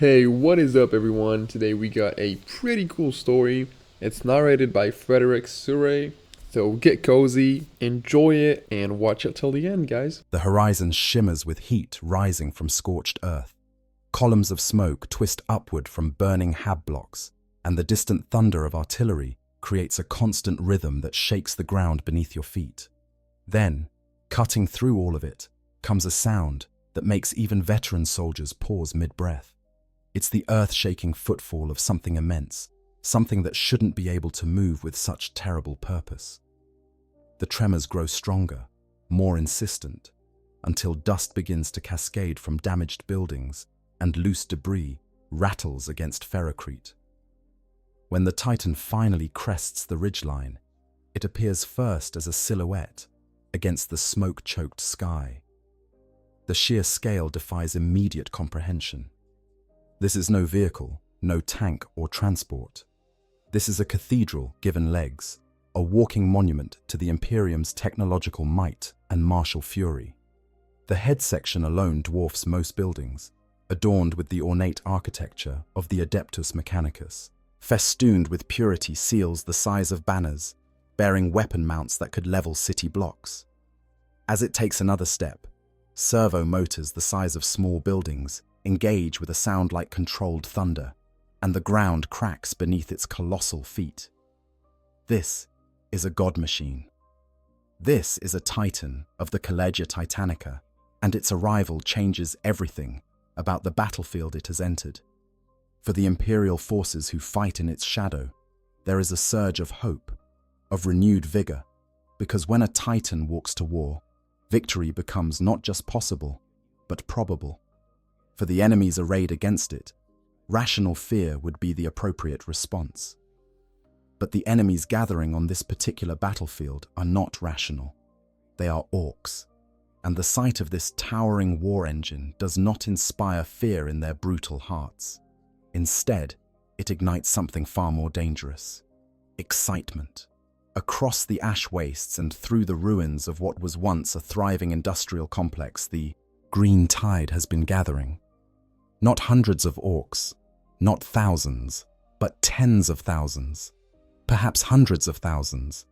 Hey, what is up, everyone? Today we got a pretty cool story. It's narrated by Frederick Surrey. So get cozy, enjoy it, and watch it till the end, guys. The horizon shimmers with heat rising from scorched earth. Columns of smoke twist upward from burning hab blocks, and the distant thunder of artillery creates a constant rhythm that shakes the ground beneath your feet. Then, cutting through all of it, comes a sound that makes even veteran soldiers pause mid-breath. It's the earth-shaking footfall of something immense, something that shouldn't be able to move with such terrible purpose. The tremors grow stronger, more insistent, until dust begins to cascade from damaged buildings and loose debris rattles against ferrocrete. When the Titan finally crests the ridgeline, it appears first as a silhouette against the smoke-choked sky. The sheer scale defies immediate comprehension. This is no vehicle, no tank or transport. This is a cathedral given legs, a walking monument to the Imperium's technological might and martial fury. The head section alone dwarfs most buildings, adorned with the ornate architecture of the Adeptus Mechanicus. Festooned with purity seals the size of banners, bearing weapon mounts that could level city blocks. As it takes another step, servo motors the size of small buildings engage with a sound like controlled thunder, and the ground cracks beneath its colossal feet. This is a god machine. This is a Titan of the Collegia Titanica, and its arrival changes everything about the battlefield it has entered. For the Imperial forces who fight in its shadow, there is a surge of hope, of renewed vigor, because when a Titan walks to war, victory becomes not just possible, but probable. For the enemies arrayed against it, rational fear would be the appropriate response. But the enemies gathering on this particular battlefield are not rational. They are orcs, and the sight of this towering war engine does not inspire fear in their brutal hearts. Instead, it ignites something far more dangerous: excitement. Across the ash wastes and through the ruins of what was once a thriving industrial complex, the green tide has been gathering. Not hundreds of orcs, not thousands, but tens of thousands, perhaps hundreds of thousands,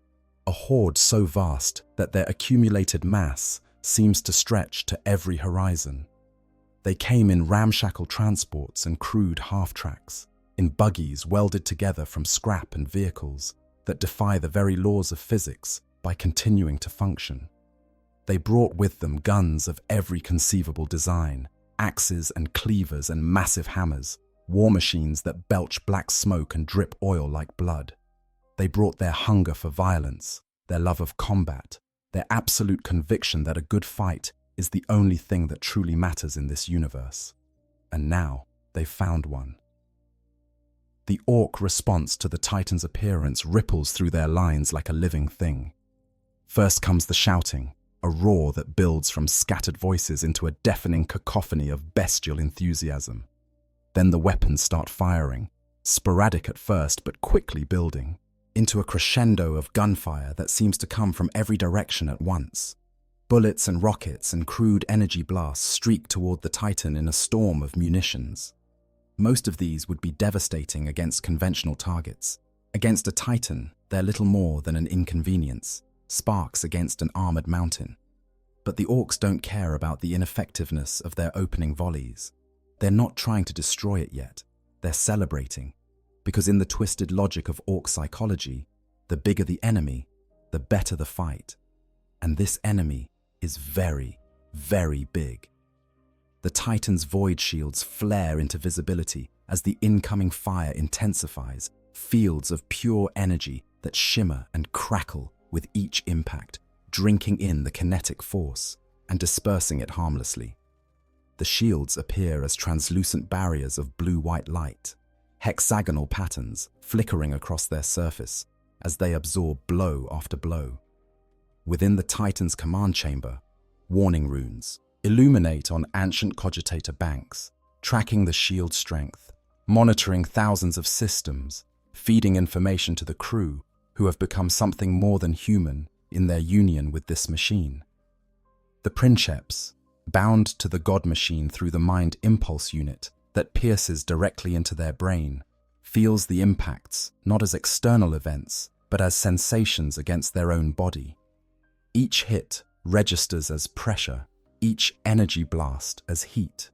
a horde so vast that their accumulated mass seems to stretch to every horizon. They came in ramshackle transports and crude half-tracks, in buggies welded together from scrap and vehicles that defy the very laws of physics by continuing to function. They brought with them guns of every conceivable design, axes and cleavers and massive hammers, war machines that belch black smoke and drip oil like blood. They brought their hunger for violence, their love of combat, their absolute conviction that a good fight is the only thing that truly matters in this universe. And now they've found one. The orc response to the Titan's appearance ripples through their lines like a living thing. First comes the shouting, a roar that builds from scattered voices into a deafening cacophony of bestial enthusiasm. Then the weapons start firing, sporadic at first but quickly building, into a crescendo of gunfire that seems to come from every direction at once. Bullets and rockets and crude energy blasts streak toward the Titan in a storm of munitions. Most of these would be devastating against conventional targets. Against a Titan, they're little more than an inconvenience, sparks against an armored mountain. But the orcs don't care about the ineffectiveness of their opening volleys. They're not trying to destroy it yet. They're celebrating, because in the twisted logic of orc psychology, the bigger the enemy, the better the fight. And this enemy is very, very big. The Titan's void shields flare into visibility as the incoming fire intensifies, fields of pure energy that shimmer and crackle with each impact, drinking in the kinetic force and dispersing it harmlessly. The shields appear as translucent barriers of blue-white light, hexagonal patterns flickering across their surface as they absorb blow after blow. Within the Titan's command chamber, warning runes illuminate on ancient cogitator banks, tracking the shield strength, monitoring thousands of systems, feeding information to the crew who have become something more than human in their union with this machine. The princeps, bound to the god machine through the mind impulse unit that pierces directly into their brain, feels the impacts not as external events, but as sensations against their own body. Each hit registers as pressure, each energy blast as heat.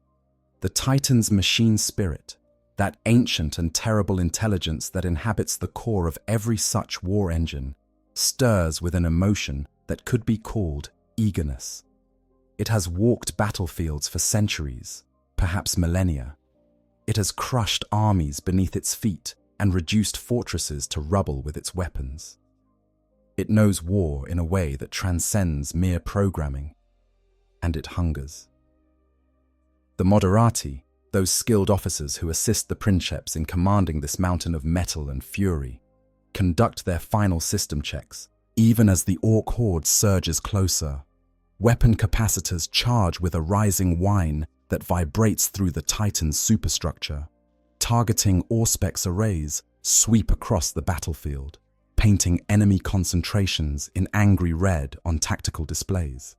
The Titan's machine spirit, that ancient and terrible intelligence that inhabits the core of every such war engine, stirs with an emotion that could be called eagerness. It has walked battlefields for centuries, perhaps millennia. It has crushed armies beneath its feet and reduced fortresses to rubble with its weapons. It knows war in a way that transcends mere programming, and it hungers. The Moderati, those skilled officers who assist the princeps in commanding this mountain of metal and fury, conduct their final system checks, even as the orc horde surges closer. Weapon capacitors charge with a rising whine that vibrates through the Titan's superstructure. Targeting Auspex arrays sweep across the battlefield, painting enemy concentrations in angry red on tactical displays.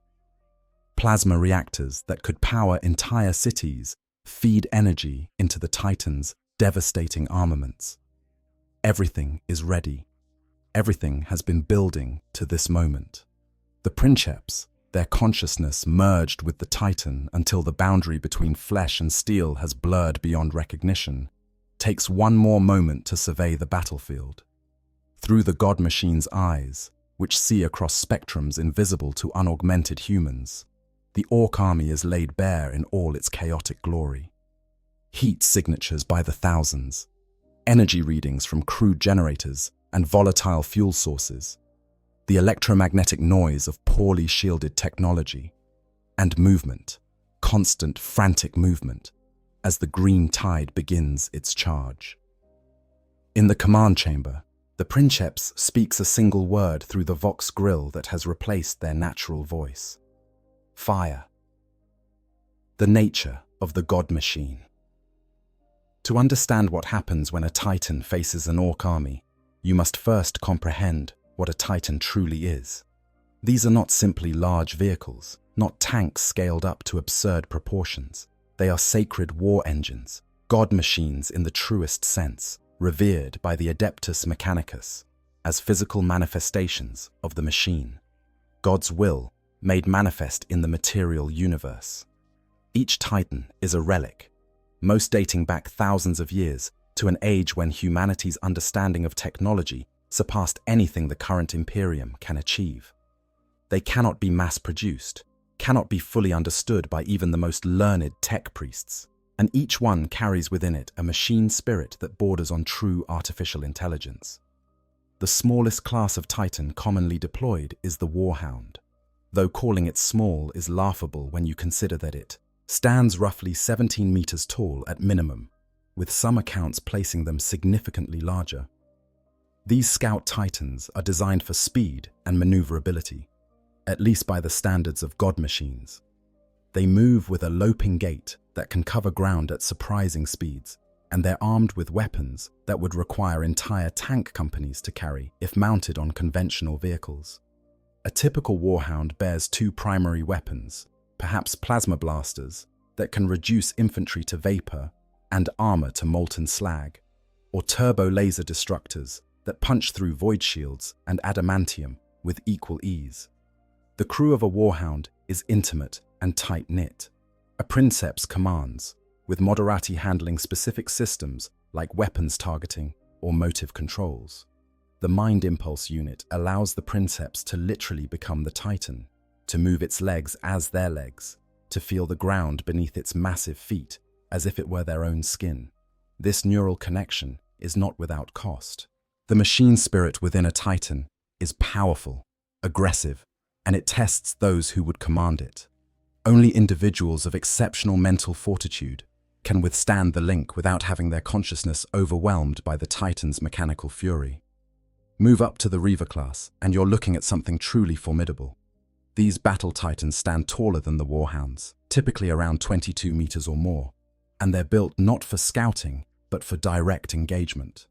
Plasma reactors that could power entire cities feed energy into the Titan's devastating armaments. Everything is ready. Everything has been building to this moment. The princeps, their consciousness merged with the Titan until the boundary between flesh and steel has blurred beyond recognition, takes one more moment to survey the battlefield. Through the god machine's eyes, which see across spectrums invisible to unaugmented humans, the orc army is laid bare in all its chaotic glory. Heat signatures by the thousands, energy readings from crude generators and volatile fuel sources, the electromagnetic noise of poorly shielded technology, and movement, constant frantic movement, as the green tide begins its charge. In the command chamber, the princeps speaks a single word through the vox grill that has replaced their natural voice. Fire. The nature of the god machine. To understand what happens when a Titan faces an orc army, you must first comprehend what a Titan truly is. These are not simply large vehicles, not tanks scaled up to absurd proportions. They are sacred war engines, god machines in the truest sense, revered by the Adeptus Mechanicus as physical manifestations of the machine. God's will made manifest in the material universe. Each Titan is a relic, most dating back thousands of years to an age when humanity's understanding of technology surpassed anything the current Imperium can achieve. They cannot be mass-produced, cannot be fully understood by even the most learned tech priests, and each one carries within it a machine spirit that borders on true artificial intelligence. The smallest class of Titan commonly deployed is the Warhound, though calling it small is laughable when you consider that it stands roughly 17 meters tall at minimum, with some accounts placing them significantly larger. These scout Titans are designed for speed and maneuverability, at least by the standards of god machines. They move with a loping gait that can cover ground at surprising speeds, and they're armed with weapons that would require entire tank companies to carry if mounted on conventional vehicles. A typical Warhound bears two primary weapons, perhaps plasma blasters, that can reduce infantry to vapor and armor to molten slag, or turbo laser destructors that punch through void shields and adamantium with equal ease. The crew of a Warhound is intimate and tight-knit. A princeps commands, with Moderati handling specific systems like weapons targeting or motive controls. The Mind Impulse unit allows the princeps to literally become the Titan, to move its legs as their legs, to feel the ground beneath its massive feet as if it were their own skin. This neural connection is not without cost. The machine spirit within a Titan is powerful, aggressive, and it tests those who would command it. Only individuals of exceptional mental fortitude can withstand the link without having their consciousness overwhelmed by the Titan's mechanical fury. Move up to the Reaver class, and you're looking at something truly formidable. These battle Titans stand taller than the Warhounds, typically around 22 meters or more, and they're built not for scouting, but for direct engagement.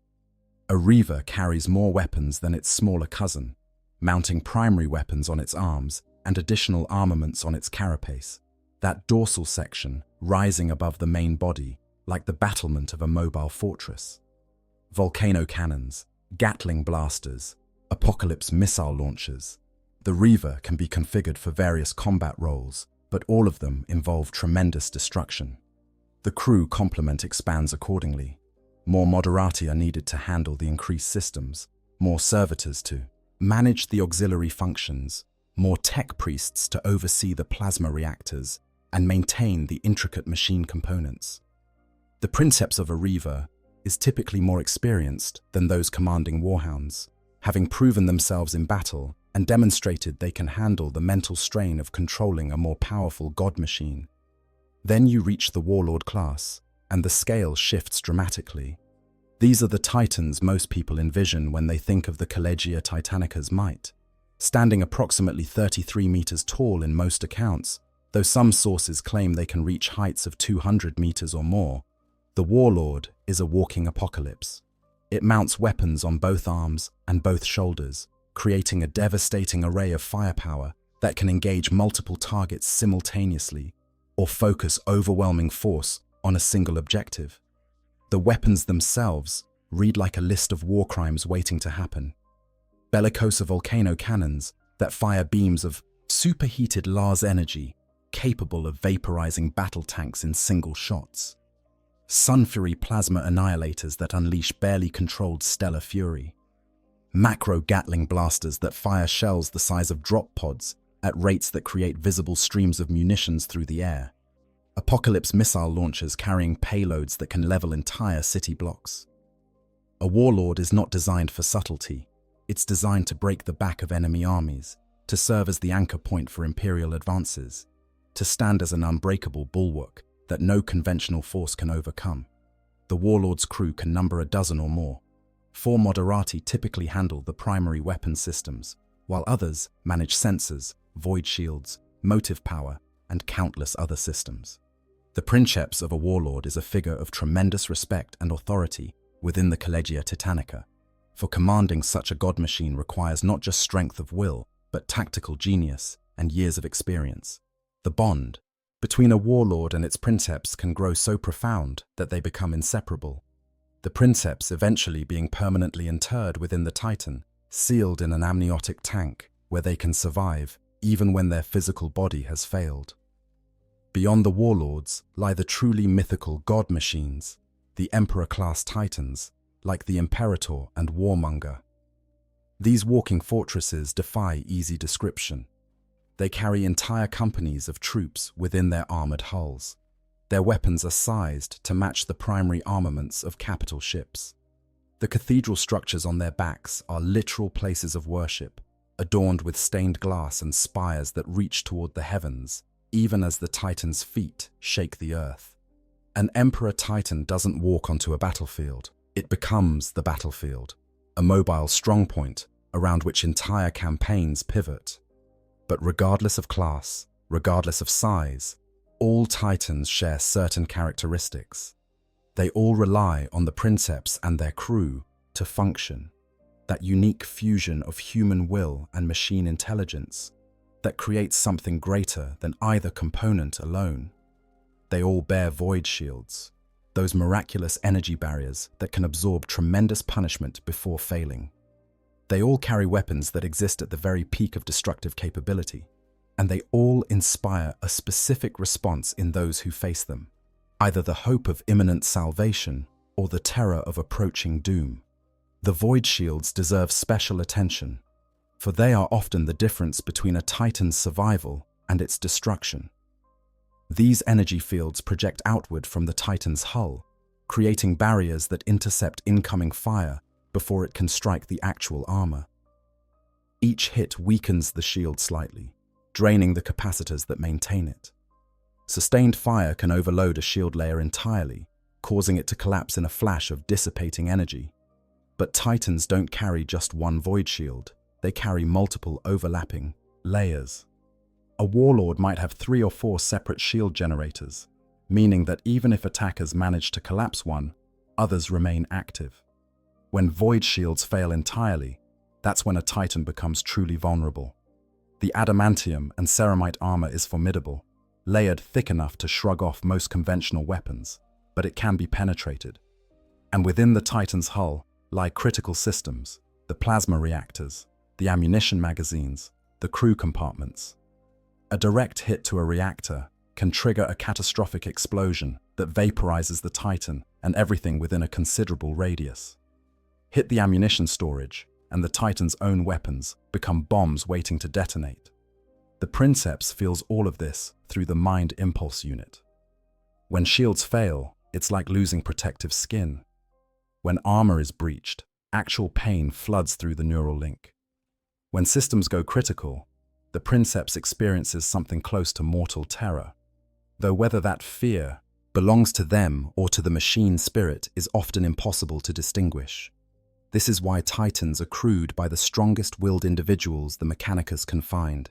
A Reaver carries more weapons than its smaller cousin, mounting primary weapons on its arms and additional armaments on its carapace. That dorsal section, rising above the main body, like the battlement of a mobile fortress. Volcano cannons, Gatling blasters, apocalypse missile launchers. The Reaver can be configured for various combat roles, but all of them involve tremendous destruction. The crew complement expands accordingly. More moderati are needed to handle the increased systems, more servitors to manage the auxiliary functions, more tech priests to oversee the plasma reactors and maintain the intricate machine components. The princeps of a Reaver is typically more experienced than those commanding warhounds, having proven themselves in battle and demonstrated they can handle the mental strain of controlling a more powerful god machine. Then you reach the warlord class, and the scale shifts dramatically. These are the titans most people envision when they think of the Collegia Titanicas might. Standing approximately 33 meters tall in most accounts, though some sources claim they can reach heights of 200 meters or more, the warlord is a walking apocalypse. It mounts weapons on both arms and both shoulders, creating a devastating array of firepower that can engage multiple targets simultaneously or focus overwhelming force on a single objective. The weapons themselves read like a list of war crimes waiting to happen. Bellicosa volcano cannons that fire beams of superheated Lars energy capable of vaporizing battle tanks in single shots. Sunfury plasma annihilators that unleash barely controlled stellar fury. Macro Gatling blasters that fire shells the size of drop pods at rates that create visible streams of munitions through the air. Apocalypse missile launchers carrying payloads that can level entire city blocks. A warlord is not designed for subtlety. It's designed to break the back of enemy armies, to serve as the anchor point for Imperial advances, to stand as an unbreakable bulwark that no conventional force can overcome. The warlord's crew can number a dozen or more. 4 moderati typically handle the primary weapon systems, while others manage sensors, void shields, motive power, and countless other systems. The princeps of a warlord is a figure of tremendous respect and authority within the Collegia Titanica, for commanding such a god machine requires not just strength of will, but tactical genius and years of experience. The bond between a warlord and its princeps can grow so profound that they become inseparable. The princeps eventually being permanently interred within the Titan, sealed in an amniotic tank where they can survive even when their physical body has failed. Beyond the warlords lie the truly mythical god machines, the Emperor-class Titans, like the Imperator and Warmonger. These walking fortresses defy easy description. They carry entire companies of troops within their armored hulls. Their weapons are sized to match the primary armaments of capital ships. The cathedral structures on their backs are literal places of worship, adorned with stained glass and spires that reach toward the heavens, even as the Titan's feet shake the earth. An Emperor Titan doesn't walk onto a battlefield. It becomes the battlefield, a mobile strongpoint around which entire campaigns pivot. But regardless of class, regardless of size, all Titans share certain characteristics. They all rely on the princeps and their crew to function, that unique fusion of human will and machine intelligence that creates something greater than either component alone. They all bear void shields, those miraculous energy barriers that can absorb tremendous punishment before failing. They all carry weapons that exist at the very peak of destructive capability, and they all inspire a specific response in those who face them, either the hope of imminent salvation or the terror of approaching doom. The void shields deserve special attention, for they are often the difference between a Titan's survival and its destruction. These energy fields project outward from the Titan's hull, creating barriers that intercept incoming fire before it can strike the actual armor. Each hit weakens the shield slightly, draining the capacitors that maintain it. Sustained fire can overload a shield layer entirely, causing it to collapse in a flash of dissipating energy. But Titans don't carry just one void shield, they carry multiple overlapping layers. A warlord might have 3 or 4 separate shield generators, meaning that even if attackers manage to collapse one, others remain active. When void shields fail entirely, that's when a Titan becomes truly vulnerable. The adamantium and ceramite armor is formidable, layered thick enough to shrug off most conventional weapons. but it can be penetrated. And within the Titan's hull lie critical systems, the plasma reactors, the ammunition magazines, the crew compartments. A direct hit to a reactor can trigger a catastrophic explosion that vaporizes the Titan and everything within a considerable radius. Hit the ammunition storage, and the Titan's own weapons become bombs waiting to detonate. The Princeps feels all of this through the Mind Impulse unit. When shields fail, it's like losing protective skin. When armor is breached, actual pain floods through the neural link. When systems go critical, the Princeps experiences something close to mortal terror, though whether that fear belongs to them or to the machine spirit is often impossible to distinguish. This is why Titans are crewed by the strongest-willed individuals the Mechanicus can find.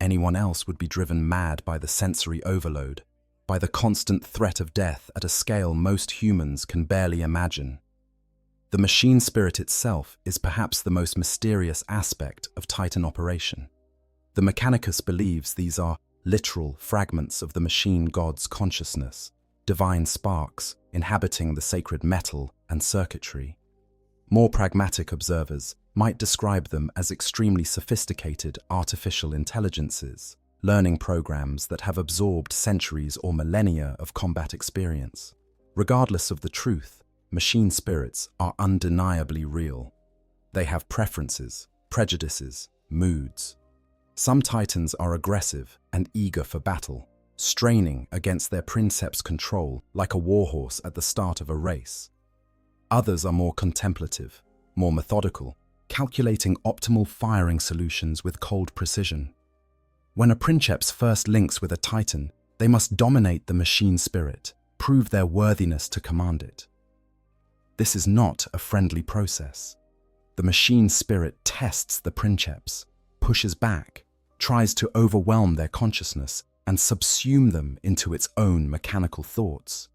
Anyone else would be driven mad by the sensory overload, by the constant threat of death at a scale most humans can barely imagine. The machine spirit itself is perhaps the most mysterious aspect of Titan operation. The Mechanicus believes these are literal fragments of the machine god's consciousness, divine sparks inhabiting the sacred metal and circuitry. More pragmatic observers might describe them as extremely sophisticated artificial intelligences, learning programs that have absorbed centuries or millennia of combat experience. Regardless of the truth, machine spirits are undeniably real. They have preferences, prejudices, moods. Some Titans are aggressive and eager for battle, straining against their Princeps control like a warhorse at the start of a race. Others are more contemplative, more methodical, calculating optimal firing solutions with cold precision. When a Princeps first links with a Titan, they must dominate the machine spirit, prove their worthiness to command it. This is not a friendly process. The machine spirit tests the Princeps, pushes back, tries to overwhelm their consciousness and subsume them into its own mechanical thoughts.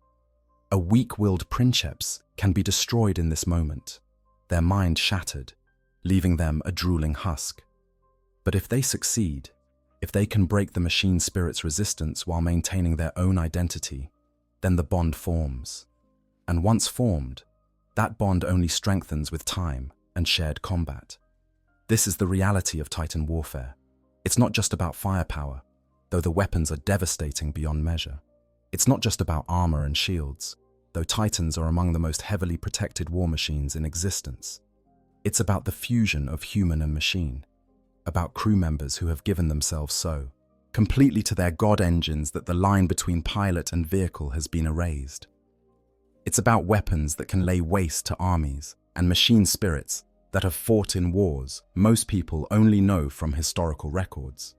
A weak-willed Princeps can be destroyed in this moment, their mind shattered, leaving them a drooling husk. But if they succeed, if they can break the machine spirit's resistance while maintaining their own identity, then the bond forms. And once formed, that bond only strengthens with time and shared combat. This is the reality of Titan warfare. It's not just about firepower, though the weapons are devastating beyond measure. It's not just about armor and shields, though Titans are among the most heavily protected war machines in existence. It's about the fusion of human and machine, about crew members who have given themselves so, completely to their god engines that the line between pilot and vehicle has been erased. It's about weapons that can lay waste to armies and machine spirits that have fought in wars most people only know from historical records.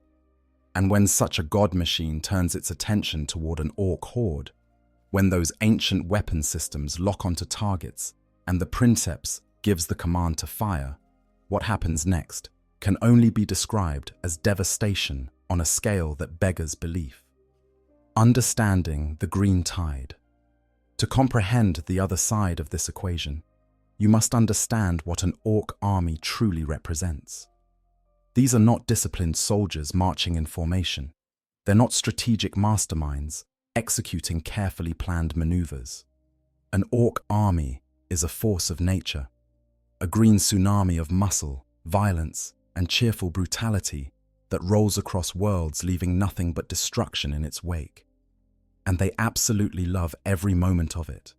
And when such a god machine turns its attention toward an orc horde, when those ancient weapon systems lock onto targets and the Princeps gives the command to fire, what happens next can only be described as devastation on a scale that beggars belief. Understanding the green tide. To comprehend the other side of this equation, you must understand what an orc army truly represents. These are not disciplined soldiers marching in formation. They're not strategic masterminds executing carefully planned maneuvers. An orc army is a force of nature, a green tsunami of muscle, violence, and cheerful brutality that rolls across worlds, leaving nothing but destruction in its wake. And they absolutely love every moment of it.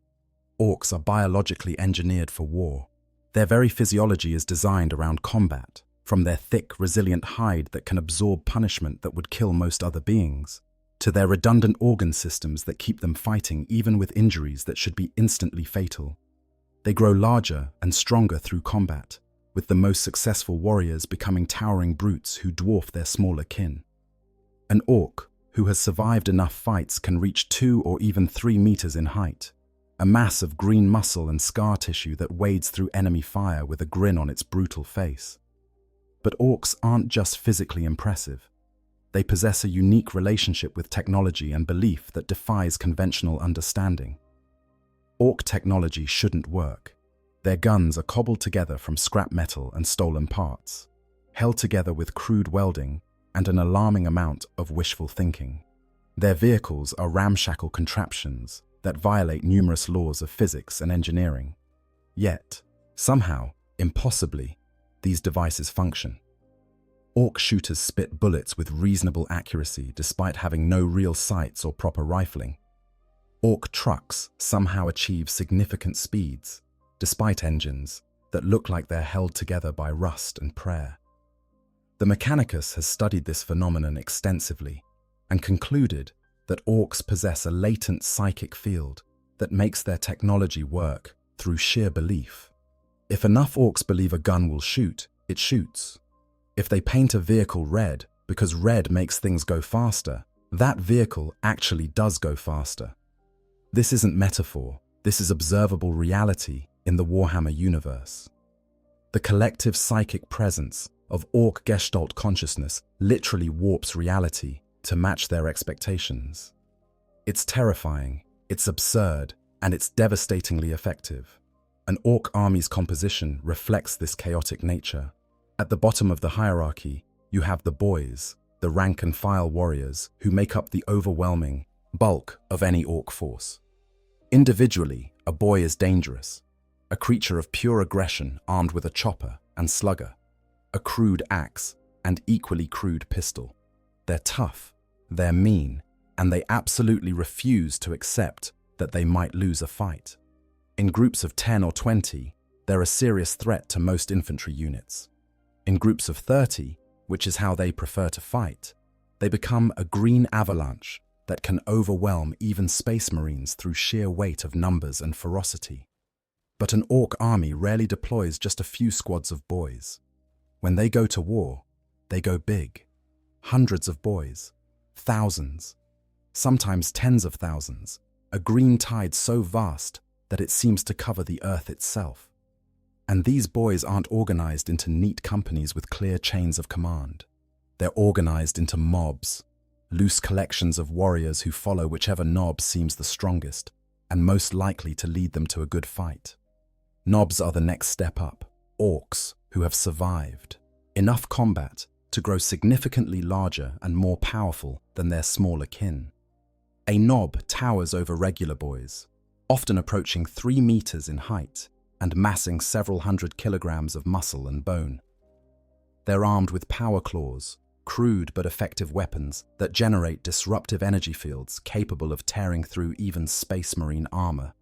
Orcs are biologically engineered for war. Their very physiology is designed around combat, from their thick, resilient hide that can absorb punishment that would kill most other beings, to their redundant organ systems that keep them fighting even with injuries that should be instantly fatal. They grow larger and stronger through combat, with the most successful warriors becoming towering brutes who dwarf their smaller kin. An orc who has survived enough fights can reach 2 or even 3 meters in height, a mass of green muscle and scar tissue that wades through enemy fire with a grin on its brutal face. But orcs aren't just physically impressive. They possess a unique relationship with technology and belief that defies conventional understanding. Orc technology shouldn't work. Their guns are cobbled together from scrap metal and stolen parts, held together with crude welding and an alarming amount of wishful thinking. Their vehicles are ramshackle contraptions that violate numerous laws of physics and engineering. Yet, somehow, impossibly, these devices function. Orc shooters spit bullets with reasonable accuracy despite having no real sights or proper rifling. Orc trucks somehow achieve significant speeds, despite engines that look like they're held together by rust and prayer. The Mechanicus has studied this phenomenon extensively and concluded that orcs possess a latent psychic field that makes their technology work through sheer belief. If enough orcs believe a gun will shoot, it shoots. If they paint a vehicle red because red makes things go faster, that vehicle actually does go faster. This isn't metaphor, this is observable reality in the Warhammer universe. The collective psychic presence of orc Gestalt consciousness literally warps reality to match their expectations. It's terrifying, it's absurd, and it's devastatingly effective. An orc army's composition reflects this chaotic nature. At the bottom of the hierarchy, you have the boys, the rank-and-file warriors who make up the overwhelming bulk of any orc force. Individually, a boy is dangerous, a creature of pure aggression armed with a chopper and slugger, a crude axe and equally crude pistol. They're tough, they're mean, and they absolutely refuse to accept that they might lose a fight. In groups of 10 or 20, they're a serious threat to most infantry units. In groups of 30, which is how they prefer to fight, they become a green avalanche that can overwhelm even Space Marines through sheer weight of numbers and ferocity. But an orc army rarely deploys just a few squads of boys. When they go to war, they go big. Hundreds of boys, thousands, sometimes tens of thousands, a green tide so vast that it seems to cover the earth itself. And these boys aren't organized into neat companies with clear chains of command. They're organized into mobs, loose collections of warriors who follow whichever nob seems the strongest and most likely to lead them to a good fight. Nobs are the next step up, orcs who have survived enough combat to grow significantly larger and more powerful than their smaller kin. A nob towers over regular boys, often approaching 3 meters in height and massing several hundred kilograms of muscle and bone. They're armed with power claws, crude but effective weapons that generate disruptive energy fields capable of tearing through even Space Marine armor.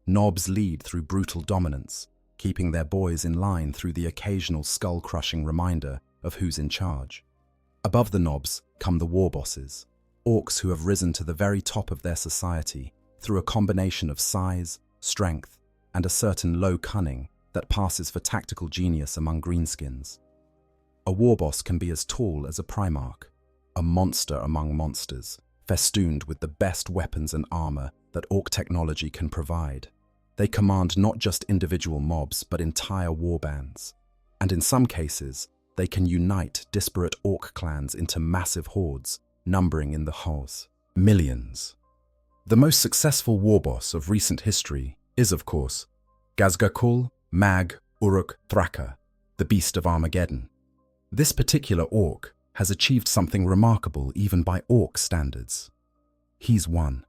Nobs lead through brutal dominance, keeping their boys in line through the occasional skull-crushing reminder of who's in charge. Above the nobs come the war bosses, orcs who have risen to the very top of their society through a combination of size, strength, and a certain low cunning that passes for tactical genius among greenskins. A war boss can be as tall as a Primarch, a monster among monsters, festooned with the best weapons and armor that orc technology can provide. They command not just individual mobs, but entire warbands. And in some cases, they can unite disparate orc clans into massive hordes, numbering in the hulls millions. The most successful war boss of recent history is, of course, Gazgakul Mag Uruk Thraka, the Beast of Armageddon. This particular orc has achieved something remarkable even by orc standards. He's won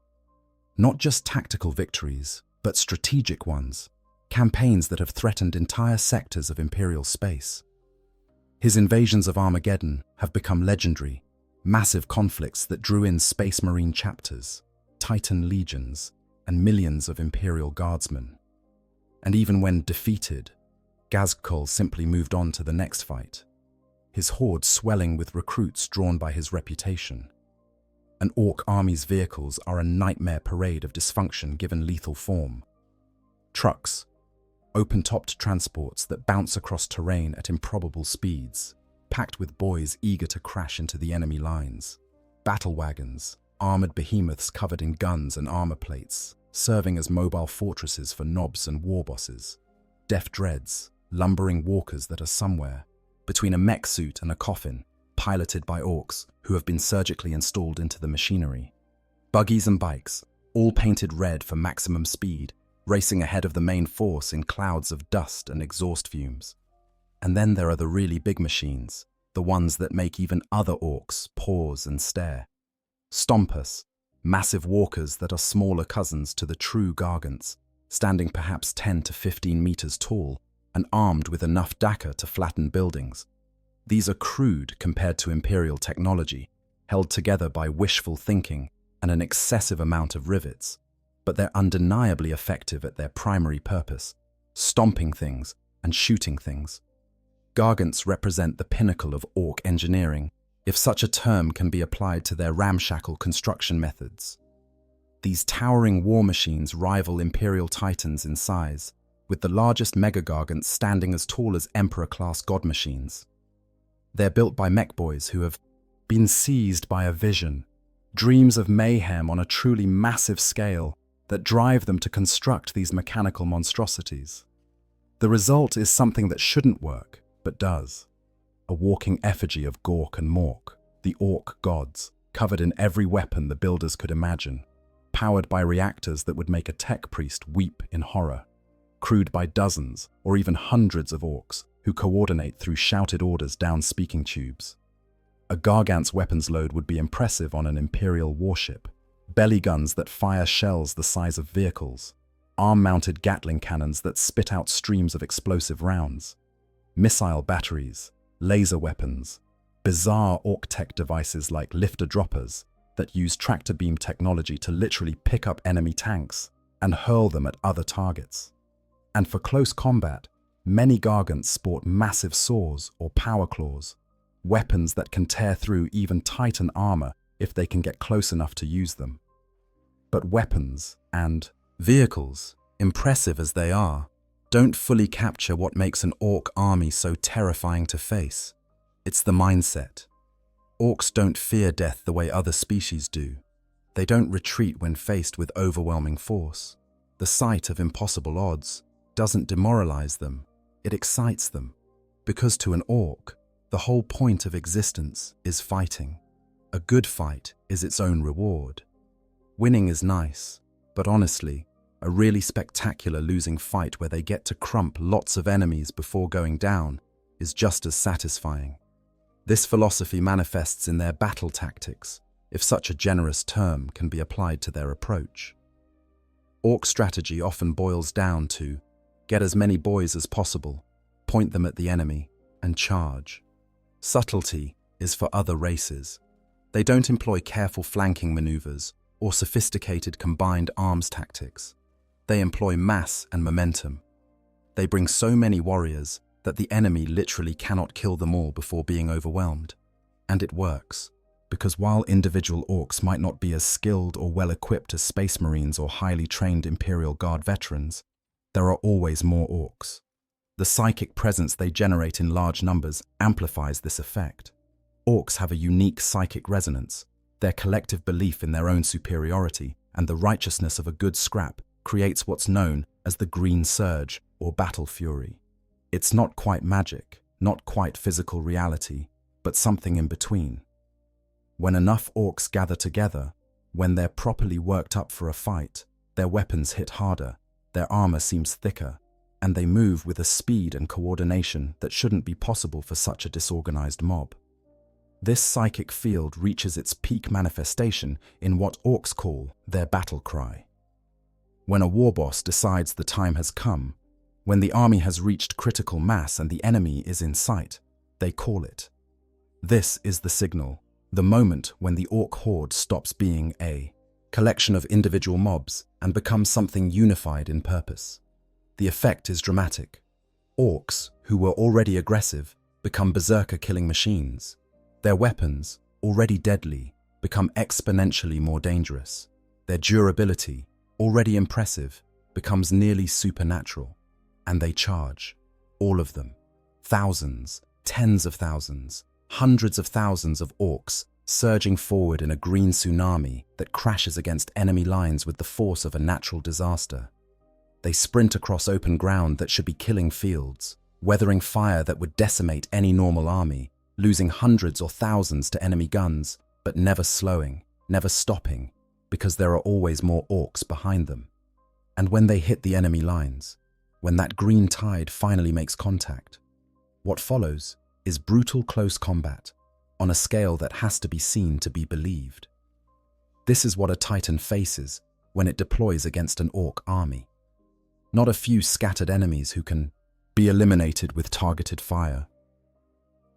not just tactical victories, but strategic ones, campaigns that have threatened entire sectors of Imperial space. His invasions of Armageddon have become legendary, massive conflicts that drew in Space Marine chapters, Titan legions, and millions of Imperial guardsmen. And even when defeated, Gazgakul simply moved on to the next fight, his horde swelling with recruits drawn by his reputation. An orc army's vehicles are a nightmare parade of dysfunction given lethal form. Trucks, open-topped transports that bounce across terrain at improbable speeds, packed with boys eager to crash into the enemy lines. Battle wagons, armored behemoths covered in guns and armor plates, serving as mobile fortresses for nobs and war bosses. Deaf dreads, lumbering walkers that are somewhere, between a mech suit and a coffin, piloted by orcs who have been surgically installed into the machinery. Buggies and bikes, all painted red for maximum speed, racing ahead of the main force in clouds of dust and exhaust fumes. And then there are the really big machines, the ones that make even other orcs pause and stare. Stompus, massive walkers that are smaller cousins to the true gargants, standing perhaps 10 to 15 meters tall and armed with enough dakka to flatten buildings. These are crude compared to Imperial technology, held together by wishful thinking and an excessive amount of rivets, but they're undeniably effective at their primary purpose, stomping things and shooting things. Gargants represent the pinnacle of orc engineering, if such a term can be applied to their ramshackle construction methods. These towering war machines rival Imperial titans in size, with the largest mega-gargants standing as tall as Emperor-class god machines. They're built by mech boys who have been seized by a vision, dreams of mayhem on a truly massive scale that drive them to construct these mechanical monstrosities. The result is something that shouldn't work, but does. A walking effigy of Gork and Mork, the orc gods, covered in every weapon the builders could imagine, powered by reactors that would make a tech priest weep in horror, crewed by dozens or even hundreds of orcs who coordinate through shouted orders down speaking tubes. A Gargant's weapons load would be impressive on an Imperial warship, belly guns that fire shells the size of vehicles, arm-mounted Gatling cannons that spit out streams of explosive rounds, missile batteries, laser weapons, bizarre orc tech devices like lifter-droppers that use tractor beam technology to literally pick up enemy tanks and hurl them at other targets. And for close combat, many Gargants sport massive saws or power claws, weapons that can tear through even Titan armor if they can get close enough to use them. But weapons and vehicles, impressive as they are, don't fully capture what makes an orc army so terrifying to face. It's the mindset. Orcs don't fear death the way other species do. They don't retreat when faced with overwhelming force. The sight of impossible odds doesn't demoralize them, it excites them. Because to an orc, the whole point of existence is fighting. A good fight is its own reward. Winning is nice, but honestly, a really spectacular losing fight where they get to crump lots of enemies before going down is just as satisfying. This philosophy manifests in their battle tactics, if such a generous term can be applied to their approach. Orc strategy often boils down to get as many boys as possible, point them at the enemy, and charge. Subtlety is for other races. They don't employ careful flanking maneuvers or sophisticated combined arms tactics. They employ mass and momentum. They bring so many warriors that the enemy literally cannot kill them all before being overwhelmed. And it works, because while individual orcs might not be as skilled or well-equipped as Space Marines or highly trained Imperial Guard veterans, there are always more orcs. The psychic presence they generate in large numbers amplifies this effect. Orcs have a unique psychic resonance. Their collective belief in their own superiority and the righteousness of a good scrap creates what's known as the green surge or battle fury. It's not quite magic, not quite physical reality, but something in between. When enough orcs gather together, when they're properly worked up for a fight, their weapons hit harder, their armor seems thicker, and they move with a speed and coordination that shouldn't be possible for such a disorganized mob. This psychic field reaches its peak manifestation in what orcs call their battle cry. When a war boss decides the time has come, when the army has reached critical mass and the enemy is in sight, they call it. This is the signal, the moment when the orc horde stops being a collection of individual mobs and becomes something unified in purpose. The effect is dramatic. Orcs, who were already aggressive, become berserker killing machines. Their weapons, already deadly, become exponentially more dangerous. Their durability, already impressive, becomes nearly supernatural. And they charge. All of them. Thousands, tens of thousands, hundreds of thousands of orcs surging forward in a green tsunami that crashes against enemy lines with the force of a natural disaster. They sprint across open ground that should be killing fields, weathering fire that would decimate any normal army, losing hundreds or thousands to enemy guns, but never slowing, never stopping, because there are always more orcs behind them. And when they hit the enemy lines, when that green tide finally makes contact, what follows is brutal close combat on a scale that has to be seen to be believed. This is what a Titan faces when it deploys against an Orc army. Not a few scattered enemies who can be eliminated with targeted fire.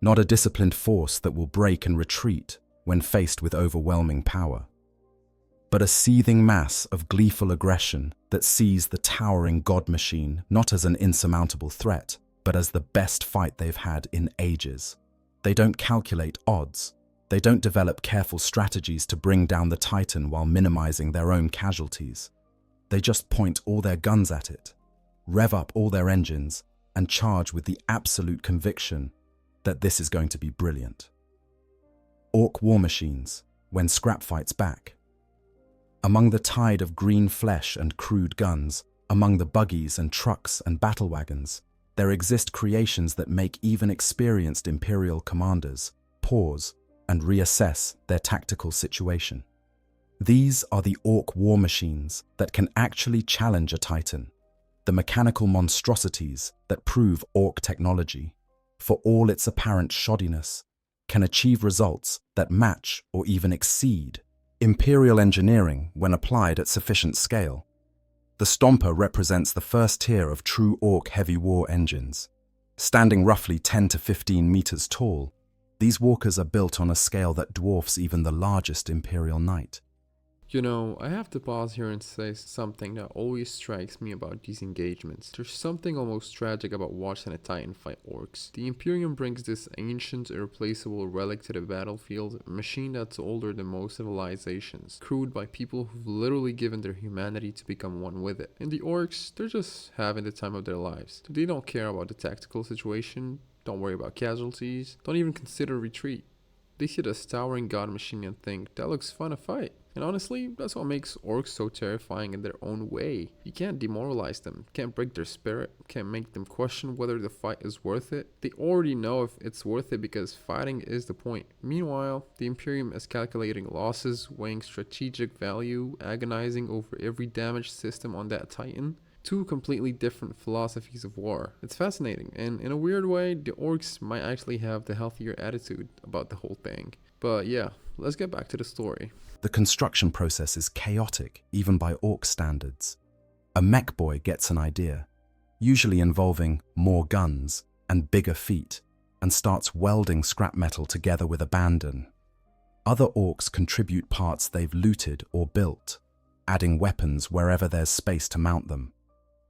Not a disciplined force that will break and retreat when faced with overwhelming power. But a seething mass of gleeful aggression that sees the towering god machine not as an insurmountable threat, but as the best fight they've had in ages. They don't calculate odds. They don't develop careful strategies to bring down the Titan while minimizing their own casualties. They just point all their guns at it, rev up all their engines, and charge with the absolute conviction that this is going to be brilliant. Orc war machines, when scrap fights back. Among the tide of green flesh and crude guns, among the buggies and trucks and battle wagons, there exist creations that make even experienced Imperial commanders pause and reassess their tactical situation. These are the Orc war machines that can actually challenge a Titan, the mechanical monstrosities that prove Orc technology, for all its apparent shoddiness, can achieve results that match or even exceed Imperial engineering when applied at sufficient scale. The Stomper represents the first tier of true Orc heavy war engines. Standing roughly 10 to 15 meters tall, these walkers are built on a scale that dwarfs even the largest Imperial Knight. You know, I have to pause here and say something that always strikes me about these engagements. There's something almost tragic about watching a Titan fight orcs. The Imperium brings this ancient, irreplaceable relic to the battlefield, a machine that's older than most civilizations, crewed by people who've literally given their humanity to become one with it. And the orcs, they're just having the time of their lives. They don't care about the tactical situation, don't worry about casualties, don't even consider retreat. They see this towering god machine and think, that looks fun to fight. And honestly, that's what makes orcs so terrifying in their own way. You can't demoralize them, can't break their spirit, can't make them question whether the fight is worth it. They already know if it's worth it because fighting is the point. Meanwhile, the Imperium is calculating losses, weighing strategic value, agonizing over every damage system on that Titan. Two completely different philosophies of war. It's fascinating, and in a weird way, the orcs might actually have the healthier attitude about the whole thing. But yeah, let's get back to the story. The construction process is chaotic, even by Orc standards. A mech boy gets an idea, usually involving more guns and bigger feet, and starts welding scrap metal together with abandon. Other Orcs contribute parts they've looted or built, adding weapons wherever there's space to mount them.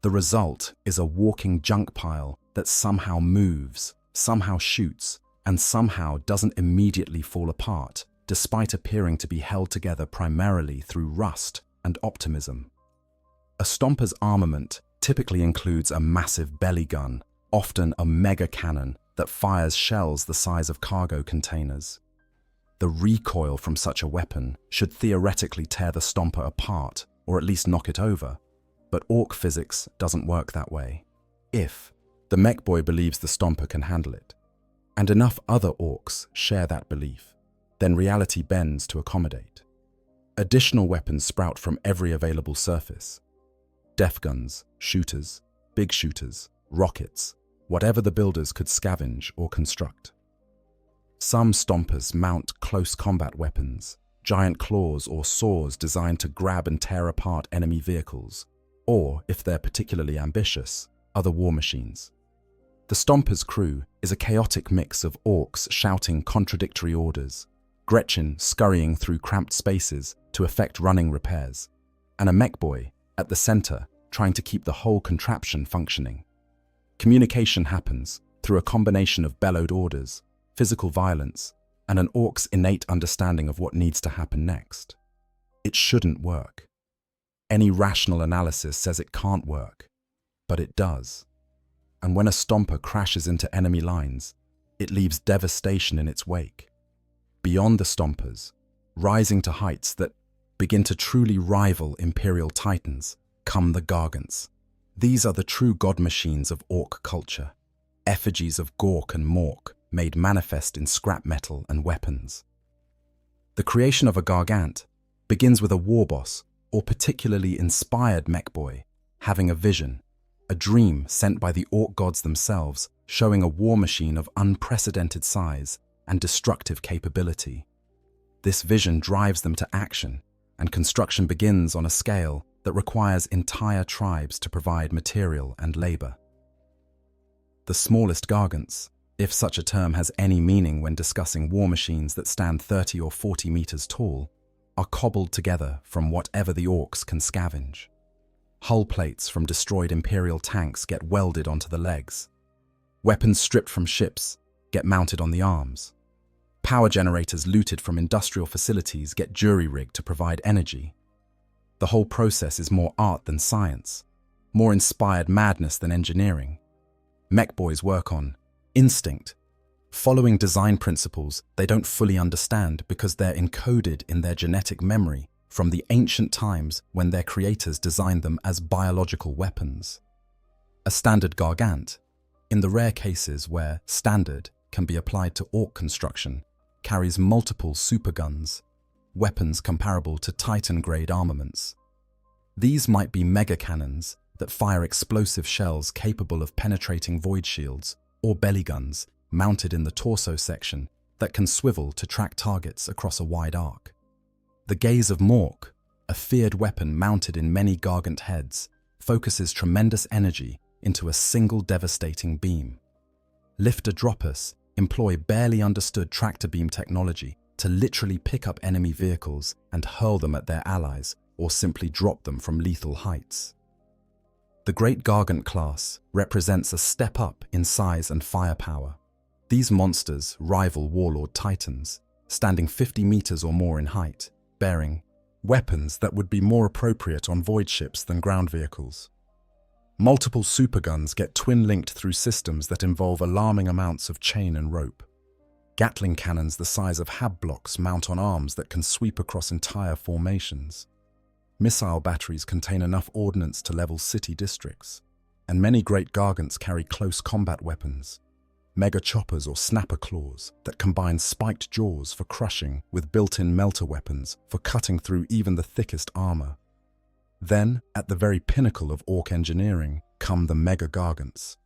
The result is a walking junk pile that somehow moves, somehow shoots, and somehow doesn't immediately fall apart, despite appearing to be held together primarily through rust and optimism. A Stomper's armament typically includes a massive belly gun, often a mega cannon that fires shells the size of cargo containers. The recoil from such a weapon should theoretically tear the Stomper apart, or at least knock it over, but Orc physics doesn't work that way. If the mech boy believes the Stomper can handle it, and enough other Orcs share that belief, then reality bends to accommodate. Additional weapons sprout from every available surface. Def guns, shooters, big shooters, rockets, whatever the builders could scavenge or construct. Some Stompers mount close combat weapons, giant claws or saws designed to grab and tear apart enemy vehicles, or, if they're particularly ambitious, other war machines. The Stomper's crew is a chaotic mix of Orcs shouting contradictory orders, Gretchen scurrying through cramped spaces to effect running repairs, and a mech boy at the center trying to keep the whole contraption functioning. Communication happens through a combination of bellowed orders, physical violence, and an Orc's innate understanding of what needs to happen next. It shouldn't work. Any rational analysis says it can't work, but it does. And when a Stomper crashes into enemy lines, it leaves devastation in its wake. Beyond the Stompers, rising to heights that begin to truly rival Imperial Titans, come the Gargants. These are the true god machines of Orc culture, effigies of Gork and Mork made manifest in scrap metal and weapons. The creation of a Gargant begins with a war boss or particularly inspired mech boy having a vision, a dream sent by the Orc gods themselves, showing a war machine of unprecedented size and destructive capability. This vision drives them to action, and construction begins on a scale that requires entire tribes to provide material and labor. The smallest gargants, if such a term has any meaning when discussing war machines that stand 30 or 40 meters tall, are cobbled together from whatever the orcs can scavenge. Hull plates from destroyed Imperial tanks get welded onto the legs. Weapons stripped from ships get mounted on the arms. Power generators looted from industrial facilities get jury-rigged to provide energy. The whole process is more art than science, more inspired madness than engineering. Mech boys work on instinct, following design principles they don't fully understand because they're encoded in their genetic memory from the ancient times when their creators designed them as biological weapons. A standard gargant, in the rare cases where standard can be applied to orc construction, carries multiple superguns, weapons comparable to Titan-grade armaments. These might be mega cannons that fire explosive shells capable of penetrating void shields, or belly guns mounted in the torso section that can swivel to track targets across a wide arc. The gaze of Mork, a feared weapon mounted in many gargant heads, focuses tremendous energy into a single devastating beam. Lifter-droppers employ barely understood tractor beam technology to literally pick up enemy vehicles and hurl them at their allies or simply drop them from lethal heights. The Great Gargant class represents a step up in size and firepower. These monsters rival warlord titans, standing 50 meters or more in height, bearing weapons that would be more appropriate on void ships than ground vehicles. Multiple superguns get twin-linked through systems that involve alarming amounts of chain and rope. Gatling cannons the size of hab blocks mount on arms that can sweep across entire formations. Missile batteries contain enough ordnance to level city districts, and many great gargants carry close combat weapons, mega choppers or snapper claws that combine spiked jaws for crushing with built-in melter weapons for cutting through even the thickest armor. Then, at the very pinnacle of orc engineering, come the mega gargants.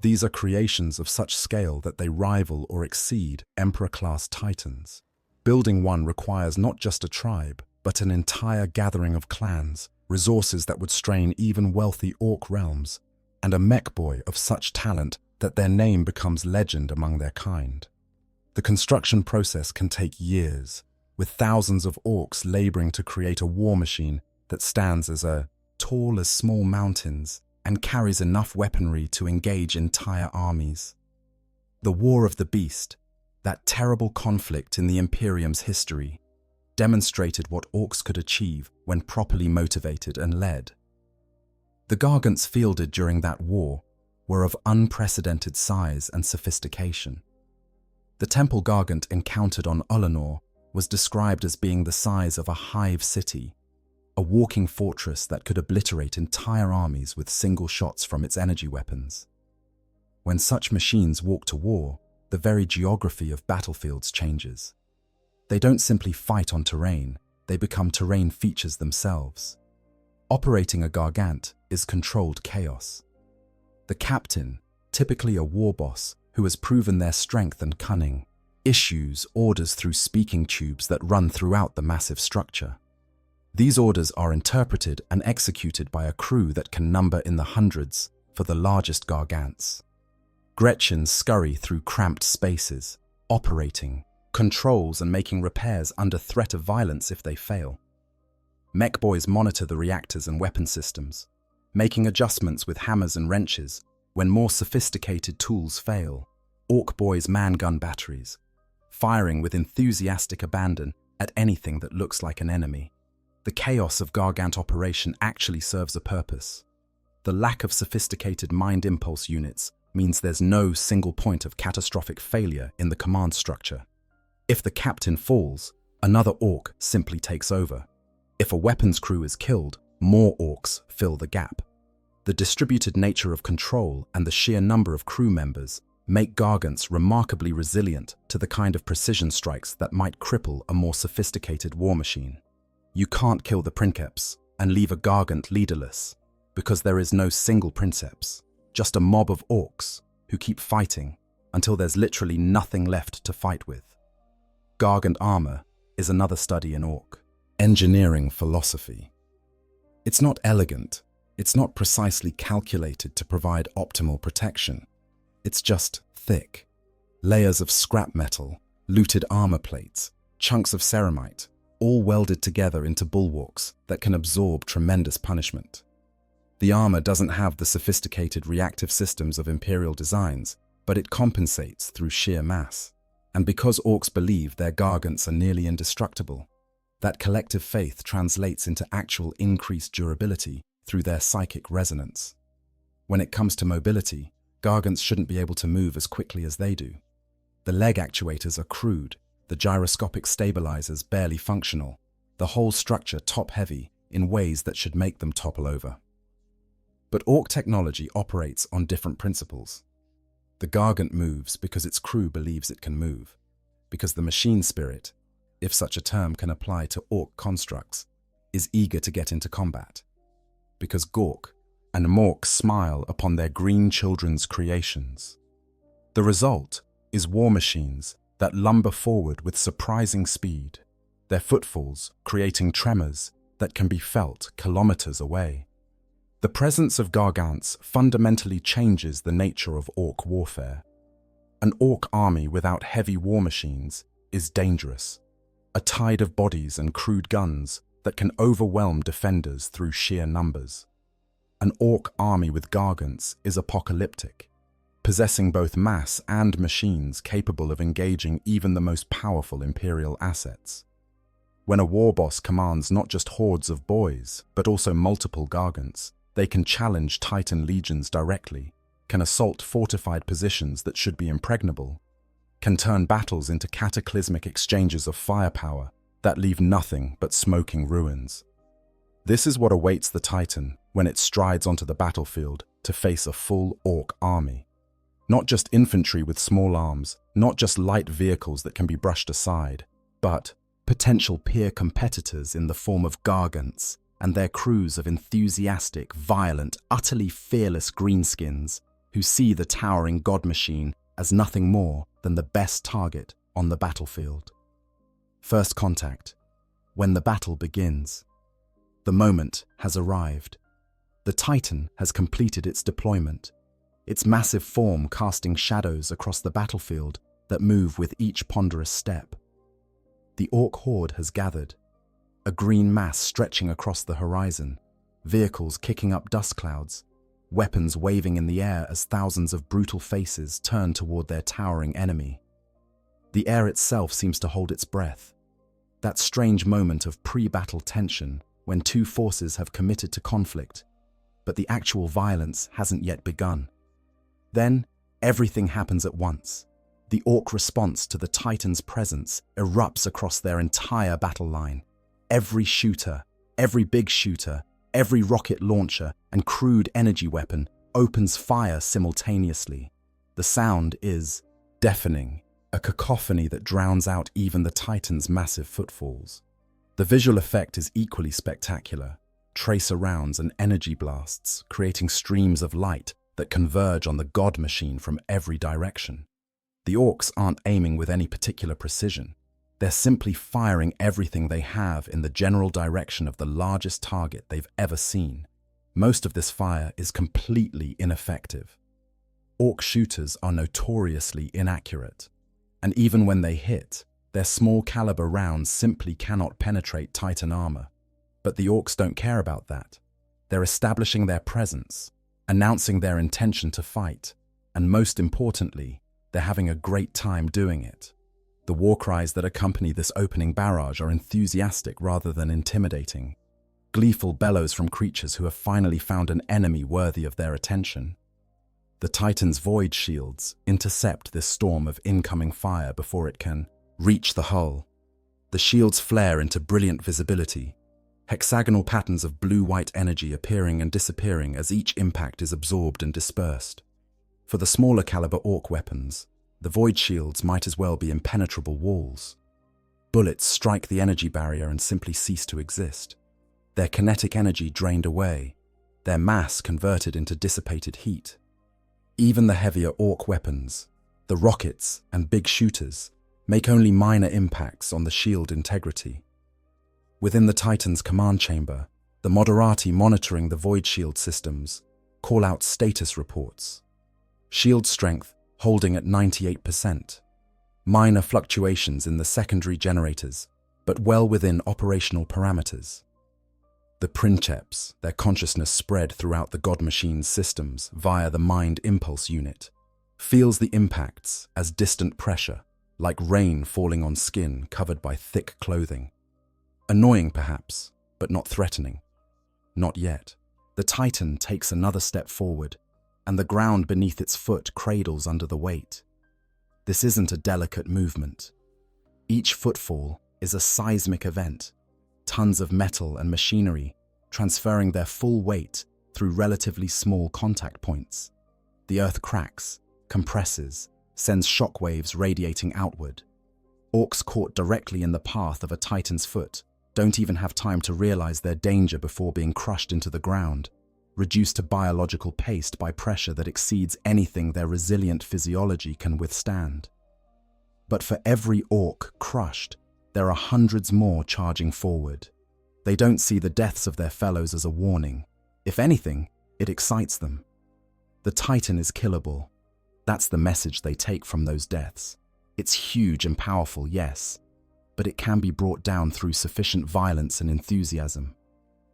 These are creations of such scale that they rival or exceed Emperor-class titans. Building one requires not just a tribe, but an entire gathering of clans, resources that would strain even wealthy orc realms, and a mech boy of such talent that their name becomes legend among their kind. The construction process can take years, with thousands of orcs laboring to create a war machine that stands as tall as small mountains and carries enough weaponry to engage entire armies. The War of the Beast, that terrible conflict in the Imperium's history, demonstrated what orcs could achieve when properly motivated and led. The gargants fielded during that war were of unprecedented size and sophistication. The temple gargant encountered on Ulanor was described as being the size of a hive city, a walking fortress that could obliterate entire armies with single shots from its energy weapons. When such machines walk to war, the very geography of battlefields changes. They don't simply fight on terrain, they become terrain features themselves. Operating a gargant is controlled chaos. The captain, typically a war boss who has proven their strength and cunning, issues orders through speaking tubes that run throughout the massive structure. These orders are interpreted and executed by a crew that can number in the hundreds for the largest gargants. Gretchens scurry through cramped spaces, operating, controls and making repairs under threat of violence if they fail. Mech boys monitor the reactors and weapon systems, making adjustments with hammers and wrenches when more sophisticated tools fail. Orc boys man gun batteries, firing with enthusiastic abandon at anything that looks like an enemy. The chaos of gargant operation actually serves a purpose. The lack of sophisticated mind impulse units means there's no single point of catastrophic failure in the command structure. If the captain falls, another orc simply takes over. If a weapons crew is killed, more orcs fill the gap. The distributed nature of control and the sheer number of crew members make gargants remarkably resilient to the kind of precision strikes that might cripple a more sophisticated war machine. You can't kill the princeps and leave a gargant leaderless, because there is no single princeps, just a mob of orcs who keep fighting until there's literally nothing left to fight with. Gargant armor is another study in orc. Engineering philosophy. It's not elegant. It's not precisely calculated to provide optimal protection. It's just thick. Layers of scrap metal, luted armor plates, chunks of ceramite, all welded together into bulwarks that can absorb tremendous punishment. The armor doesn't have the sophisticated reactive systems of Imperial designs, but it compensates through sheer mass. And because orcs believe their gargants are nearly indestructible, that collective faith translates into actual increased durability through their psychic resonance. When it comes to mobility, gargants shouldn't be able to move as quickly as they do. The leg actuators are crude, the gyroscopic stabilizers barely functional, the whole structure top-heavy in ways that should make them topple over. But orc technology operates on different principles. The gargant moves because its crew believes it can move, because the machine spirit, if such a term can apply to orc constructs, is eager to get into combat, because Gork and Mork smile upon their green children's creations. The result is war machines that lumber forward with surprising speed, their footfalls creating tremors that can be felt kilometers away. The presence of gargants fundamentally changes the nature of orc warfare. An orc army without heavy war machines is dangerous, a tide of bodies and crude guns that can overwhelm defenders through sheer numbers. An orc army with gargants is apocalyptic, possessing both mass and machines capable of engaging even the most powerful Imperial assets. When a war boss commands not just hordes of boys, but also multiple gargants, they can challenge Titan legions directly, can assault fortified positions that should be impregnable, can turn battles into cataclysmic exchanges of firepower that leave nothing but smoking ruins. This is what awaits the Titan when it strides onto the battlefield to face a full orc army. Not just infantry with small arms, not just light vehicles that can be brushed aside, but potential peer competitors in the form of gargants and their crews of enthusiastic, violent, utterly fearless greenskins who see the towering god machine as nothing more than the best target on the battlefield. First contact. When the battle begins. The moment has arrived. The Titan has completed its deployment, its massive form casting shadows across the battlefield that move with each ponderous step. The orc horde has gathered, a green mass stretching across the horizon, vehicles kicking up dust clouds, weapons waving in the air as thousands of brutal faces turn toward their towering enemy. The air itself seems to hold its breath, that strange moment of pre-battle tension when two forces have committed to conflict, but the actual violence hasn't yet begun. Then, everything happens at once. The orc response to the Titan's presence erupts across their entire battle line. Every shooter, every big shooter, every rocket launcher and crude energy weapon opens fire simultaneously. The sound is deafening, a cacophony that drowns out even the Titan's massive footfalls. The visual effect is equally spectacular. Tracer rounds and energy blasts, creating streams of light that converge on the god machine from every direction. The orcs aren't aiming with any particular precision. They're simply firing everything they have in the general direction of the largest target they've ever seen. Most of this fire is completely ineffective. Orc shooters are notoriously inaccurate, and even when they hit, their small caliber rounds simply cannot penetrate Titan armor. But the orcs don't care about that. They're establishing their presence, announcing their intention to fight, and most importantly, they're having a great time doing it. The war cries that accompany this opening barrage are enthusiastic rather than intimidating. Gleeful bellows from creatures who have finally found an enemy worthy of their attention. The Titan's void shields intercept this storm of incoming fire before it can reach the hull. The shields flare into brilliant visibility, hexagonal patterns of blue-white energy appearing and disappearing as each impact is absorbed and dispersed. For the smaller caliber orc weapons, the void shields might as well be impenetrable walls. Bullets strike the energy barrier and simply cease to exist. Their kinetic energy drained away, their mass converted into dissipated heat. Even the heavier orc weapons, the rockets and big shooters, make only minor impacts on the shield integrity. Within the Titan's command chamber, the Moderati monitoring the void shield systems call out status reports. Shield strength holding at 98%. Minor fluctuations in the secondary generators, but well within operational parameters. The Princeps, their consciousness spread throughout the God Machine's systems via the Mind Impulse Unit, feels the impacts as distant pressure, like rain falling on skin covered by thick clothing. Annoying perhaps, but not threatening. Not yet. The Titan takes another step forward, and the ground beneath its foot cradles under the weight. This isn't a delicate movement. Each footfall is a seismic event, tons of metal and machinery transferring their full weight through relatively small contact points. The earth cracks, compresses, sends shockwaves radiating outward. Orcs caught directly in the path of a Titan's foot don't even have time to realize their danger before being crushed into the ground, reduced to biological paste by pressure that exceeds anything their resilient physiology can withstand. But for every orc crushed, there are hundreds more charging forward. They don't see the deaths of their fellows as a warning. If anything, it excites them. The Titan is killable. That's the message they take from those deaths. It's huge and powerful, yes, but it can be brought down through sufficient violence and enthusiasm.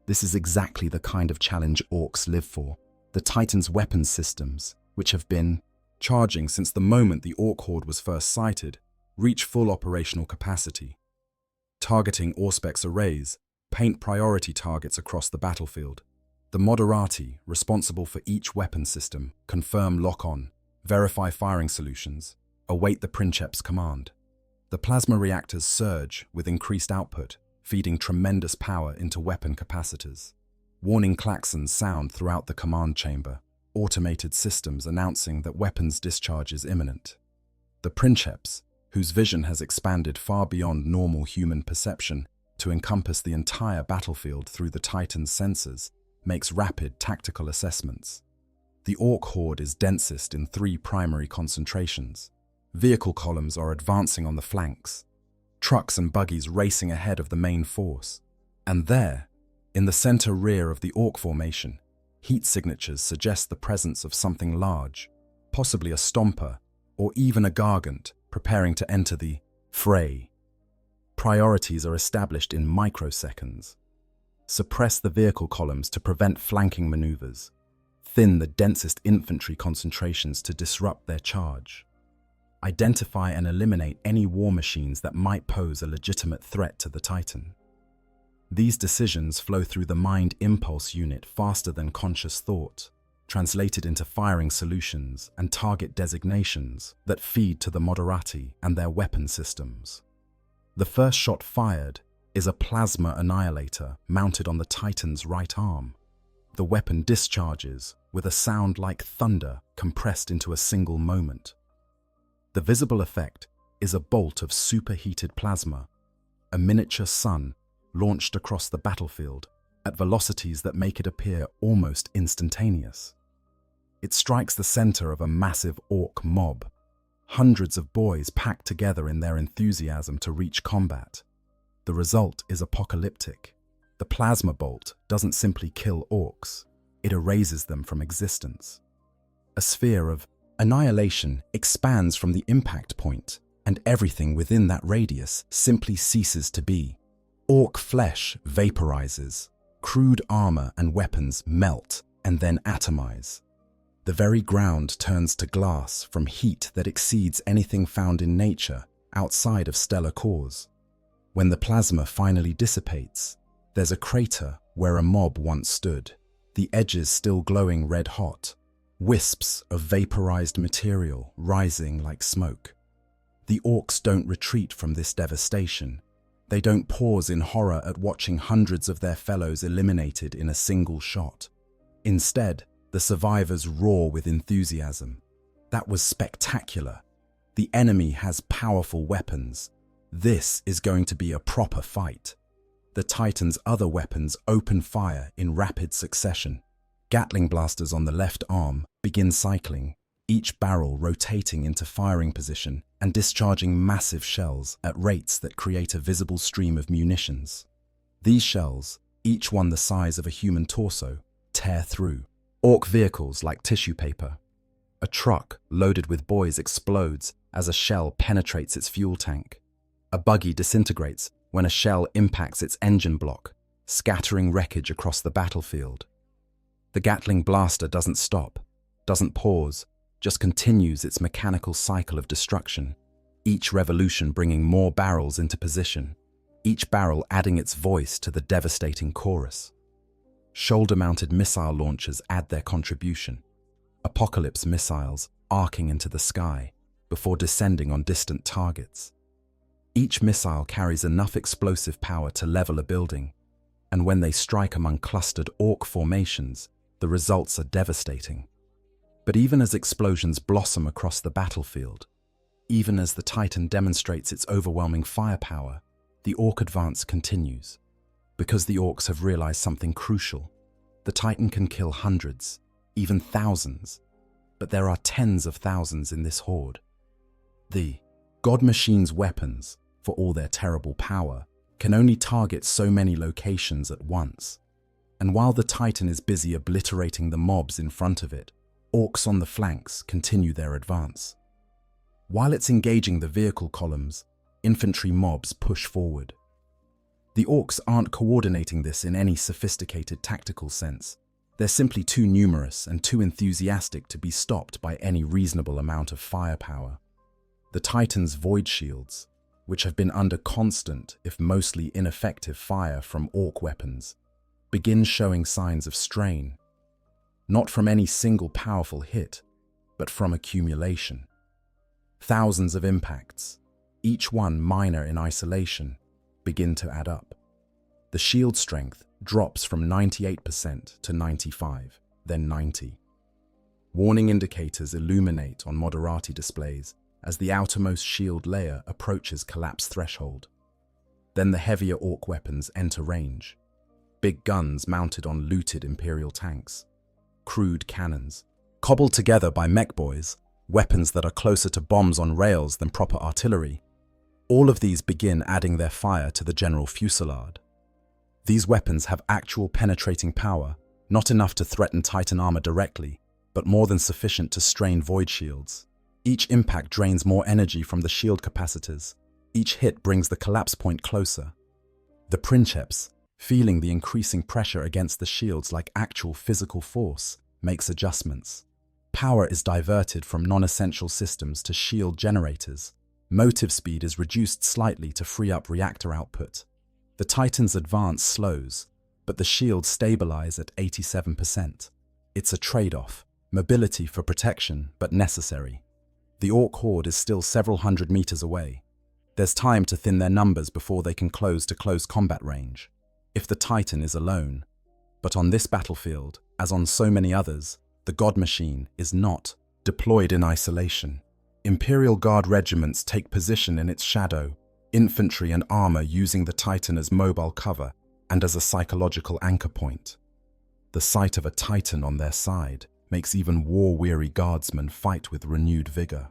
This is exactly the kind of challenge orcs live for. The Titan's weapons systems, which have been charging since the moment the orc horde was first sighted, reach full operational capacity. Targeting Auspex arrays, paint priority targets across the battlefield. The Moderati, responsible for each weapon system, confirm lock-on, verify firing solutions, await the Princeps command. The plasma reactors surge with increased output, feeding tremendous power into weapon capacitors. Warning klaxons sound throughout the command chamber, automated systems announcing that weapons discharge is imminent. The Princeps, whose vision has expanded far beyond normal human perception to encompass the entire battlefield through the Titan's sensors, makes rapid tactical assessments. The orc horde is densest in 3 primary concentrations. Vehicle columns are advancing on the flanks, trucks and buggies racing ahead of the main force. And there, in the center rear of the orc formation, heat signatures suggest the presence of something large, possibly a stomper or even a gargant preparing to enter the fray. Priorities are established in microseconds. Suppress the vehicle columns to prevent flanking maneuvers. Thin the densest infantry concentrations to disrupt their charge. Identify and eliminate any war machines that might pose a legitimate threat to the Titan. These decisions flow through the Mind Impulse Unit faster than conscious thought, translated into firing solutions and target designations that feed to the Moderati and their weapon systems. The first shot fired is a plasma annihilator mounted on the Titan's right arm. The weapon discharges with a sound like thunder compressed into a single moment. The visible effect is a bolt of superheated plasma, a miniature sun launched across the battlefield at velocities that make it appear almost instantaneous. It strikes the center of a massive orc mob, hundreds of boys packed together in their enthusiasm to reach combat. The result is apocalyptic. The plasma bolt doesn't simply kill orcs, it erases them from existence. A sphere of annihilation expands from the impact point, and everything within that radius simply ceases to be. Orc flesh vaporizes, crude armor and weapons melt and then atomize. The very ground turns to glass from heat that exceeds anything found in nature outside of stellar cores. When the plasma finally dissipates, there's a crater where a mob once stood, the edges still glowing red hot, wisps of vaporized material rising like smoke. The orcs don't retreat from this devastation. They don't pause in horror at watching hundreds of their fellows eliminated in a single shot. Instead, the survivors roar with enthusiasm. That was spectacular. The enemy has powerful weapons. This is going to be a proper fight. The Titan's other weapons open fire in rapid succession. Gatling blasters on the left arm begin cycling, each barrel rotating into firing position and discharging massive shells at rates that create a visible stream of munitions. These shells, each one the size of a human torso, tear through. Orc vehicles like tissue paper. A truck loaded with boys explodes as a shell penetrates its fuel tank. A buggy disintegrates when a shell impacts its engine block, scattering wreckage across the battlefield. The Gatling blaster doesn't stop, doesn't pause, just continues its mechanical cycle of destruction, each revolution bringing more barrels into position, each barrel adding its voice to the devastating chorus. Shoulder-mounted missile launchers add their contribution, apocalypse missiles arcing into the sky before descending on distant targets. Each missile carries enough explosive power to level a building, and when they strike among clustered orc formations, the results are devastating. But even as explosions blossom across the battlefield, even as the Titan demonstrates its overwhelming firepower, the orc advance continues. Because the orcs have realized something crucial. The Titan can kill hundreds, even thousands, but there are tens of thousands in this horde. The God Machine's weapons, for all their terrible power, can only target so many locations at once. And while the Titan is busy obliterating the mobs in front of it, orcs on the flanks continue their advance. While it's engaging the vehicle columns, infantry mobs push forward. The orcs aren't coordinating this in any sophisticated tactical sense. They're simply too numerous and too enthusiastic to be stopped by any reasonable amount of firepower. The Titan's void shields, which have been under constant, if mostly ineffective fire from orc weapons, begin showing signs of strain. Not from any single powerful hit, but from accumulation. Thousands of impacts, each one minor in isolation, begin to add up. The shield strength drops from 98% to 95%, then 90%. Warning indicators illuminate on Moderati displays as the outermost shield layer approaches collapse threshold. Then the heavier orc weapons enter range. Big guns mounted on looted Imperial tanks. Crude cannons, cobbled together by mech boys, weapons that are closer to bombs on rails than proper artillery. All of these begin adding their fire to the general fusillade. These weapons have actual penetrating power, not enough to threaten Titan armor directly, but more than sufficient to strain void shields. Each impact drains more energy from the shield capacitors. Each hit brings the collapse point closer. The princeps, feeling the increasing pressure against the shields like actual physical force, makes adjustments. Power is diverted from non-essential systems to shield generators. Motive speed is reduced slightly to free up reactor output. The Titan's advance slows, but the shields stabilize at 87%. It's a trade-off, mobility for protection, but necessary. The orc horde is still several hundred meters away. There's time to thin their numbers before they can close to close combat range. If the Titan is alone. But on this battlefield, as on so many others, the God Machine is not deployed in isolation. Imperial Guard regiments take position in its shadow, infantry and armor using the Titan as mobile cover and as a psychological anchor point. The sight of a Titan on their side makes even war-weary guardsmen fight with renewed vigor.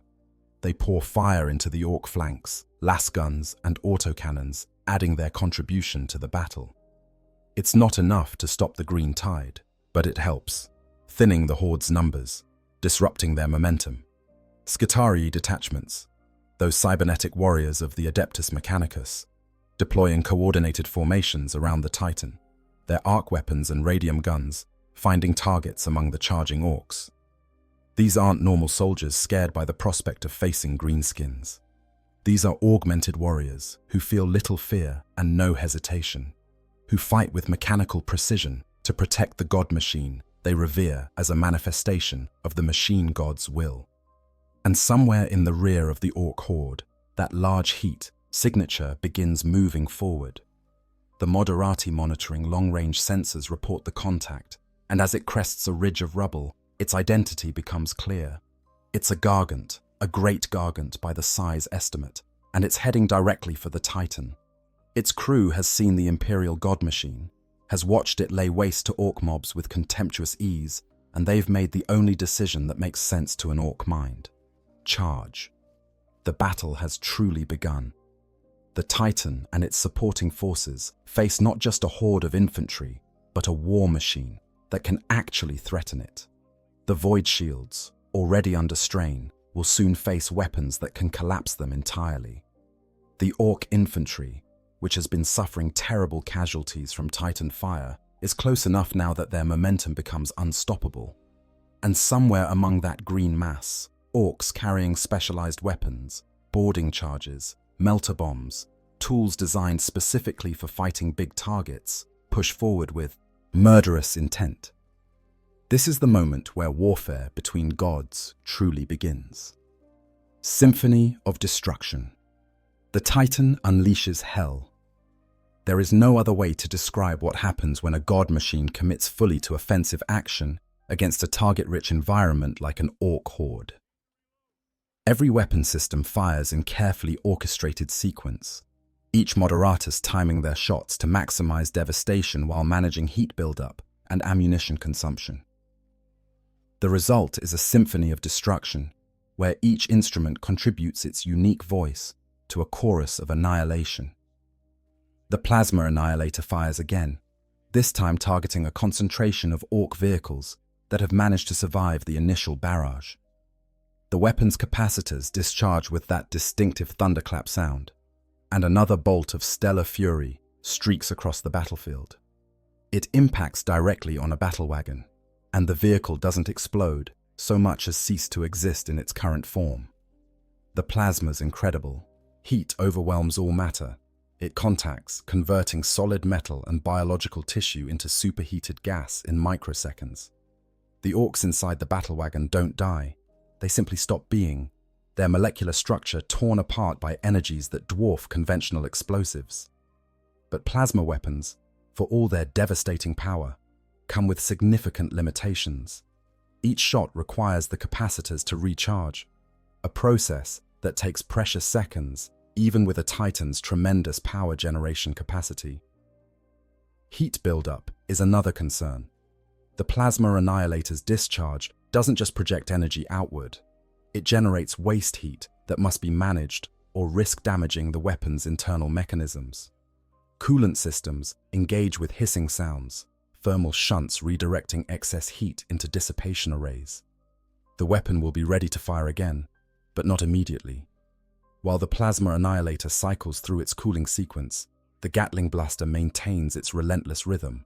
They pour fire into the orc flanks, las guns and autocannons, adding their contribution to the battle. It's not enough to stop the green tide, but it helps, thinning the horde's numbers, disrupting their momentum. Skitarii detachments, those cybernetic warriors of the Adeptus Mechanicus, deploy in coordinated formations around the Titan, their arc weapons and radium guns finding targets among the charging orcs. These aren't normal soldiers scared by the prospect of facing greenskins. These are augmented warriors who feel little fear and no hesitation, who fight with mechanical precision to protect the God Machine they revere as a manifestation of the machine god's will. And somewhere in the rear of the orc horde, that large heat signature begins moving forward. The Moderati monitoring long-range sensors report the contact, and as it crests a ridge of rubble, its identity becomes clear. It's a gargant, a great gargant by the size estimate, and it's heading directly for the Titan. Its crew has seen the Imperial God Machine, has watched it lay waste to orc mobs with contemptuous ease, and they've made the only decision that makes sense to an orc mind. Charge. The battle has truly begun. The Titan and its supporting forces face not just a horde of infantry, but a war machine that can actually threaten it. The Void Shields, already under strain, will soon face weapons that can collapse them entirely. The Orc infantry, which has been suffering terrible casualties from Titan fire, is close enough now that their momentum becomes unstoppable. And somewhere among that green mass, Orcs carrying specialized weapons, boarding charges, melter bombs, tools designed specifically for fighting big targets, push forward with murderous intent. This is the moment where warfare between gods truly begins. Symphony of Destruction. The Titan unleashes hell. There is no other way to describe what happens when a god machine commits fully to offensive action against a target-rich environment like an Orc horde. Every weapon system fires in carefully orchestrated sequence, each moderatus timing their shots to maximize devastation while managing heat buildup and ammunition consumption. The result is a symphony of destruction, where each instrument contributes its unique voice to a chorus of annihilation. The Plasma Annihilator fires again, this time targeting a concentration of Orc vehicles that have managed to survive the initial barrage. The weapon's capacitors discharge with that distinctive thunderclap sound, and another bolt of stellar fury streaks across the battlefield. It impacts directly on a battle wagon, and the vehicle doesn't explode so much as cease to exist in its current form. The plasma's incredible. Heat overwhelms all matter. It contacts, converting solid metal and biological tissue into superheated gas in microseconds. The Orcs inside the battle wagon don't die. They simply stop being, their molecular structure torn apart by energies that dwarf conventional explosives. But plasma weapons, for all their devastating power, come with significant limitations. Each shot requires the capacitors to recharge, a process that takes precious seconds, even with a Titan's tremendous power generation capacity. Heat buildup is another concern. The Plasma Annihilator's discharge doesn't just project energy outward. It generates waste heat that must be managed or risk damaging the weapon's internal mechanisms. Coolant systems engage with hissing sounds, thermal shunts redirecting excess heat into dissipation arrays. The weapon will be ready to fire again, but not immediately. While the Plasma Annihilator cycles through its cooling sequence, the Gatling Blaster maintains its relentless rhythm.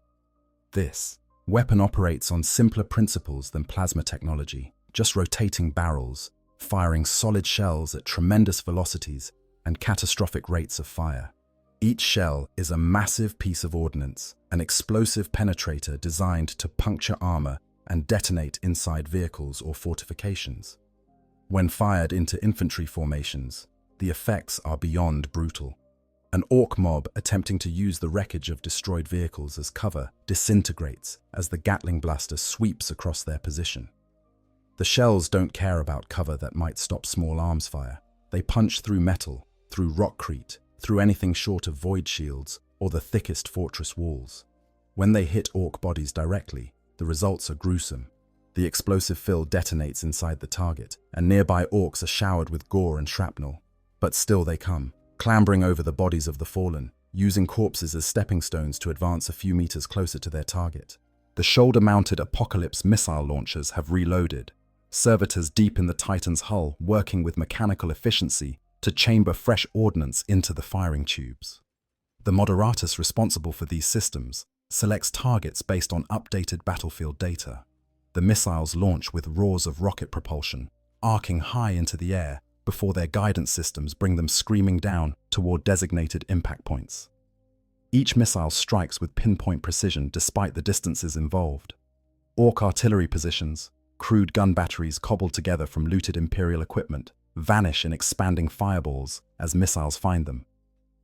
This weapon operates on simpler principles than plasma technology, just rotating barrels, firing solid shells at tremendous velocities and catastrophic rates of fire. Each shell is a massive piece of ordnance, an explosive penetrator designed to puncture armor and detonate inside vehicles or fortifications. When fired into infantry formations, the effects are beyond brutal. An Orc mob attempting to use the wreckage of destroyed vehicles as cover disintegrates as the Gatling Blaster sweeps across their position. The shells don't care about cover that might stop small arms fire. They punch through metal, through rockcrete, through anything short of void shields or the thickest fortress walls. When they hit Orc bodies directly, the results are gruesome. The explosive fill detonates inside the target, and nearby Orcs are showered with gore and shrapnel. But still they come, clambering over the bodies of the fallen, using corpses as stepping stones to advance a few meters closer to their target. The shoulder-mounted Apocalypse missile launchers have reloaded, servitors deep in the Titan's hull working with mechanical efficiency to chamber fresh ordnance into the firing tubes. The Moderatus responsible for these systems selects targets based on updated battlefield data. The missiles launch with roars of rocket propulsion, arcing high into the air before their guidance systems bring them screaming down toward designated impact points. Each missile strikes with pinpoint precision despite the distances involved. Orc artillery positions, crude gun batteries cobbled together from looted Imperial equipment, vanish in expanding fireballs as missiles find them.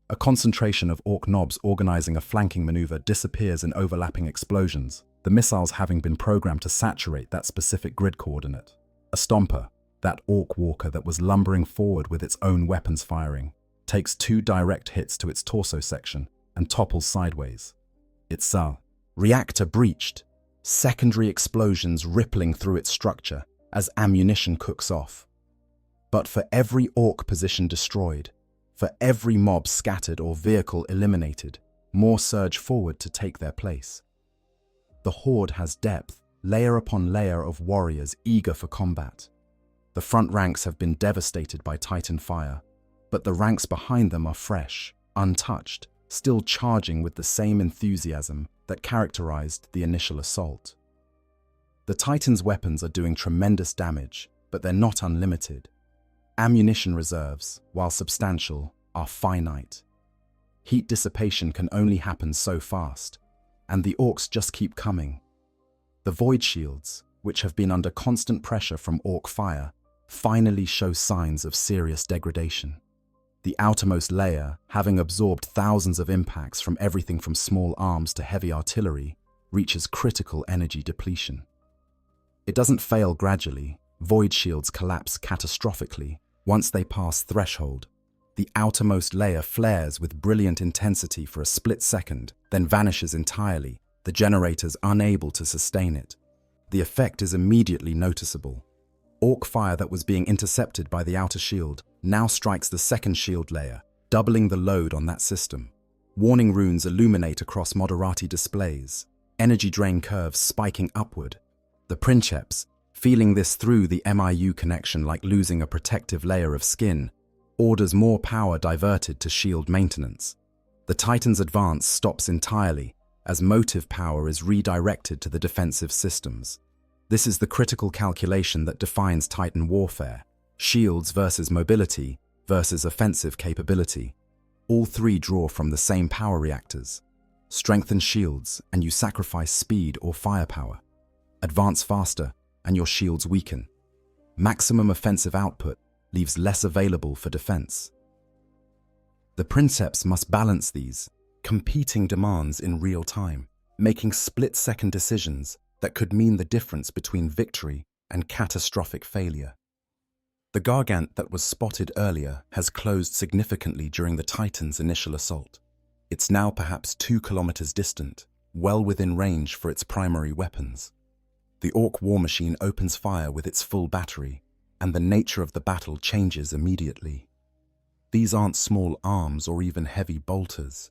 A concentration of Orc knobs organizing a flanking maneuver disappears in overlapping explosions, the missiles having been programmed to saturate that specific grid coordinate. A Stomper, that Orc walker that was lumbering forward with its own weapons firing, takes 2 direct hits to its torso section and topples sideways. Its reactor breached, secondary explosions rippling through its structure as ammunition cooks off. But for every Orc position destroyed, For every mob scattered or vehicle eliminated, more surge forward to take their place. The horde has depth, layer upon layer of warriors eager for combat. The front ranks have been devastated by Titan fire, but the ranks behind them are fresh, untouched, still charging with the same enthusiasm that characterized the initial assault. The Titans' weapons are doing tremendous damage, but they're not unlimited. Ammunition reserves, while substantial, are finite. Heat dissipation can only happen so fast, and the orcs just keep coming. The void shields, which have been under constant pressure from orc fire, finally show signs of serious degradation. The outermost layer, having absorbed thousands of impacts from everything from small arms to heavy artillery, reaches critical energy depletion. It doesn't fail gradually. Void shields collapse catastrophically once they pass threshold. The outermost layer flares with brilliant intensity for a split second, then vanishes entirely, the generators unable to sustain it. The effect is immediately noticeable. Orc fire that was being intercepted by the outer shield now strikes the second shield layer, doubling the load on that system. Warning runes illuminate across Moderati displays, energy drain curves spiking upward. The Princeps, feeling this through the MIU connection like losing a protective layer of skin, orders more power diverted to shield maintenance. The Titan's advance stops entirely as motive power is redirected to the defensive systems. This is the critical calculation that defines Titan warfare: shields versus mobility versus offensive capability. All three draw from the same power reactors. Strengthen shields and you sacrifice speed or firepower. Advance faster and your shields weaken. Maximum offensive output leaves less available for defense. The Princeps must balance these competing demands in real time, making split-second decisions that could mean the difference between victory and catastrophic failure. The Gargant that was spotted earlier has closed significantly during the Titan's initial assault. It's now perhaps 2 kilometers distant, well within range for its primary weapons. The Orc war machine opens fire with its full battery, and the nature of the battle changes immediately. These aren't small arms or even heavy bolters.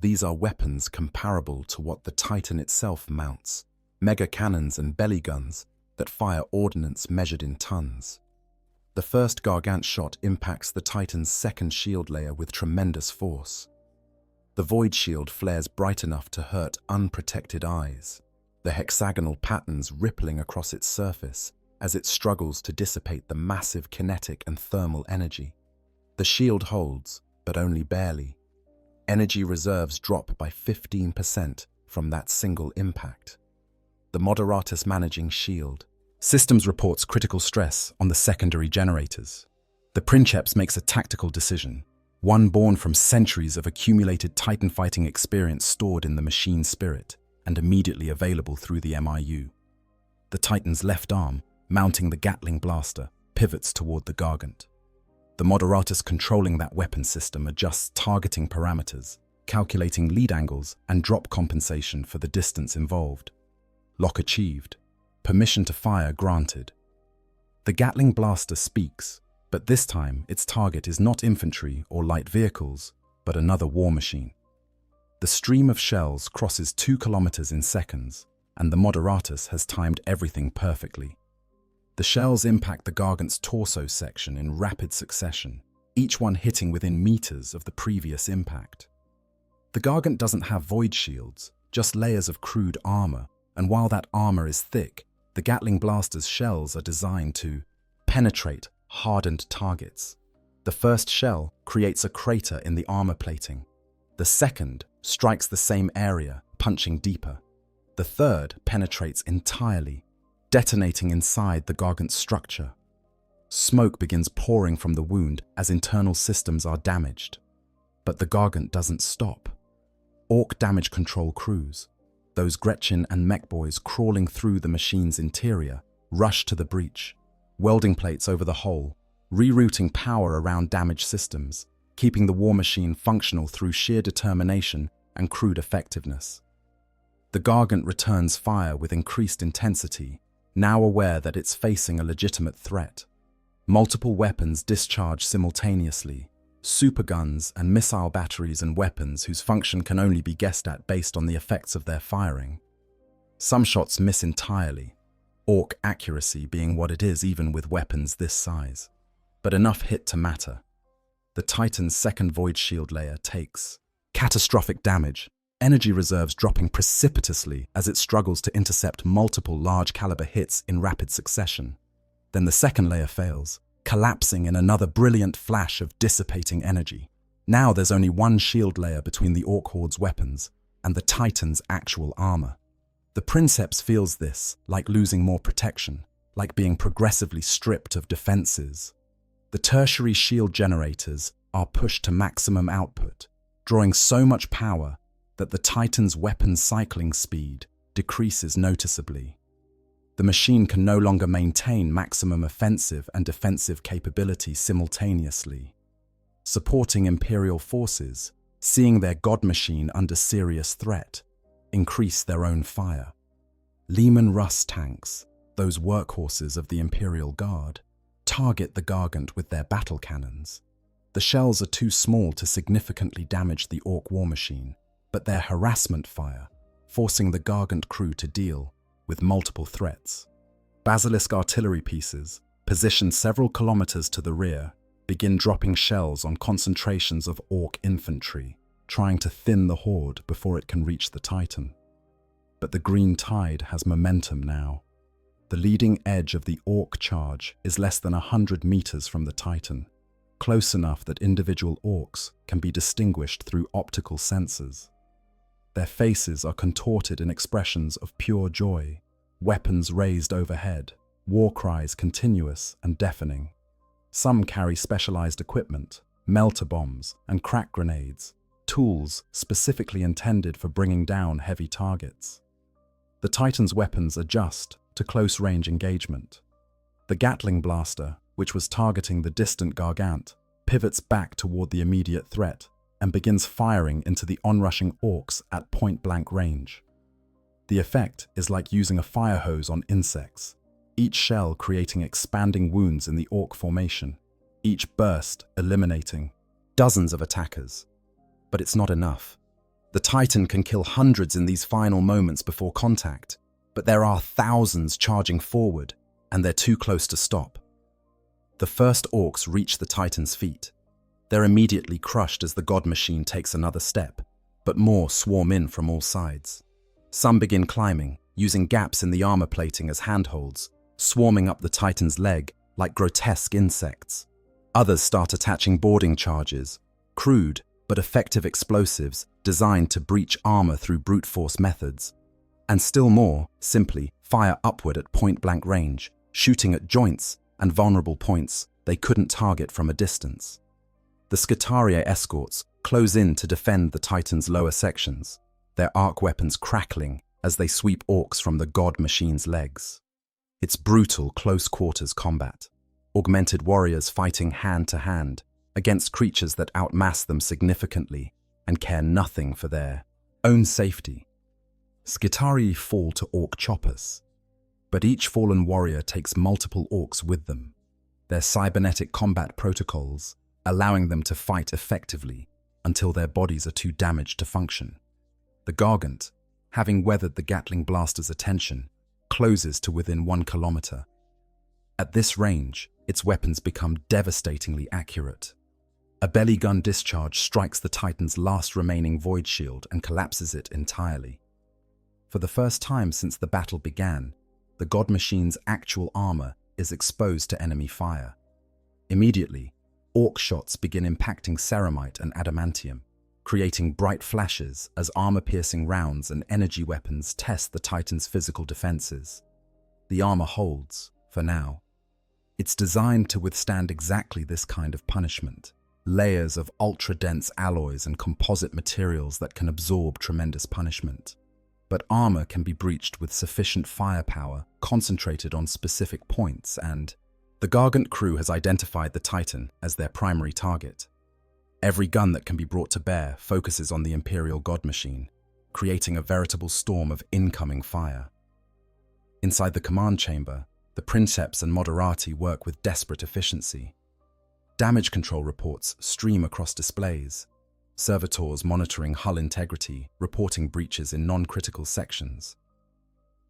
These are weapons comparable to what the Titan itself mounts, mega cannons and belly guns that fire ordnance measured in tons. The first Gargant shot impacts the Titan's second shield layer with tremendous force. The void shield flares bright enough to hurt unprotected eyes, the hexagonal patterns rippling across its surface as it struggles to dissipate the massive kinetic and thermal energy. The shield holds, but only barely. Energy reserves drop by 15% from that single impact. The Moderatus managing shield. Systems reports critical stress on the secondary generators. The Princeps makes a tactical decision, one born from centuries of accumulated Titan fighting experience stored in the machine spirit and immediately available through the MIU. The Titan's left arm, mounting the Gatling blaster, pivots toward the Gargant. The Moderatus controlling that weapon system adjusts targeting parameters, calculating lead angles and drop compensation for the distance involved. Lock achieved. Permission to fire granted. The Gatling blaster speaks, but this time its target is not infantry or light vehicles, but another war machine. The stream of shells crosses 2 kilometers in seconds, and the Moderatus has timed everything perfectly. The shells impact the Gargant's torso section in rapid succession, each one hitting within meters of the previous impact. The Gargant doesn't have void shields, just layers of crude armor, and while that armor is thick, the Gatling blaster's shells are designed to penetrate hardened targets. The first shell creates a crater in the armor plating. The second strikes the same area, punching deeper. The third penetrates entirely, detonating inside the Gargant's structure. Smoke begins pouring from the wound as internal systems are damaged. But the Gargant doesn't stop. Orc damage control crews, those Gretchen and mech boys crawling through the machine's interior, rush to the breach, welding plates over the hole, rerouting power around damaged systems, keeping the war machine functional through sheer determination and crude effectiveness. The Gargant returns fire with increased intensity, now aware that it's facing a legitimate threat. Multiple weapons discharge simultaneously, superguns, and missile batteries and weapons whose function can only be guessed at based on the effects of their firing. Some shots miss entirely, orc accuracy being what it is even with weapons this size. But enough hit to matter. The Titan's second void shield layer takes catastrophic damage, energy reserves dropping precipitously as it struggles to intercept multiple large-caliber hits in rapid succession. Then the second layer fails, collapsing in another brilliant flash of dissipating energy. Now there's only one shield layer between the Orc Horde's weapons and the Titan's actual armor. The Princeps feels this, like losing more protection, like being progressively stripped of defenses. The tertiary shield generators are pushed to maximum output, drawing so much power that the Titan's weapon cycling speed decreases noticeably. The machine can no longer maintain maximum offensive and defensive capability simultaneously. Supporting Imperial forces, seeing their god machine under serious threat, increase their own fire. Leman Russ tanks, those workhorses of the Imperial Guard, target the Gargant with their battle cannons. The shells are too small to significantly damage the Orc war machine, but their harassment fire, forcing the Gargant crew to deal with multiple threats. Basilisk artillery pieces, positioned several kilometers to the rear, begin dropping shells on concentrations of Orc infantry, trying to thin the horde before it can reach the Titan. But the green tide has momentum now. The leading edge of the Orc charge is less than 100 meters from the Titan, close enough that individual Orcs can be distinguished through optical sensors. Their faces are contorted in expressions of pure joy, weapons raised overhead, war cries continuous and deafening. Some carry specialized equipment, melter bombs and crack grenades, tools specifically intended for bringing down heavy targets. The Titan's weapons adjust to close-range engagement. The Gatling blaster, which was targeting the distant Gargant, pivots back toward the immediate threat and begins firing into the onrushing Orcs at point-blank range. The effect is like using a fire hose on insects, each shell creating expanding wounds in the Orc formation, each burst eliminating dozens of attackers. But it's not enough. The Titan can kill hundreds in these final moments before contact, but there are thousands charging forward, and they're too close to stop. The first Orcs reach the Titan's feet. They're immediately crushed as the god machine takes another step, but more swarm in from all sides. Some begin climbing, using gaps in the armor plating as handholds, swarming up the Titan's leg like grotesque insects. Others start attaching boarding charges, crude but effective explosives designed to breach armor through brute force methods. And still more, simply fire upward at point-blank range, shooting at joints and vulnerable points they couldn't target from a distance. The Scutaria escorts close in to defend the Titan's lower sections, their arc weapons crackling as they sweep Orcs from the god machine's legs. It's brutal close-quarters combat, augmented warriors fighting hand-to-hand against creatures that outmass them significantly and care nothing for their own safety. Scutarii fall to Orc choppers, but each fallen warrior takes multiple Orcs with them, their cybernetic combat protocols allowing them to fight effectively until their bodies are too damaged to function. The Gargant, having weathered the Gatling blaster's attention, closes to within 1 kilometer. At this range, its weapons become devastatingly accurate. A belly gun discharge strikes the Titan's last remaining void shield and collapses it entirely. For the first time since the battle began, the god machine's actual armor is exposed to enemy fire. Immediately, Orc shots begin impacting ceramite and adamantium, creating bright flashes as armor-piercing rounds and energy weapons test the Titan's physical defenses. The armor holds, for now. It's designed to withstand exactly this kind of punishment. Layers of ultra-dense alloys and composite materials that can absorb tremendous punishment. But armor can be breached with sufficient firepower concentrated on specific points, and the Gargant crew has identified the Titan as their primary target. Every gun that can be brought to bear focuses on the Imperial God Machine, creating a veritable storm of incoming fire. Inside the command chamber, the Princeps and Moderati work with desperate efficiency. Damage control reports stream across displays, servitors monitoring hull integrity, reporting breaches in non-critical sections.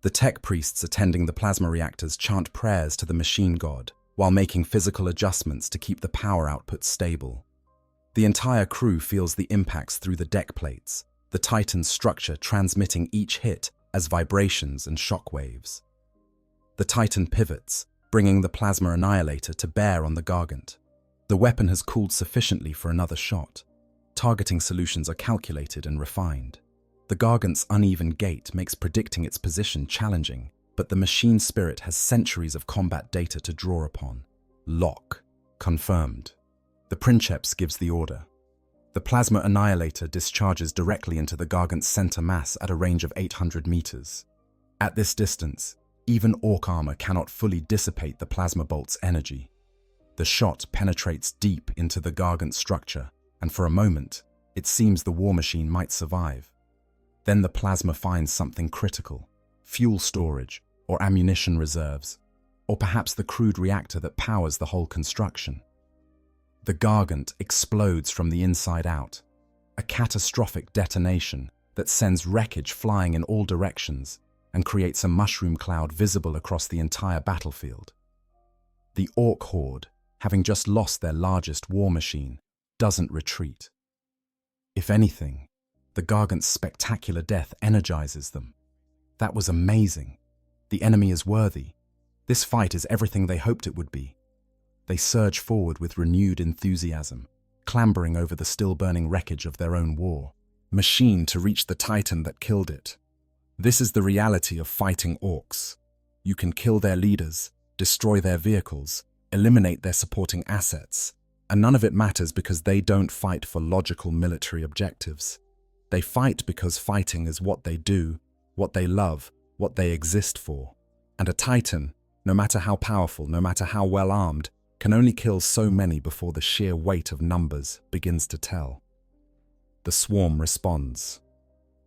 The tech priests attending the plasma reactors chant prayers to the machine god while making physical adjustments to keep the power output stable. The entire crew feels the impacts through the deck plates, the Titan's structure transmitting each hit as vibrations and shock waves. The Titan pivots, bringing the plasma annihilator to bear on the Gargant. The weapon has cooled sufficiently for another shot. Targeting solutions are calculated and refined. The Gargant's uneven gait makes predicting its position challenging, but the machine spirit has centuries of combat data to draw upon. Lock. Confirmed. The Princeps gives the order. The plasma annihilator discharges directly into the Gargant's center mass at a range of 800 meters. At this distance, even Orc armor cannot fully dissipate the plasma bolt's energy. The shot penetrates deep into the Gargant structure, and for a moment, it seems the war machine might survive. Then the plasma finds something critical: fuel storage, or ammunition reserves, or perhaps the crude reactor that powers the whole construction. The Gargant explodes from the inside out, a catastrophic detonation that sends wreckage flying in all directions and creates a mushroom cloud visible across the entire battlefield. The Orc horde, having just lost their largest war machine, doesn't retreat. If anything, the Gargant's spectacular death energizes them. That was amazing. The enemy is worthy. This fight is everything they hoped it would be. They surge forward with renewed enthusiasm, clambering over the still-burning wreckage of their own war, machined to reach the Titan that killed it. This is the reality of fighting Orcs. You can kill their leaders, destroy their vehicles, eliminate their supporting assets, and none of it matters because they don't fight for logical military objectives. They fight because fighting is what they do, what they love, what they exist for. And a Titan, no matter how powerful, no matter how well armed, can only kill so many before the sheer weight of numbers begins to tell. The swarm responds.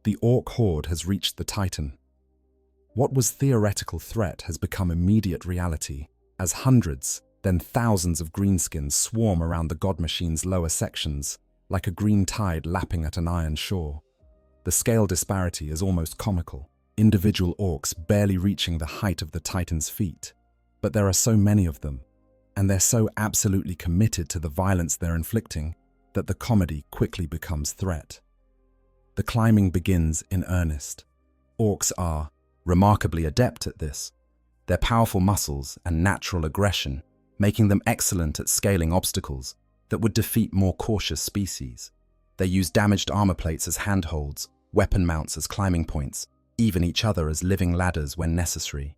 The Orc horde has reached the Titan. What was theoretical threat has become immediate reality, as hundreds, then thousands of greenskins swarm around the God Machine's lower sections, like a green tide lapping at an iron shore. The scale disparity is almost comical, individual Orcs barely reaching the height of the Titan's feet. But there are so many of them, and they're so absolutely committed to the violence they're inflicting that the comedy quickly becomes threat. The climbing begins in earnest. Orcs are remarkably adept at this, their powerful muscles and natural aggression making them excellent at scaling obstacles that would defeat more cautious species. They use damaged armor plates as handholds, weapon mounts as climbing points, even each other as living ladders when necessary.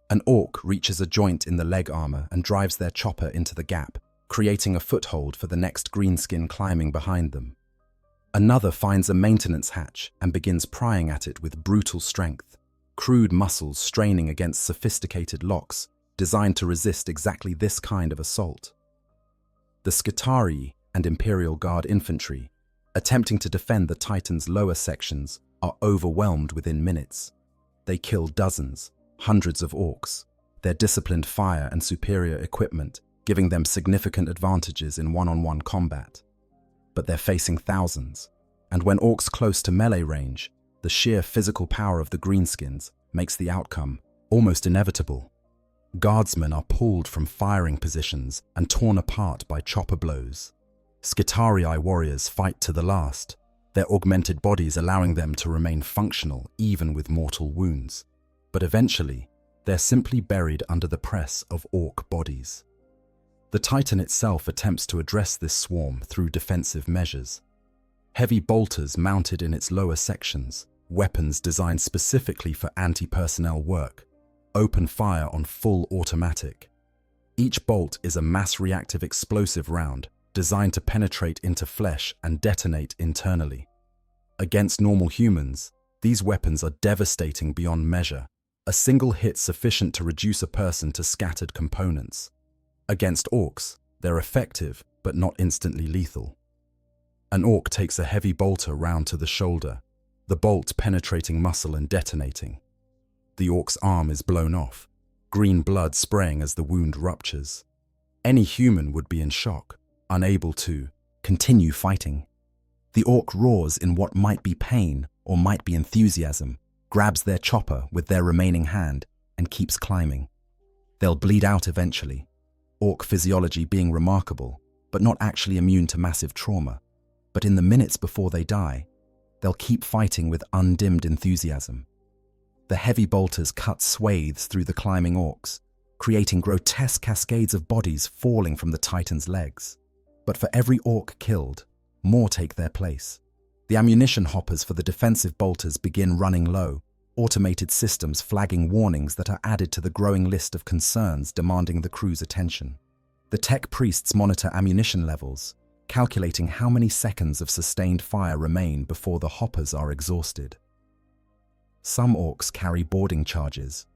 An Orc reaches a joint in the leg armor and drives their chopper into the gap, creating a foothold for the next greenskin climbing behind them. Another finds a maintenance hatch and begins prying at it with brutal strength, crude muscles straining against sophisticated locks designed to resist exactly this kind of assault. The Skitarii and Imperial Guard infantry, attempting to defend the Titan's lower sections, are overwhelmed within minutes. They kill dozens, hundreds of Orcs, their disciplined fire and superior equipment giving them significant advantages in one-on-one combat. But they're facing thousands, and when Orcs close to melee range, the sheer physical power of the greenskins makes the outcome almost inevitable. Guardsmen are pulled from firing positions and torn apart by chopper blows. Skitarii warriors fight to the last, their augmented bodies allowing them to remain functional even with mortal wounds. But eventually, they're simply buried under the press of Orc bodies. The Titan itself attempts to address this swarm through defensive measures. Heavy bolters mounted in its lower sections, weapons designed specifically for anti-personnel work, open fire on full automatic. Each bolt is a mass-reactive explosive round designed to penetrate into flesh and detonate internally. Against normal humans, these weapons are devastating beyond measure, a single hit sufficient to reduce a person to scattered components. Against Orcs, they're effective but not instantly lethal. An Orc takes a heavy bolter round to the shoulder, the bolt penetrating muscle and detonating. The Orc's arm is blown off, green blood spraying as the wound ruptures. Any human would be in shock, unable to continue fighting. The orc roars in what might be pain or might be enthusiasm, grabs their chopper with their remaining hand, and keeps climbing. They'll bleed out eventually, orc physiology being remarkable, but not actually immune to massive trauma. But in the minutes before they die, they'll keep fighting with undimmed enthusiasm. The heavy bolters cut swathes through the climbing orcs, creating grotesque cascades of bodies falling from the Titan's legs. But for every orc killed, more take their place. The ammunition hoppers for the defensive bolters begin running low, automated systems flagging warnings that are added to the growing list of concerns demanding the crew's attention. The tech priests monitor ammunition levels, calculating how many seconds of sustained fire remain before the hoppers are exhausted. Some orcs carry boarding charges,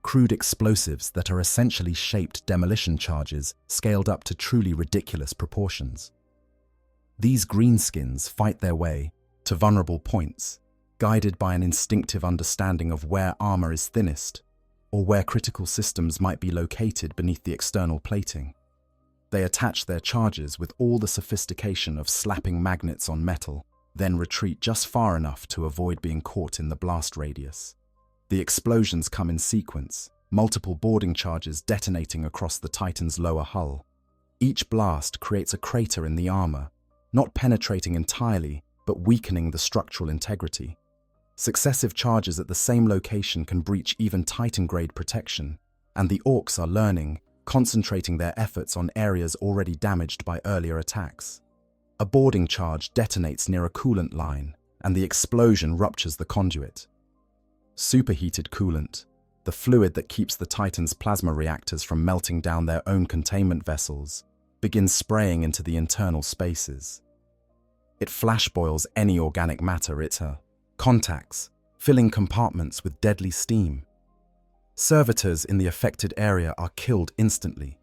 crude explosives that are essentially shaped demolition charges scaled up to truly ridiculous proportions. These greenskins fight their way to vulnerable points, guided by an instinctive understanding of where armor is thinnest or where critical systems might be located beneath the external plating. They attach their charges with all the sophistication of slapping magnets on metal, then retreat just far enough to avoid being caught in the blast radius. The explosions come in sequence, multiple boarding charges detonating across the Titan's lower hull. Each blast creates a crater in the armor, not penetrating entirely, but weakening the structural integrity. Successive charges at the same location can breach even Titan-grade protection, and the orcs are learning, concentrating their efforts on areas already damaged by earlier attacks. A boarding charge detonates near a coolant line, and the explosion ruptures the conduit. Superheated coolant, the fluid that keeps the Titan's plasma reactors from melting down their own containment vessels, begins spraying into the internal spaces. It flashboils any organic matter it contacts, filling compartments with deadly steam. Servitors in the affected area are killed instantly,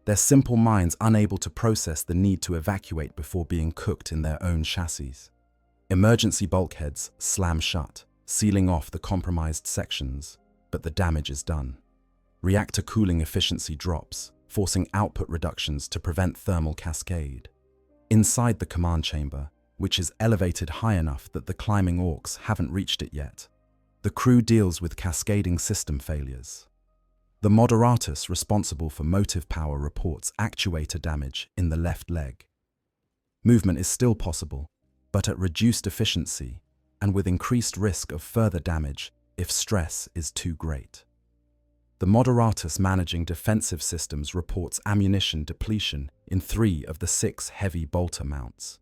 their simple minds unable to process the need to evacuate before being cooked in their own chassis. Emergency bulkheads slam shut, sealing off the compromised sections, but the damage is done. Reactor cooling efficiency drops, forcing output reductions to prevent thermal cascade. Inside the command chamber, which is elevated high enough that the climbing orcs haven't reached it yet, the crew deals with cascading system failures. The Moderatus responsible for motive power reports actuator damage in the left leg. Movement is still possible, but at reduced efficiency and with increased risk of further damage if stress is too great. The Moderatus managing defensive systems reports ammunition depletion in 3 of the 6 heavy bolter mounts.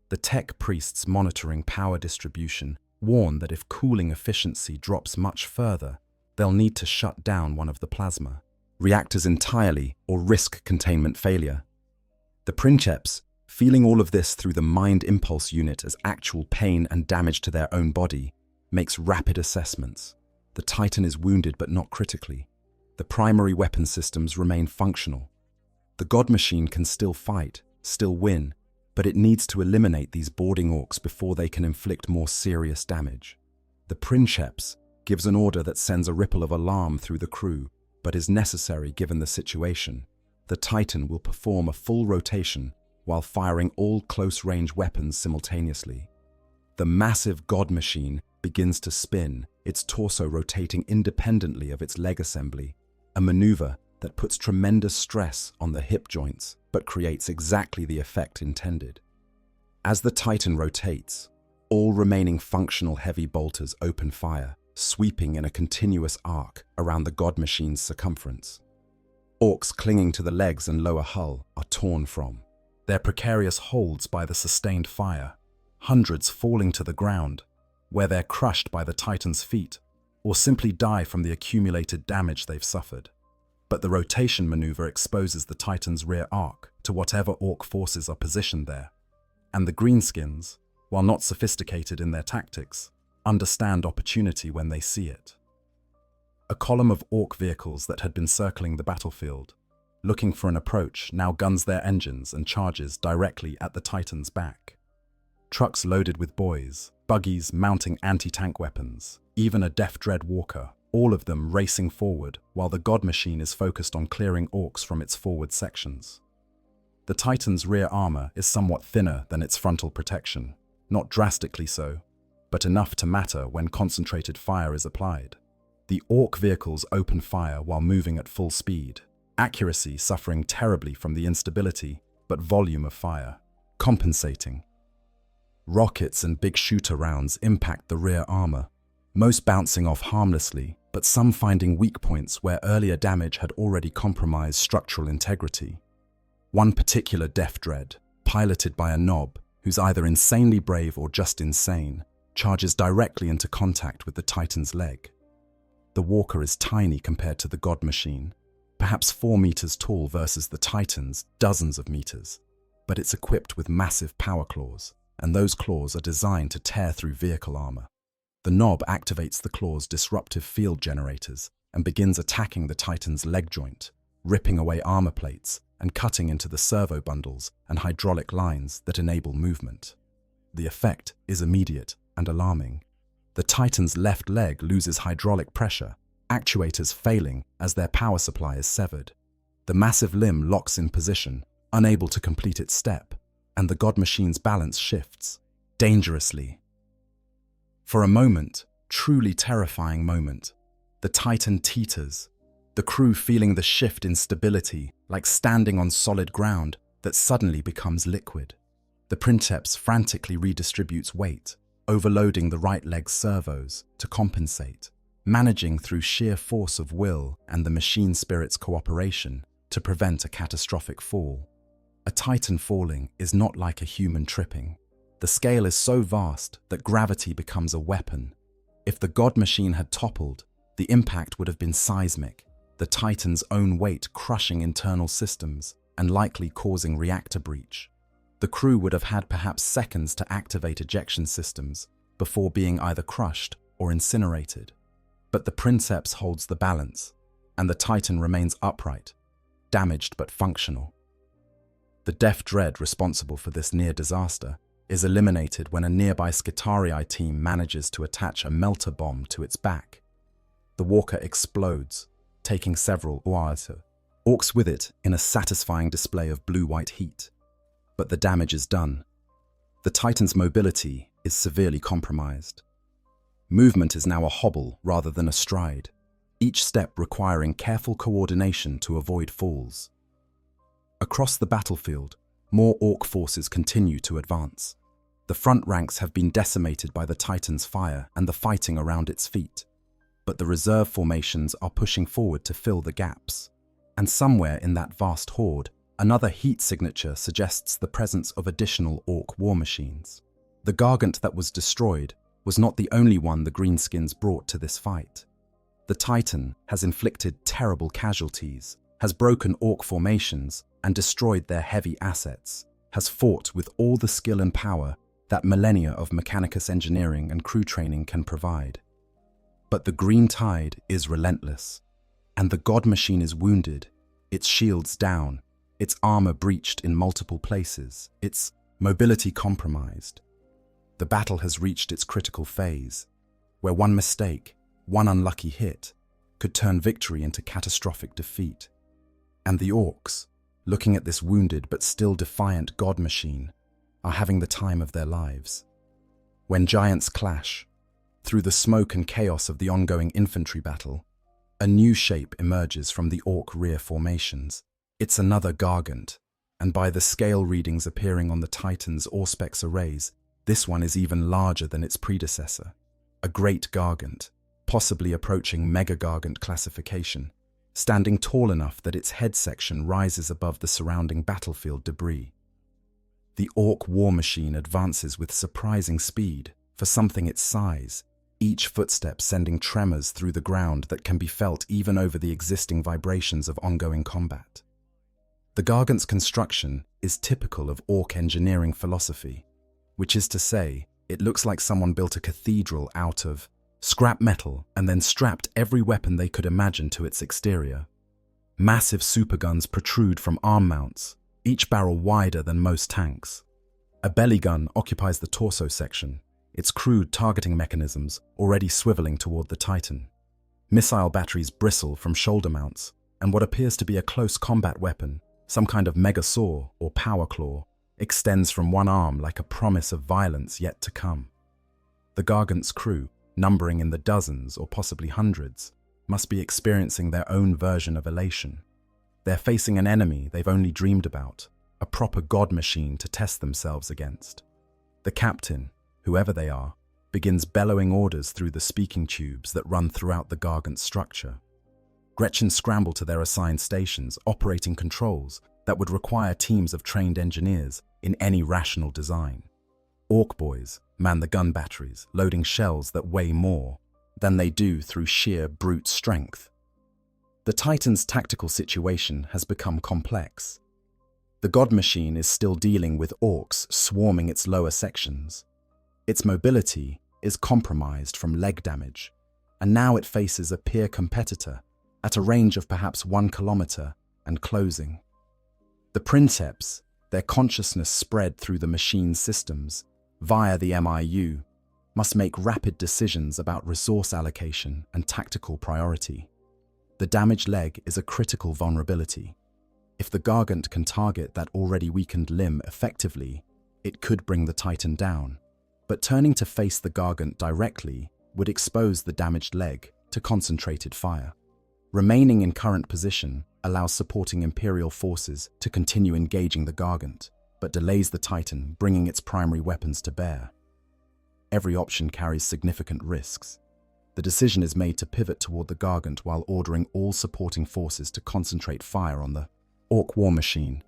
The tech priests monitoring power distribution warn that if cooling efficiency drops much further, they'll need to shut down one of the plasma reactors entirely or risk containment failure. The princeps, feeling all of this through the mind impulse unit as actual pain and damage to their own body, makes rapid assessments. The Titan is wounded but not critically. The primary weapon systems remain functional. The God Machine can still fight, still win, but it needs to eliminate these boarding orcs before they can inflict more serious damage. The princeps gives an order that sends a ripple of alarm through the crew, but is necessary given the situation. The Titan will perform a full rotation while firing all close-range weapons simultaneously. The massive God Machine begins to spin, its torso rotating independently of its leg assembly, a maneuver that puts tremendous stress on the hip joints, but creates exactly the effect intended. As the Titan rotates, all remaining functional heavy bolters open fire, sweeping in a continuous arc around the God Machine's circumference. Orcs clinging to the legs and lower hull are torn from, their precarious holds by the sustained fire, hundreds falling to the ground, where they're crushed by the Titan's feet, or simply die from the accumulated damage they've suffered. But the rotation maneuver exposes the Titan's rear arc to whatever orc forces are positioned there, and the greenskins, while not sophisticated in their tactics, understand opportunity when they see it. A column of orc vehicles that had been circling the battlefield, looking for an approach, now guns their engines and charges directly at the Titan's back. Trucks loaded with boys, buggies mounting anti-tank weapons, even a Death Dread walker, all of them racing forward while the God Machine is focused on clearing orcs from its forward sections. The Titan's rear armor is somewhat thinner than its frontal protection, not drastically so, but enough to matter when concentrated fire is applied. The Orc vehicles open fire while moving at full speed, accuracy suffering terribly from the instability but volume of fire, compensating. Rockets and big shooter rounds impact the rear armor, most bouncing off harmlessly, but some finding weak points where earlier damage had already compromised structural integrity. One particular Death Dread, piloted by a knob who's either insanely brave or just insane, charges directly into contact with the Titan's leg. The walker is tiny compared to the God Machine, perhaps 4 meters tall versus the Titan's dozens of meters, but it's equipped with massive power claws, and those claws are designed to tear through vehicle armor. The knob activates the claw's disruptive field generators and begins attacking the Titan's leg joint, ripping away armor plates and cutting into the servo bundles and hydraulic lines that enable movement. The effect is immediate and alarming. The Titan's left leg loses hydraulic pressure, actuators failing as their power supply is severed. The massive limb locks in position, unable to complete its step, and the God Machine's balance shifts, dangerously. For a moment, truly terrifying moment, the Titan teeters, the crew feeling the shift in stability like standing on solid ground that suddenly becomes liquid. The Princeps frantically redistributes weight, overloading the right leg's servos to compensate, managing through sheer force of will and the machine spirit's cooperation to prevent a catastrophic fall. A Titan falling is not like a human tripping. The scale is so vast that gravity becomes a weapon. If the God Machine had toppled, the impact would have been seismic, the Titan's own weight crushing internal systems and likely causing reactor breach. The crew would have had perhaps seconds to activate ejection systems before being either crushed or incinerated. But the Princeps holds the balance, and the Titan remains upright, damaged but functional. The Death Dread responsible for this near disaster is eliminated when a nearby Skitarii team manages to attach a melter bomb to its back. The walker explodes, taking several orcs with it in a satisfying display of blue-white heat. But the damage is done. The Titan's mobility is severely compromised. Movement is now a hobble rather than a stride, each step requiring careful coordination to avoid falls. Across the battlefield, more Orc forces continue to advance. The front ranks have been decimated by the Titan's fire and the fighting around its feet, but the reserve formations are pushing forward to fill the gaps. And somewhere in that vast horde, another heat signature suggests the presence of additional Orc war machines. The Gargant that was destroyed was not the only one the Greenskins brought to this fight. The Titan has inflicted terrible casualties, has broken Orc formations and destroyed their heavy assets, has fought with all the skill and power that millennia of Mechanicus engineering and crew training can provide. But the Green Tide is relentless, and the God Machine is wounded, its shields down, its armor breached in multiple places, its mobility compromised. The battle has reached its critical phase, where one mistake, one unlucky hit, could turn victory into catastrophic defeat. And the Orcs, looking at this wounded but still defiant God Machine, are having the time of their lives. When giants clash, through the smoke and chaos of the ongoing infantry battle, a new shape emerges from the Orc rear formations. It's another Gargant, and by the scale readings appearing on the Titan's Auspex arrays, this one is even larger than its predecessor. A great Gargant, possibly approaching Mega Gargant classification, standing tall enough that its head section rises above the surrounding battlefield debris. The Orc war machine advances with surprising speed for something its size, each footstep sending tremors through the ground that can be felt even over the existing vibrations of ongoing combat. The Gargant's construction is typical of Orc engineering philosophy, which is to say, it looks like someone built a cathedral out of scrap metal and then strapped every weapon they could imagine to its exterior. Massive superguns protrude from arm mounts, each barrel wider than most tanks. A belly gun occupies the torso section, its crude targeting mechanisms already swiveling toward the Titan. Missile batteries bristle from shoulder mounts, and what appears to be a close combat weapon Some kind of mega saw or power claw extends from one arm like a promise of violence yet to come. The Gargant's crew, numbering in the dozens or possibly hundreds, must be experiencing their own version of elation. They're facing an enemy they've only dreamed about, a proper god machine to test themselves against. The captain, whoever they are, begins bellowing orders through the speaking tubes that run throughout the Gargant's structure. Gretchen scramble to their assigned stations, operating controls that would require teams of trained engineers in any rational design. Orc boys man the gun batteries, loading shells that weigh more than they do through sheer brute strength. The Titan's tactical situation has become complex. The god machine is still dealing with orcs swarming its lower sections. Its mobility is compromised from leg damage, and now it faces a peer competitor at a range of perhaps 1 kilometer and closing. The Princeps, their consciousness spread through the machine's systems via the MIU, must make rapid decisions about resource allocation and tactical priority. The damaged leg is a critical vulnerability. If the Gargant can target that already weakened limb effectively, it could bring the Titan down. But turning to face the Gargant directly would expose the damaged leg to concentrated fire. Remaining in current position allows supporting Imperial forces to continue engaging the Gargant, but delays the Titan bringing its primary weapons to bear. Every option carries significant risks. The decision is made to pivot toward the Gargant while ordering all supporting forces to concentrate fire on the Orc war machine.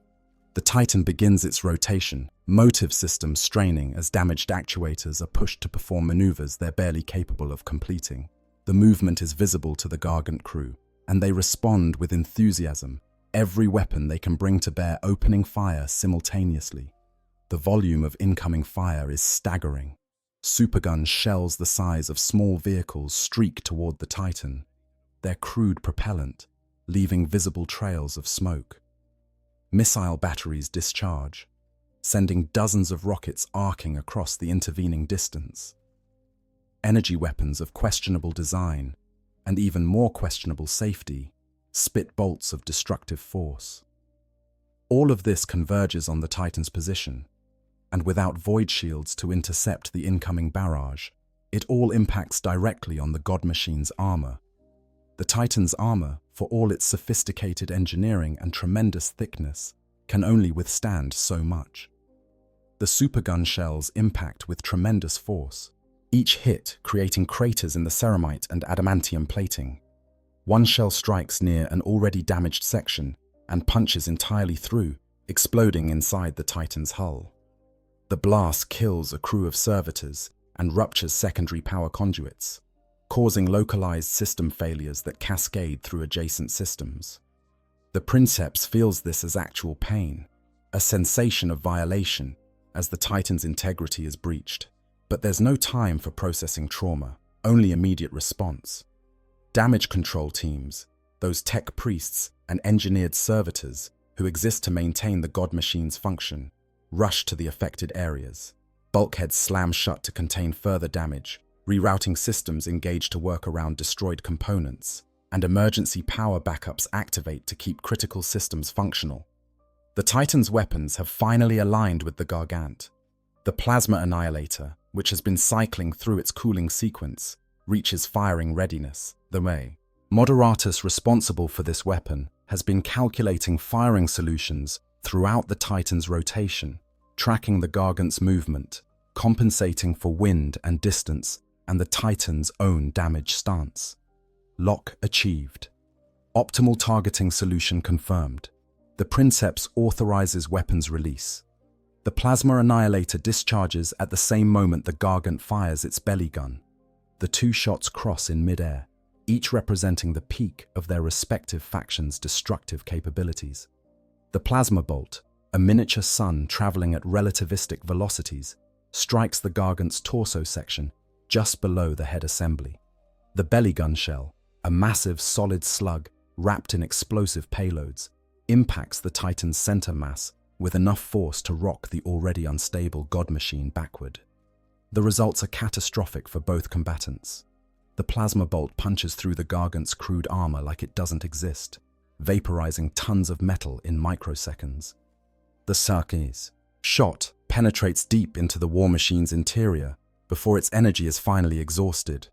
The Titan begins its rotation, motive systems straining as damaged actuators are pushed to perform maneuvers they're barely capable of completing. The movement is visible to the Gargant crew, and they respond with enthusiasm, every weapon they can bring to bear opening fire simultaneously. The volume of incoming fire is staggering. Supergun shells the size of small vehicles streak toward the Titan, their crude propellant leaving visible trails of smoke. Missile batteries discharge, sending dozens of rockets arcing across the intervening distance. Energy weapons of questionable design, and even more questionable safety, spit bolts of destructive force. All of this converges on the Titan's position, and without void shields to intercept the incoming barrage, it all impacts directly on the God Machine's armor. The Titan's armor, for all its sophisticated engineering and tremendous thickness, can only withstand so much. The supergun shells impact with tremendous force, each hit creating craters in the ceramite and adamantium plating. One shell strikes near an already damaged section and punches entirely through, exploding inside the Titan's hull. The blast kills a crew of servitors and ruptures secondary power conduits, causing localized system failures that cascade through adjacent systems. The Princeps feels this as actual pain, a sensation of violation as the Titan's integrity is breached. But there's no time for processing trauma, only immediate response. Damage control teams, those tech priests and engineered servitors who exist to maintain the God Machine's function, rush to the affected areas. Bulkheads slam shut to contain further damage, rerouting systems engage to work around destroyed components, and emergency power backups activate to keep critical systems functional. The Titan's weapons have finally aligned with the Gargant. The Plasma Annihilator, which has been cycling through its cooling sequence, reaches firing readiness. The Moderatus responsible for this weapon has been calculating firing solutions throughout the Titan's rotation, tracking the Gargant's movement, compensating for wind and distance and the Titan's own damage stance. Lock achieved. Optimal targeting solution confirmed. The Princeps authorizes weapons release. The Plasma Annihilator discharges at the same moment the Gargant fires its belly gun. The two shots cross in midair, each representing the peak of their respective factions' destructive capabilities. The Plasma Bolt, a miniature sun traveling at relativistic velocities, strikes the Gargant's torso section just below the head assembly. The belly gun shell, a massive solid slug wrapped in explosive payloads, impacts the Titan's center mass with enough force to rock the already unstable God Machine backward. The results are catastrophic for both combatants. The plasma bolt punches through the Gargant's crude armor like it doesn't exist. vaporizing tons of metal in microseconds. The Sarkis shot penetrates deep into the war machine's interior before its energy is finally exhausted,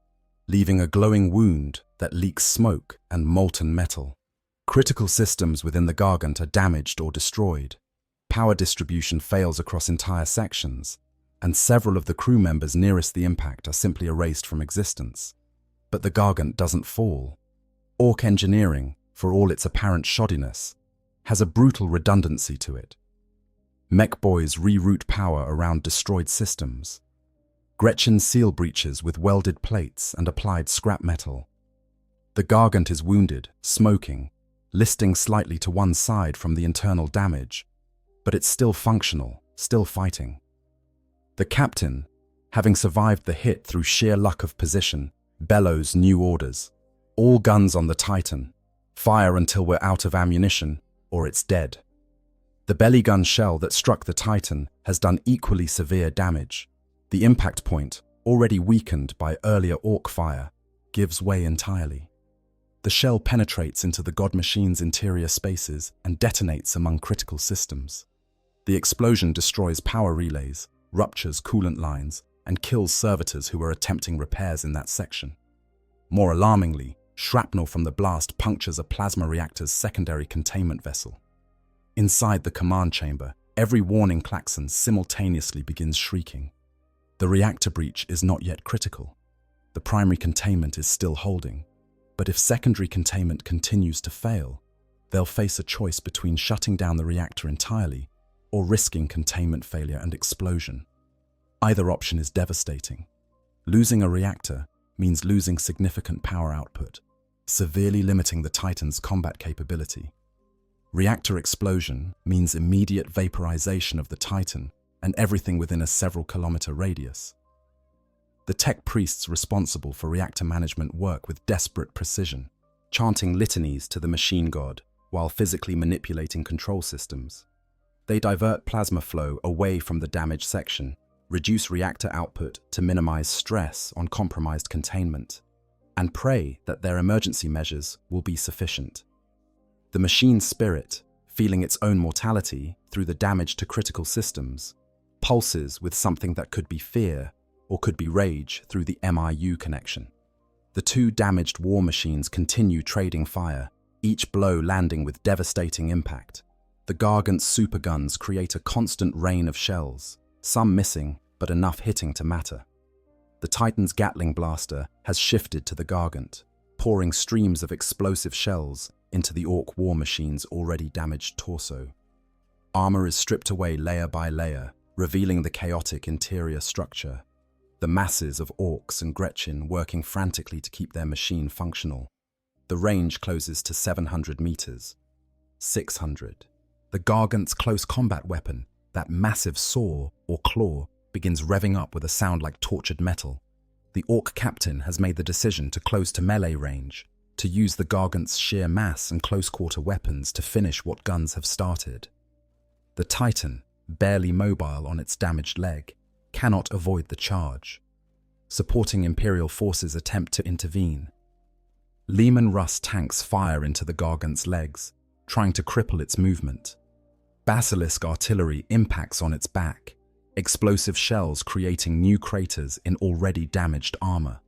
leaving a glowing wound that leaks smoke and molten metal. Critical systems within the Gargant are damaged or destroyed. Power distribution fails across entire sections, and several of the crew members nearest the impact are simply erased from existence. But the Gargant doesn't fall. Orc engineering, for all its apparent shoddiness, has a brutal redundancy to it. Mech boys reroute power around destroyed systems. Gretchen seal breaches with welded plates and applied scrap metal. The Gargant is wounded, smoking, listing slightly to one side from the internal damage, but it's still functional, still fighting. The captain, having survived the hit through sheer luck of position, bellows new orders. All guns on the Titan. Fire until we're out of ammunition, or it's dead. The belly gun shell that struck the Titan has done equally severe damage. The impact point, already weakened by earlier orc fire, gives way entirely. The shell penetrates into the god machine's interior spaces and detonates among critical systems. The explosion destroys power relays, ruptures coolant lines, and kills servitors who are attempting repairs in that section. More alarmingly, shrapnel from the blast punctures a plasma reactor's secondary containment vessel. Inside the command chamber, every warning klaxon simultaneously begins shrieking. The reactor breach is not yet critical. The primary containment is still holding. But if secondary containment continues to fail, they'll face a choice between shutting down the reactor entirely or risking containment failure and explosion. Either option is devastating. Losing a reactor means losing significant power output, severely limiting the Titan's combat capability. Reactor explosion means immediate vaporization of the Titan and everything within a several-kilometer radius. The tech priests responsible for reactor management work with desperate precision, chanting litanies to the machine god while physically manipulating control systems. They divert plasma flow away from the damaged section, reduce reactor output to minimize stress on compromised containment, and pray that their emergency measures will be sufficient. The machine's spirit, feeling its own mortality through the damage to critical systems, pulses with something that could be fear or could be rage through the MIU connection. The two damaged war machines continue trading fire, each blow landing with devastating impact. The Gargant's superguns create a constant rain of shells, some missing, but enough hitting to matter. The Titan's Gatling blaster has shifted to the Gargant, pouring streams of explosive shells into the Orc war machine's already damaged torso. Armor is stripped away layer by layer, revealing the chaotic interior structure. The masses of Orcs and Gretchen working frantically to keep their machine functional. The range closes to 700 meters. 600. The Gargant's close combat weapon, that massive saw or claw, begins revving up with a sound like tortured metal. The Orc captain has made the decision to close to melee range, to use the Gargant's sheer mass and close-quarter weapons to finish what guns have started. The Titan, barely mobile on its damaged leg, cannot avoid the charge. Supporting Imperial forces attempt to intervene. Lehman Russ tanks fire into the Gargant's legs, trying to cripple its movement. Basilisk artillery impacts on its back, explosive shells creating new craters in already damaged armor.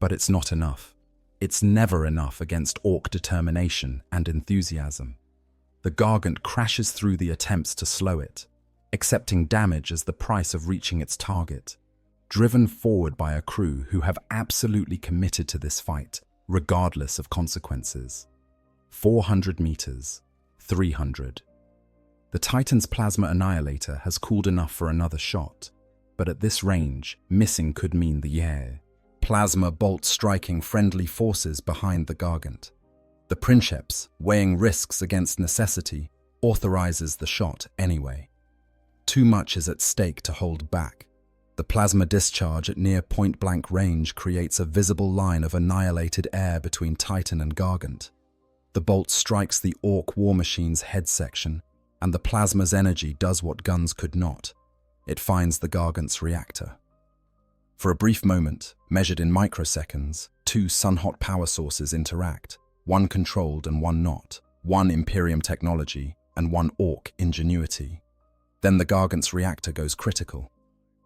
But it's not enough. It's never enough against Orc determination and enthusiasm. The Gargant crashes through the attempts to slow it, accepting damage as the price of reaching its target, driven forward by a crew who have absolutely committed to this fight, regardless of consequences. 400 meters, 300. The Titan's plasma annihilator has cooled enough for another shot, but at this range, missing could mean the air. Plasma bolt striking friendly forces behind the Gargant. The Princeps, weighing risks against necessity, authorizes the shot anyway. Too much is at stake to hold back. The plasma discharge at near point-blank range creates a visible line of annihilated air between Titan and Gargant. The bolt strikes the Orc war machine's head section, and the plasma's energy does what guns could not. It finds the Gargant's reactor. For a brief moment, measured in microseconds, two sun-hot power sources interact, one controlled and one not, one Imperium technology and one Orc ingenuity. Then the Gargant's reactor goes critical.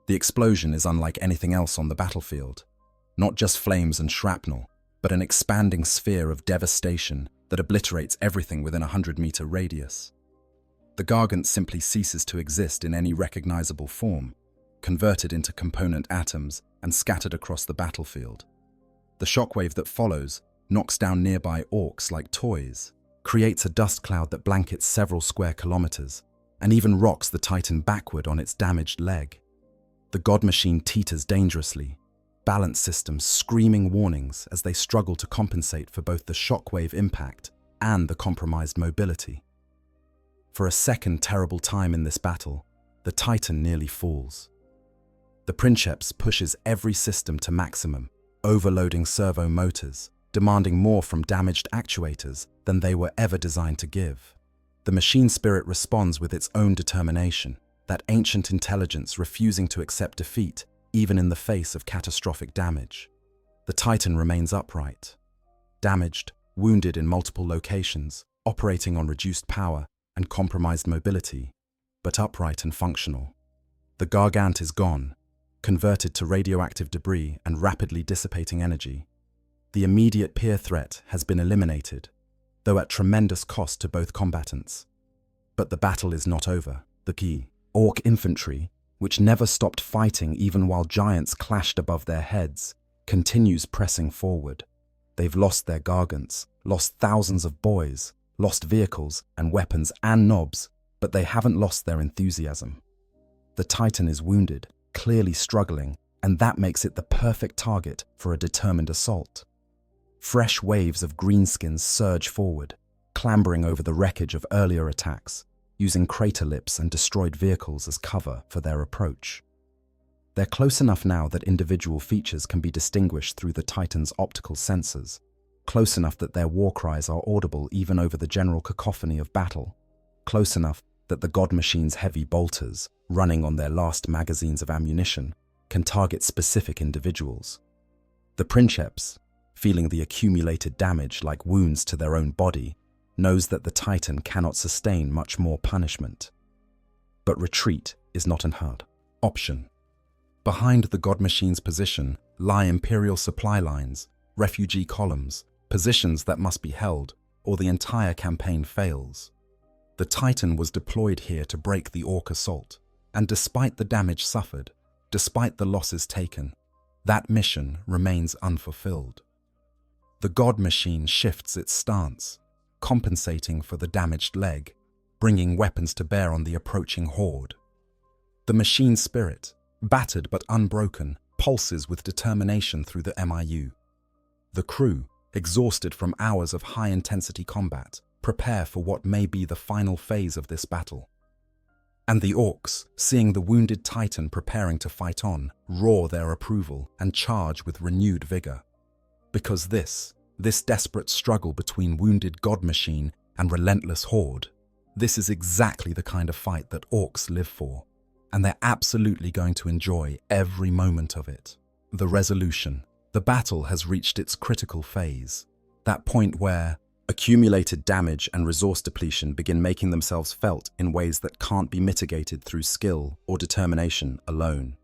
The explosion is unlike anything else on the battlefield. Not just flames and shrapnel, but an expanding sphere of devastation that obliterates everything within a 100-meter radius. The Gargant simply ceases to exist in any recognizable form, converted into component atoms and scattered across the battlefield. The shockwave that follows knocks down nearby orcs like toys, creates a dust cloud that blankets several square kilometers, and even rocks the Titan backward on its damaged leg. The God Machine teeters dangerously, balance systems screaming warnings as they struggle to compensate for both the shockwave impact and the compromised mobility. For a second terrible time in this battle, the Titan nearly falls. The Princeps pushes every system to maximum, overloading servo motors, demanding more from damaged actuators than they were ever designed to give. The machine spirit responds with its own determination, that ancient intelligence refusing to accept defeat even in the face of catastrophic damage. The Titan remains upright, damaged, wounded in multiple locations, operating on reduced power and compromised mobility, but upright and functional. The Gargant is gone, converted to radioactive debris and rapidly dissipating energy. The immediate peer threat has been eliminated, though at tremendous cost to both combatants. But the battle is not over. The key, Orc infantry, which never stopped fighting even while giants clashed above their heads, continues pressing forward. They've lost their Gargants, lost thousands of boys, lost vehicles and weapons and knobs, but they haven't lost their enthusiasm. The Titan is wounded, clearly struggling, and that makes it the perfect target for a determined assault. Fresh waves of greenskins surge forward, clambering over the wreckage of earlier attacks, using crater lips and destroyed vehicles as cover for their approach. They're close enough now that individual features can be distinguished through the Titan's optical sensors, close enough that their war cries are audible even over the general cacophony of battle, close enough that the God Machine's heavy bolters, running on their last magazines of ammunition, can target specific individuals. The Princeps, feeling the accumulated damage like wounds to their own body, knows that the Titan cannot sustain much more punishment. But retreat is not an option. Behind the God Machine's position lie Imperial supply lines, refugee columns, positions that must be held, or the entire campaign fails. The Titan was deployed here to break the Orc assault, and despite the damage suffered, despite the losses taken, that mission remains unfulfilled. The God Machine shifts its stance, compensating for the damaged leg, bringing weapons to bear on the approaching horde. The machine spirit, battered but unbroken, pulses with determination through the MIU. The crew, exhausted from hours of high-intensity combat, prepare for what may be the final phase of this battle. And the Orcs, seeing the wounded Titan preparing to fight on, roar their approval and charge with renewed vigor. Because this desperate struggle between wounded God Machine and relentless horde, this is exactly the kind of fight that Orcs live for, and they're absolutely going to enjoy every moment of it. The resolution. The battle has reached its critical phase, that point where accumulated damage and resource depletion begin making themselves felt in ways that can't be mitigated through skill or determination alone.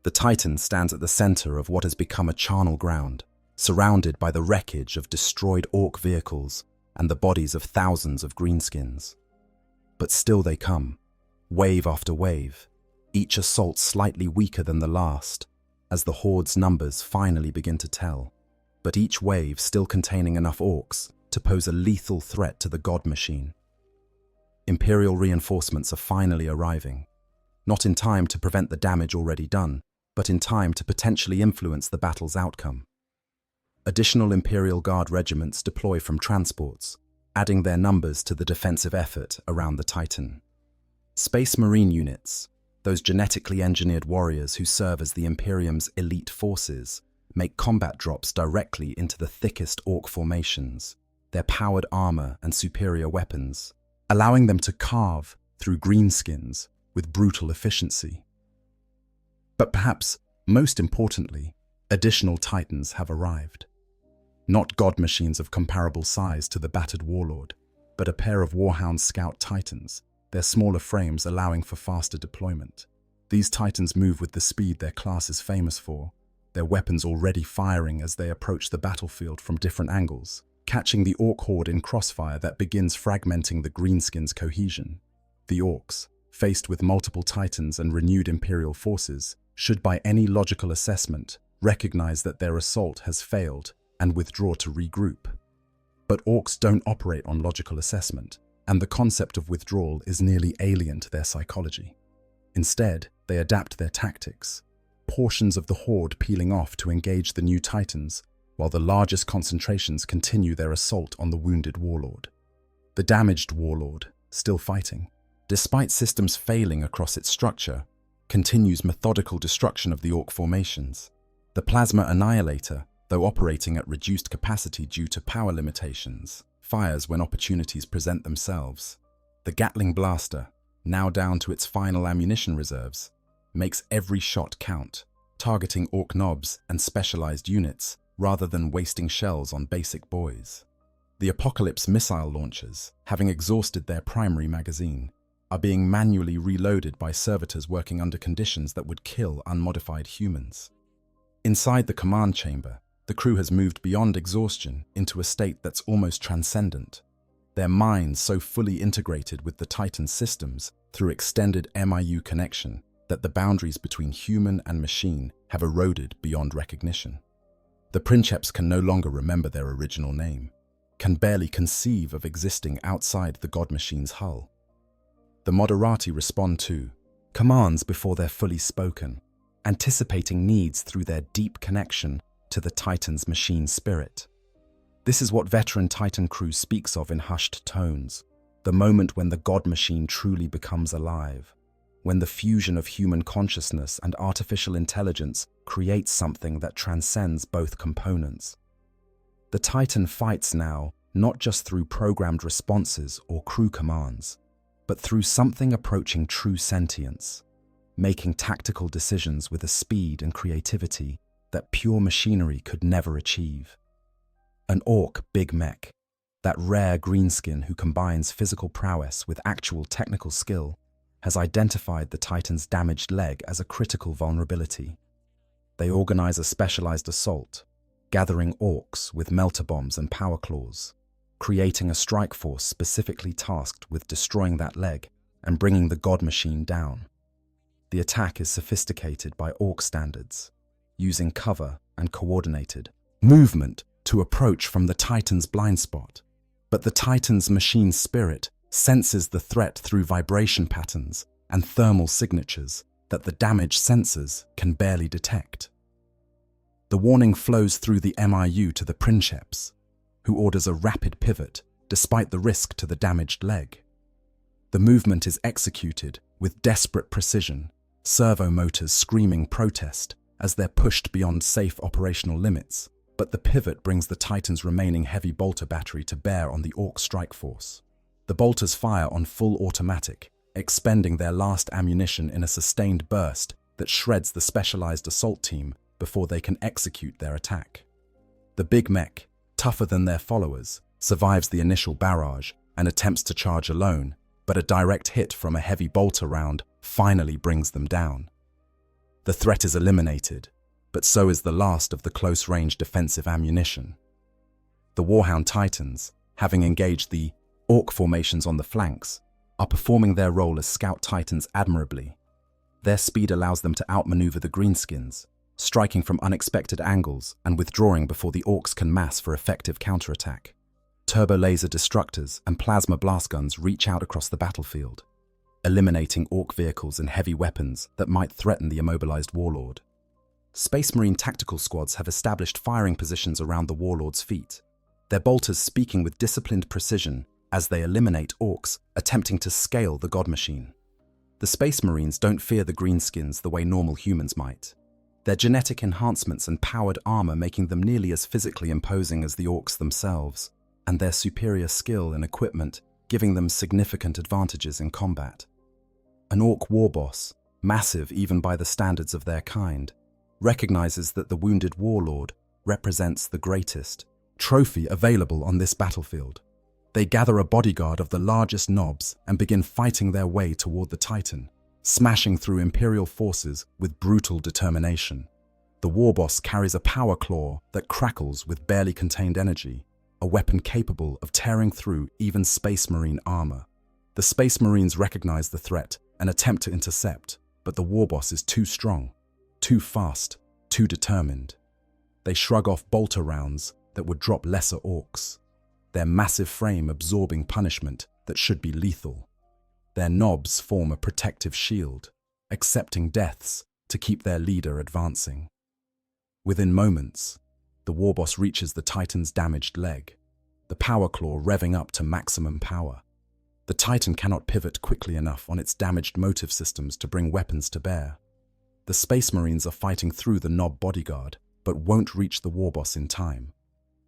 The Titan stands at the center of what has become a charnel ground, surrounded by the wreckage of destroyed Orc vehicles and the bodies of thousands of greenskins. But still they come, wave after wave, each assault slightly weaker than the last, as the horde's numbers finally begin to tell, but each wave still containing enough Orcs to pose a lethal threat to the God Machine. Imperial reinforcements are finally arriving, not in time to prevent the damage already done, but in time to potentially influence the battle's outcome. Additional Imperial Guard regiments deploy from transports, adding their numbers to the defensive effort around the Titan. Space Marine units, those genetically engineered warriors who serve as the Imperium's elite forces, make combat drops directly into the thickest Orc formations, their powered armor and superior weapons, allowing them to carve through greenskins with brutal efficiency. But perhaps most importantly, additional Titans have arrived. Not God Machines of comparable size to the battered warlord, but a pair of Warhound Scout Titans, their smaller frames allowing for faster deployment. These Titans move with the speed their class is famous for, their weapons already firing as they approach the battlefield from different angles, catching the Orc horde in crossfire that begins fragmenting the Greenskins' cohesion. The Orcs, faced with multiple Titans and renewed Imperial forces, should by any logical assessment recognize that their assault has failed and withdraw to regroup. But Orcs don't operate on logical assessment, and the concept of withdrawal is nearly alien to their psychology. Instead, they adapt their tactics, portions of the horde peeling off to engage the new Titans, while the largest concentrations continue their assault on the wounded warlord. The damaged warlord, still fighting, despite systems failing across its structure, continues methodical destruction of the Orc formations. The Plasma Annihilator, though operating at reduced capacity due to power limitations, fires when opportunities present themselves. The Gatling Blaster, now down to its final ammunition reserves, makes every shot count, targeting Orc knobs and specialized units rather than wasting shells on basic boys. The Apocalypse missile launchers, having exhausted their primary magazine, are being manually reloaded by servitors working under conditions that would kill unmodified humans. Inside the command chamber, the crew has moved beyond exhaustion into a state that's almost transcendent, their minds so fully integrated with the Titan systems through extended MIU connection that the boundaries between human and machine have eroded beyond recognition. The Princeps can no longer remember their original name, can barely conceive of existing outside the God Machine's hull. The Moderati respond to commands before they're fully spoken, anticipating needs through their deep connection to the Titan's machine spirit. This is what veteran Titan crew speaks of in hushed tones, the moment when the God Machine truly becomes alive, when the fusion of human consciousness and artificial intelligence creates something that transcends both components. The Titan fights now not just through programmed responses or crew commands, but through something approaching true sentience, making tactical decisions with a speed and creativity that pure machinery could never achieve. An Orc Big Mech, that rare greenskin who combines physical prowess with actual technical skill, has identified the Titan's damaged leg as a critical vulnerability. They organize a specialized assault, gathering Orcs with melter bombs and power claws, creating a strike force specifically tasked with destroying that leg and bringing the God Machine down. The attack is sophisticated by Orc standards, using cover and coordinated movement to approach from the Titan's blind spot. But the Titan's machine spirit senses the threat through vibration patterns and thermal signatures that the damaged sensors can barely detect. The warning flows through the MIU to the Princeps, who orders a rapid pivot despite the risk to the damaged leg. The movement is executed with desperate precision, servo motors screaming protest as they're pushed beyond safe operational limits, but the pivot brings the Titan's remaining heavy bolter battery to bear on the Orc strike force. The bolters fire on full automatic, expending their last ammunition in a sustained burst that shreds the specialized assault team before they can execute their attack. The Big Mech, tougher than their followers, survives the initial barrage and attempts to charge alone, but a direct hit from a heavy bolter round finally brings them down. The threat is eliminated, but so is the last of the close-range defensive ammunition. The Warhound Titans, having engaged the Orc formations on the flanks, are performing their role as Scout Titans admirably. Their speed allows them to outmaneuver the Greenskins, striking from unexpected angles and withdrawing before the Orcs can mass for effective counterattack. Turbo laser destructors and plasma blast guns reach out across the battlefield, eliminating Orc vehicles and heavy weapons that might threaten the immobilized warlord. Space Marine tactical squads have established firing positions around the warlord's feet, their bolters speaking with disciplined precision as they eliminate Orcs attempting to scale the God Machine. The Space Marines don't fear the Greenskins the way normal humans might, their genetic enhancements and powered armor making them nearly as physically imposing as the Orcs themselves, and their superior skill and equipment giving them significant advantages in combat. An Orc war boss, massive even by the standards of their kind, recognizes that the wounded warlord represents the greatest trophy available on this battlefield. They gather a bodyguard of the largest knobs and begin fighting their way toward the Titan, smashing through Imperial forces with brutal determination. The warboss carries a power claw that crackles with barely contained energy, a weapon capable of tearing through even Space Marine armor. The Space Marines recognize the threat and attempt to intercept, but the warboss is too strong, too fast, too determined. They shrug off bolter rounds that would drop lesser orcs, their massive frame absorbing punishment that should be lethal. Their knobs form a protective shield, accepting deaths to keep their leader advancing. Within moments, the warboss reaches the Titan's damaged leg, the power claw revving up to maximum power. The Titan cannot pivot quickly enough on its damaged motive systems to bring weapons to bear. The Space Marines are fighting through the knob bodyguard, but won't reach the warboss in time.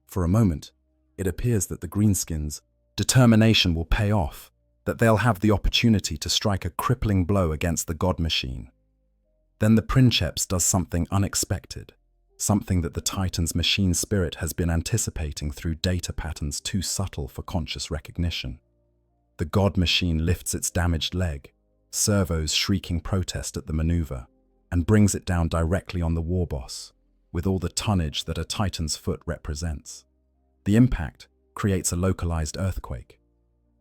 For a moment, it appears that the Greenskins' determination will pay off, that they'll have the opportunity to strike a crippling blow against the God Machine. Then the Princeps does something unexpected, something that the Titan's machine spirit has been anticipating through data patterns too subtle for conscious recognition. The God Machine lifts its damaged leg, servos shrieking protest at the maneuver, and brings it down directly on the warboss, with all the tonnage that a Titan's foot represents. The impact creates a localized earthquake.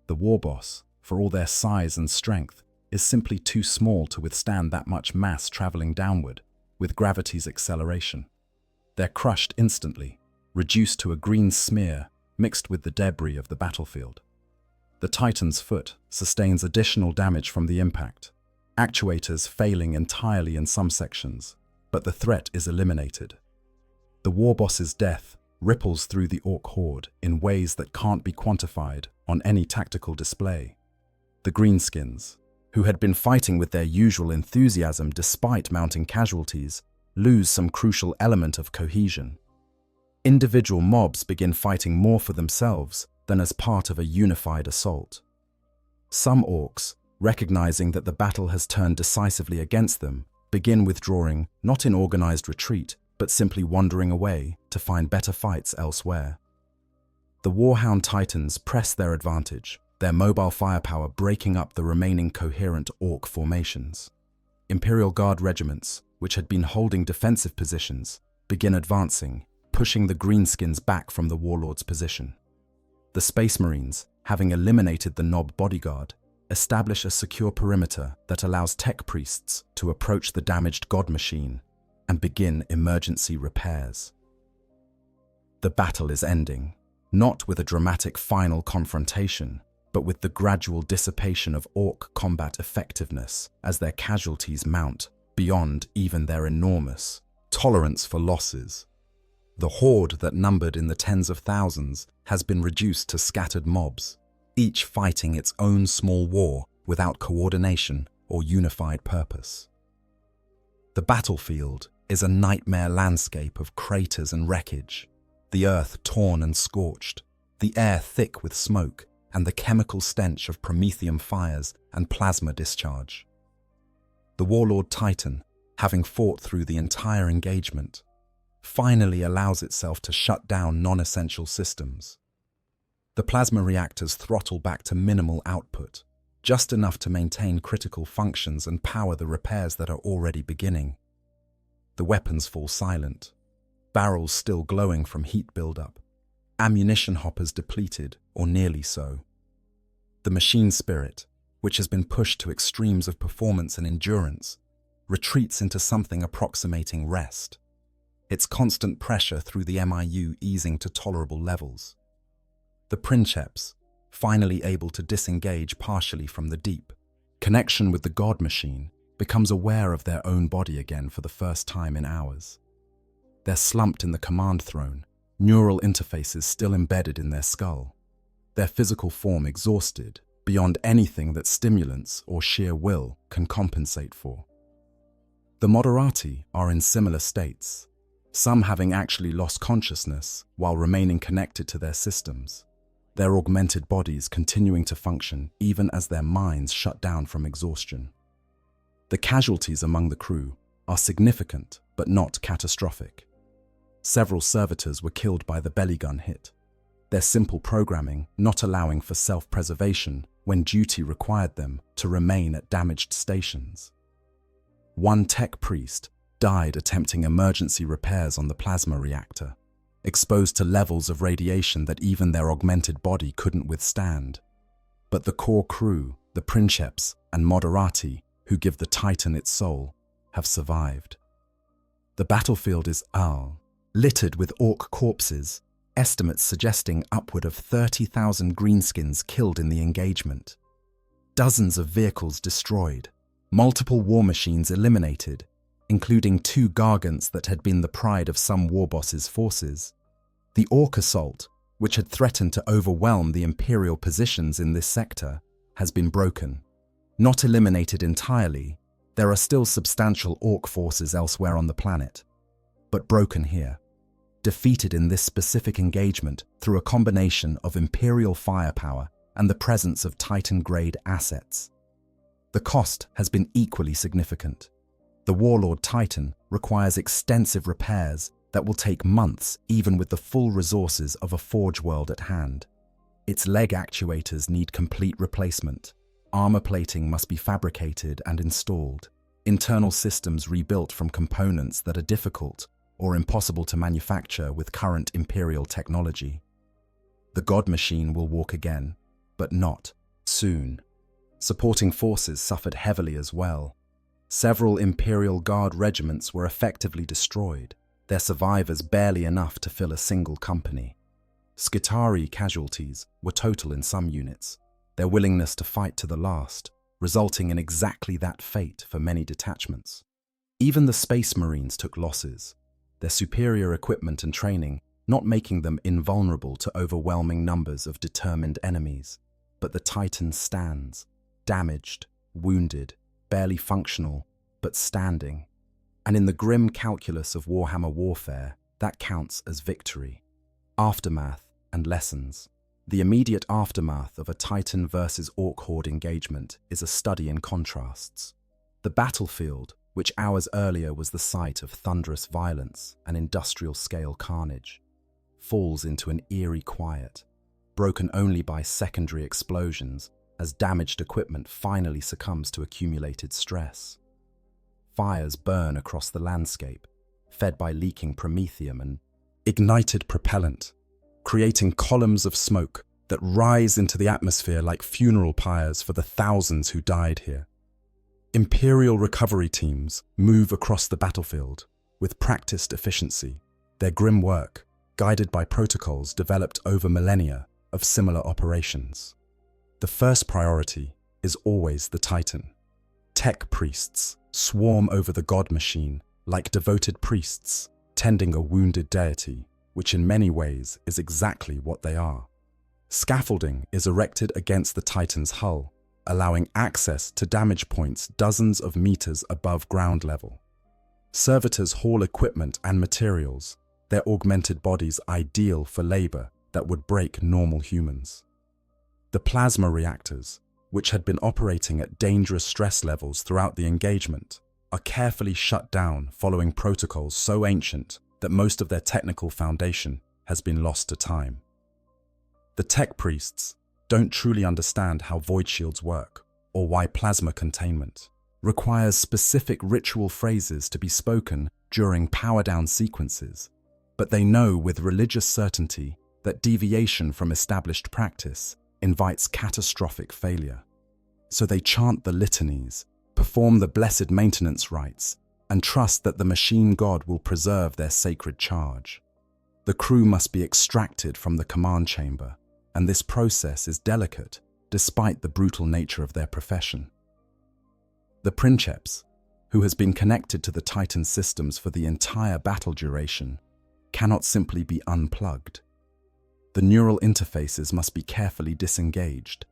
The warboss, for all their size and strength, is simply too small to withstand that much mass traveling downward with gravity's acceleration. They're crushed instantly, reduced to a green smear mixed with the debris of the battlefield. The Titan's foot sustains additional damage from the impact, actuators failing entirely in some sections, but the threat is eliminated. The warboss's death ripples through the orc horde in ways that can't be quantified on any tactical display. The Greenskins, who had been fighting with their usual enthusiasm despite mounting casualties, lose some crucial element of cohesion. Individual mobs begin fighting more for themselves than as part of a unified assault. Some orcs, recognizing that the battle has turned decisively against them, begin withdrawing not in organized retreat, but simply wandering away to find better fights elsewhere. The Warhound Titans press their advantage, their mobile firepower breaking up the remaining coherent orc formations. Imperial Guard regiments, which had been holding defensive positions, begin advancing, pushing the Greenskins back from the warlord's position. The Space Marines, having eliminated the knob bodyguard, establish a secure perimeter that allows tech priests to approach the damaged God Machine and begin emergency repairs. The battle is ending, not with a dramatic final confrontation, but with the gradual dissipation of orc combat effectiveness as their casualties mount beyond even their enormous tolerance for losses. The horde that numbered in the tens of thousands has been reduced to scattered mobs, each fighting its own small war without coordination or unified purpose. The battlefield is a nightmare landscape of craters and wreckage, the earth torn and scorched, the air thick with smoke, and the chemical stench of promethium fires and plasma discharge. The Warlord Titan, having fought through the entire engagement, finally allows itself to shut down non-essential systems. The plasma reactors throttle back to minimal output, just enough to maintain critical functions and power the repairs that are already beginning. The weapons fall silent, barrels still glowing from heat buildup, ammunition hoppers depleted or nearly so. The machine spirit, which has been pushed to extremes of performance and endurance, retreats into something approximating rest, its constant pressure through the MIU easing to tolerable levels. The Princeps, finally able to disengage partially from the deep connection with the God Machine, becomes aware of their own body again for the first time in hours. They're slumped in the command throne, neural interfaces still embedded in their skull, their physical form exhausted beyond anything that stimulants or sheer will can compensate for. The Moderati are in similar states, some having actually lost consciousness while remaining connected to their systems, their augmented bodies continuing to function even as their minds shut down from exhaustion. The casualties among the crew are significant but not catastrophic. Several servitors were killed by the belly gun hit. their simple programming not allowing for self-preservation when duty required them to remain at damaged stations. One tech priest died attempting emergency repairs on the plasma reactor, exposed to levels of radiation that even their augmented body couldn't withstand. But the core crew, the princeps and moderati, who give the Titan its soul, have survived. The battlefield is littered with orc corpses, estimates suggesting upward of 30,000 greenskins killed in the engagement. Dozens of vehicles destroyed, multiple war machines eliminated, including 2 gargants that had been the pride of some warboss's forces. The orc assault, which had threatened to overwhelm the Imperial positions in this sector, has been broken. Not eliminated entirely, there are still substantial orc forces elsewhere on the planet, but broken here. Defeated in this specific engagement through a combination of Imperial firepower and the presence of Titan-grade assets. The cost has been equally significant. The Warlord Titan requires extensive repairs that will take months even with the full resources of a Forge world at hand. Its leg actuators need complete replacement. Armor plating must be fabricated and installed. Internal systems rebuilt from components that are difficult or impossible to manufacture with current Imperial technology. The God Machine will walk again, but not soon. Supporting forces suffered heavily as well. Several Imperial Guard regiments were effectively destroyed, their survivors barely enough to fill a single company. Skitarii casualties were total in some units, their willingness to fight to the last, resulting in exactly that fate for many detachments. Even the Space Marines took losses, their superior equipment and training not making them invulnerable to overwhelming numbers of determined enemies. But the Titan stands, damaged, wounded, barely functional, but standing. And in the grim calculus of Warhammer warfare, that counts as victory. Aftermath and lessons. The immediate aftermath of a Titan versus Orc Horde engagement is a study in contrasts. The battlefield, which hours earlier was the site of thunderous violence and industrial-scale carnage, falls into an eerie quiet, broken only by secondary explosions as damaged equipment finally succumbs to accumulated stress. Fires burn across the landscape, fed by leaking promethium and ignited propellant, creating columns of smoke that rise into the atmosphere like funeral pyres for the thousands who died here. Imperial recovery teams move across the battlefield with practiced efficiency, their grim work guided by protocols developed over millennia of similar operations. The first priority is always the Titan. Tech priests swarm over the God Machine like devoted priests tending a wounded deity, which in many ways is exactly what they are. Scaffolding is erected against the Titan's hull, allowing access to damage points dozens of meters above ground level. Servitors haul equipment and materials, their augmented bodies ideal for labor that would break normal humans. The plasma reactors, which had been operating at dangerous stress levels throughout the engagement, are carefully shut down following protocols so ancient that most of their technical foundation has been lost to time. The tech priests don't truly understand how void shields work or why plasma containment requires specific ritual phrases to be spoken during power-down sequences, but they know with religious certainty that deviation from established practice invites catastrophic failure. So they chant the litanies, perform the blessed maintenance rites, and trust that the machine god will preserve their sacred charge. The crew must be extracted from the command chamber, and this process is delicate despite the brutal nature of their profession. The princeps, who has been connected to the Titan systems for the entire battle duration, cannot simply be unplugged. The neural interfaces must be carefully disengaged,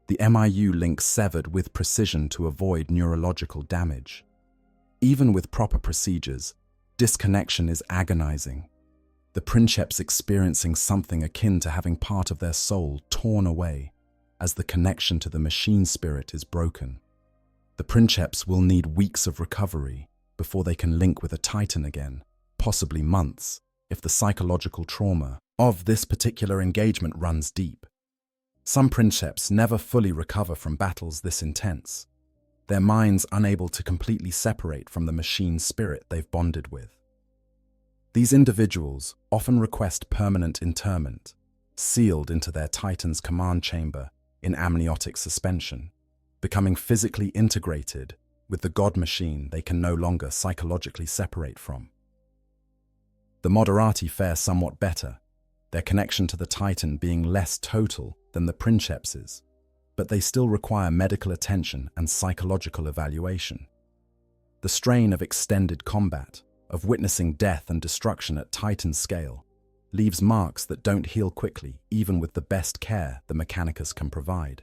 the MIU link severed with precision to avoid neurological damage. Even with proper procedures, disconnection is agonizing. The princeps experiencing something akin to having part of their soul torn away as the connection to the machine spirit is broken. The princeps will need weeks of recovery before they can link with a Titan again, possibly months, if the psychological trauma of this particular engagement runs deep. Some princeps never fully recover from battles this intense, their minds unable to completely separate from the machine spirit they've bonded with. These individuals often request permanent interment, sealed into their Titan's command chamber in amniotic suspension, becoming physically integrated with the god machine they can no longer psychologically separate from. The Moderati fare somewhat better, their connection to the Titan being less total than the princeps's, but they still require medical attention and psychological evaluation. The strain of extended combat, of witnessing death and destruction at Titan scale, leaves marks that don't heal quickly even with the best care the Mechanicus can provide.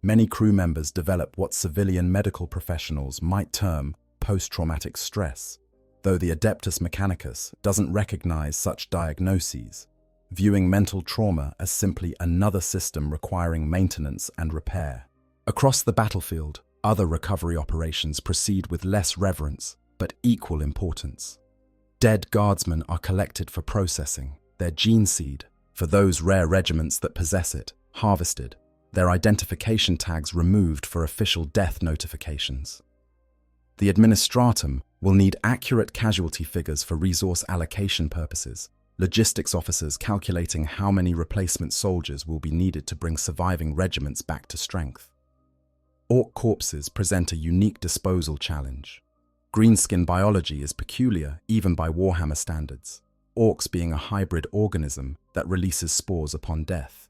Many crew members develop what civilian medical professionals might term post-traumatic stress, though the Adeptus Mechanicus doesn't recognize such diagnoses, viewing mental trauma as simply another system requiring maintenance and repair. Across the battlefield, other recovery operations proceed with less reverence, but equal importance. Dead guardsmen are collected for processing, their gene seed, for those rare regiments that possess it, harvested, their identification tags removed for official death notifications. The administratum will need accurate casualty figures for resource allocation purposes, logistics officers calculating how many replacement soldiers will be needed to bring surviving regiments back to strength. Orc corpses present a unique disposal challenge. Greenskin biology is peculiar even by Warhammer standards, orcs being a hybrid organism that releases spores upon death.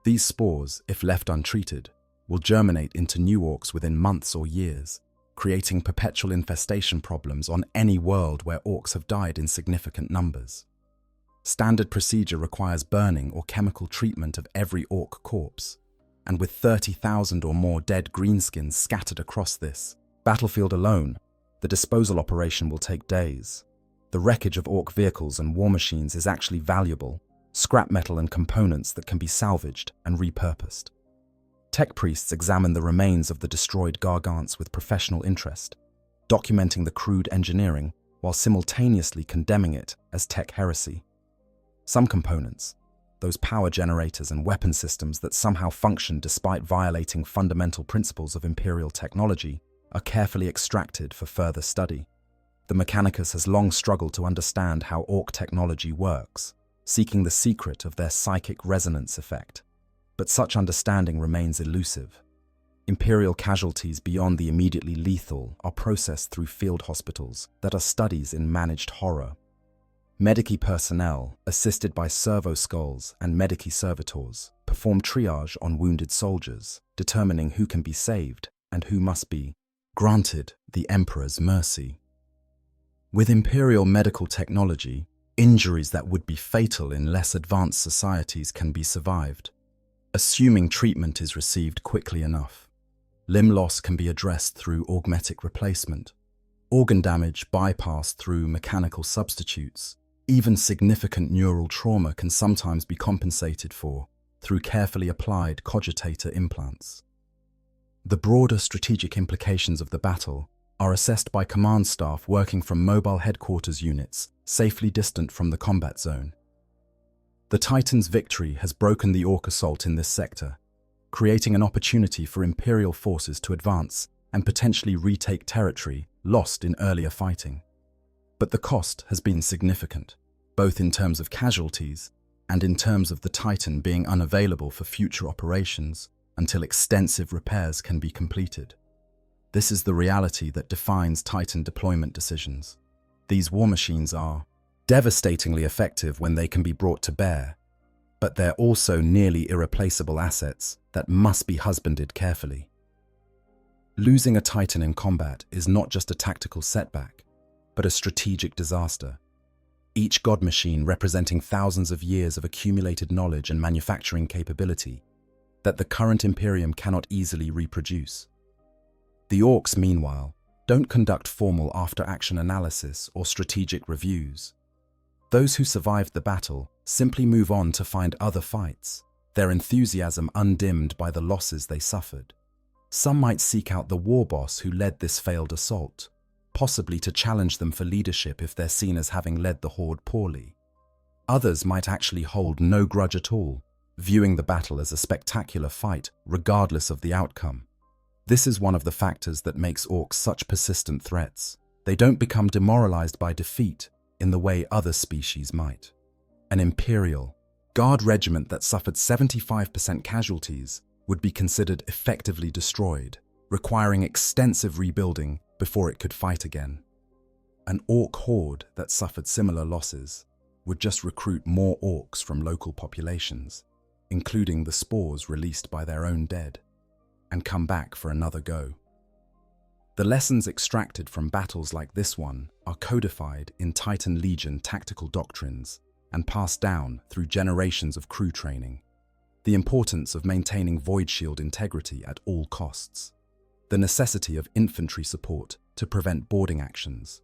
These spores, if left untreated, will germinate into new orcs within months or years, creating perpetual infestation problems on any world where orcs have died in significant numbers. Standard procedure requires burning or chemical treatment of every orc corpse, and with 30,000 or more dead greenskins scattered across this battlefield alone, the disposal operation will take days. The wreckage of orc vehicles and war machines is actually valuable, scrap metal and components that can be salvaged and repurposed. Tech priests examine the remains of the destroyed gargants with professional interest, documenting the crude engineering while simultaneously condemning it as tech heresy. Some components, those power generators and weapon systems that somehow function despite violating fundamental principles of Imperial technology, are carefully extracted for further study. The Mechanicus has long struggled to understand how orc technology works, seeking the secret of their psychic resonance effect. But such understanding remains elusive. Imperial casualties beyond the immediately lethal are processed through field hospitals that are studies in managed horror. Medici personnel, assisted by servo skulls and medici servitors, perform triage on wounded soldiers, determining who can be saved and who must be granted the Emperor's mercy. With Imperial medical technology, injuries that would be fatal in less advanced societies can be survived, assuming treatment is received quickly enough. Limb loss can be addressed through augmetic replacement, organ damage bypassed through mechanical substitutes. Even significant neural trauma can sometimes be compensated for through carefully applied cogitator implants. The broader strategic implications of the battle are assessed by command staff working from mobile headquarters units safely distant from the combat zone. The Titan's victory has broken the Orc assault in this sector, creating an opportunity for Imperial forces to advance and potentially retake territory lost in earlier fighting. But the cost has been significant, both in terms of casualties and in terms of the Titan being unavailable for future operations until extensive repairs can be completed. This is the reality that defines Titan deployment decisions. These war machines are devastatingly effective when they can be brought to bear, but they're also nearly irreplaceable assets that must be husbanded carefully. Losing a Titan in combat is not just a tactical setback, but a strategic disaster. Each god machine representing thousands of years of accumulated knowledge and manufacturing capability that the current Imperium cannot easily reproduce. The Orcs, meanwhile, don't conduct formal after-action analysis or strategic reviews. Those who survived the battle simply move on to find other fights, their enthusiasm undimmed by the losses they suffered. Some might seek out the war boss who led this failed assault, possibly to challenge them for leadership if they're seen as having led the horde poorly. Others might actually hold no grudge at all, viewing the battle as a spectacular fight regardless of the outcome. This is one of the factors that makes orcs such persistent threats. They don't become demoralized by defeat in the way other species might. An Imperial Guard regiment that suffered 75% casualties would be considered effectively destroyed, requiring extensive rebuilding before it could fight again. An orc horde that suffered similar losses would just recruit more orcs from local populations, including the spores released by their own dead, and come back for another go. The lessons extracted from battles like this one are codified in Titan Legion tactical doctrines and passed down through generations of crew training. The importance of maintaining void shield integrity at all costs, the necessity of infantry support to prevent boarding actions,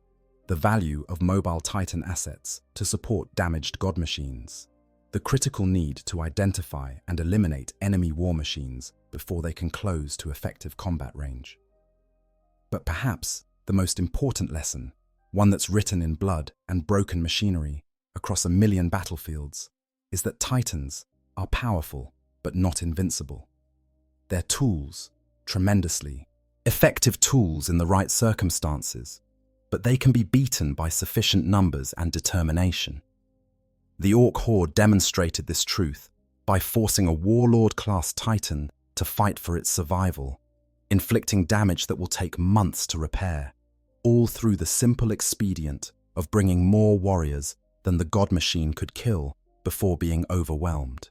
the value of mobile Titan assets to support damaged god machines, the critical need to identify and eliminate enemy war machines before they can close to effective combat range. But perhaps the most important lesson, one that's written in blood and broken machinery across 1 million battlefields, is that Titans are powerful but not invincible. They're tools, tremendously effective tools in the right circumstances, but they can be beaten by sufficient numbers and determination. The Orc Horde demonstrated this truth by forcing a Warlord-class Titan to fight for its survival, inflicting damage that will take months to repair, all through the simple expedient of bringing more warriors than the god machine could kill before being overwhelmed.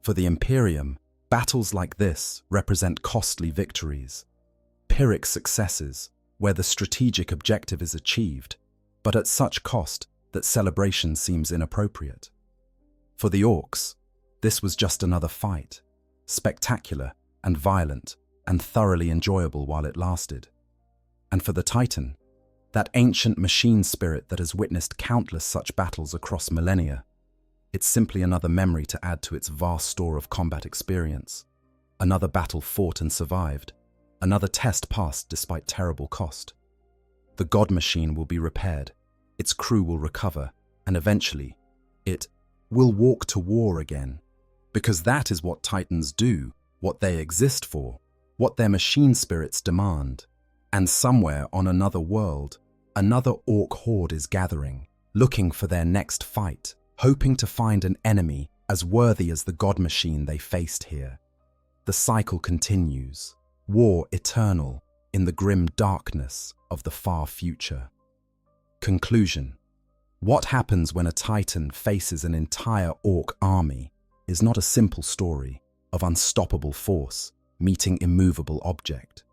For the Imperium, battles like this represent costly victories, Pyrrhic successes where the strategic objective is achieved, but at such cost that celebration seems inappropriate. For the Orcs, this was just another fight, spectacular and violent and thoroughly enjoyable while it lasted. And for the Titan, that ancient machine spirit that has witnessed countless such battles across millennia, it's simply another memory to add to its vast store of combat experience. Another battle fought and survived, another test passed despite terrible cost. The god machine will be repaired, its crew will recover, and eventually, it will walk to war again. Because that is what Titans do, what they exist for, what their machine spirits demand. And somewhere on another world, another Orc horde is gathering, looking for their next fight, hoping to find an enemy as worthy as the god machine they faced here. The cycle continues, war eternal in the grim darkness of the far future. Conclusion: what happens when a Titan faces an entire Orc army is not a simple story of unstoppable force meeting immovable object.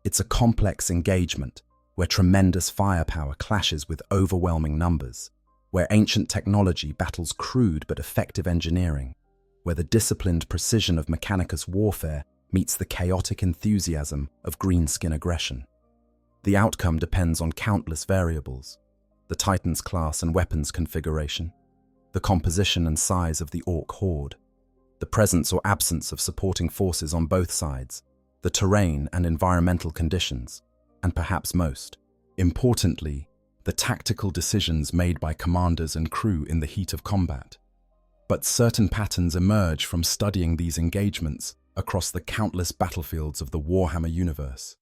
It's a complex engagement where tremendous firepower clashes with overwhelming numbers, where ancient technology battles crude but effective engineering, where the disciplined precision of Mechanicus warfare meets the chaotic enthusiasm of greenskin aggression. The outcome depends on countless variables: the Titan's class and weapons configuration, the composition and size of the Orc horde, the presence or absence of supporting forces on both sides, the terrain and environmental conditions, and perhaps most importantly, the tactical decisions made by commanders and crew in the heat of combat. But certain patterns emerge from studying these engagements across the countless battlefields of the Warhammer universe.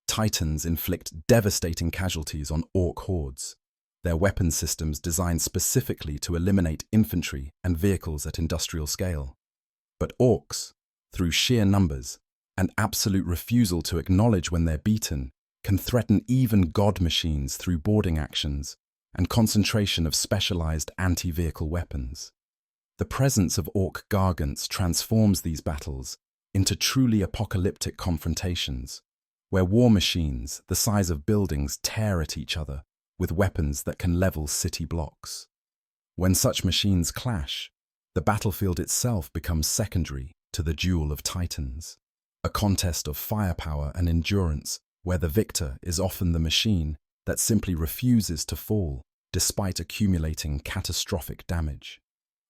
Titans inflict devastating casualties on Orc hordes, their weapon systems designed specifically to eliminate infantry and vehicles at industrial scale. But Orcs, through sheer numbers and absolute refusal to acknowledge when they're beaten, can threaten even god machines through boarding actions and concentration of specialized anti-vehicle weapons. The presence of Orc gargants transforms these battles into truly apocalyptic confrontations, where war machines the size of buildings tear at each other with weapons that can level city blocks. When such machines clash, the battlefield itself becomes secondary to the duel of Titans, a contest of firepower and endurance where the victor is often the machine that simply refuses to fall despite accumulating catastrophic damage.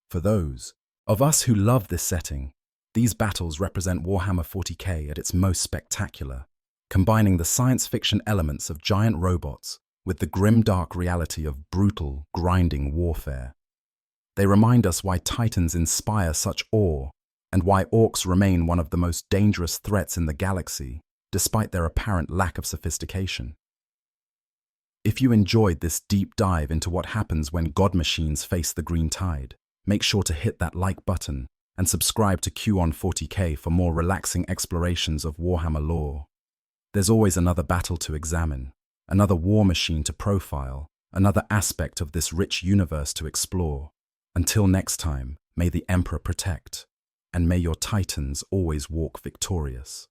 For those of us who love this setting, these battles represent Warhammer 40k at its most spectacular, combining the science fiction elements of giant robots with the grim dark reality of brutal, grinding warfare. They remind us why Titans inspire such awe and why orcs remain one of the most dangerous threats in the galaxy, despite their apparent lack of sophistication. If you enjoyed this deep dive into what happens when god machines face the green tide, make sure to hit that like button and subscribe to WH40K for more relaxing explorations of Warhammer lore. There's always another battle to examine, another war machine to profile, another aspect of this rich universe to explore. Until next time, may the Emperor protect, and may your Titans always walk victorious.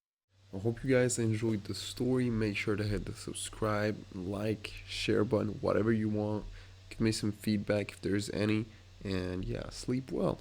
I hope you guys enjoyed the story. Make sure to hit the subscribe, like, share button, whatever you want. Give me some feedback if there's any. And yeah, sleep well.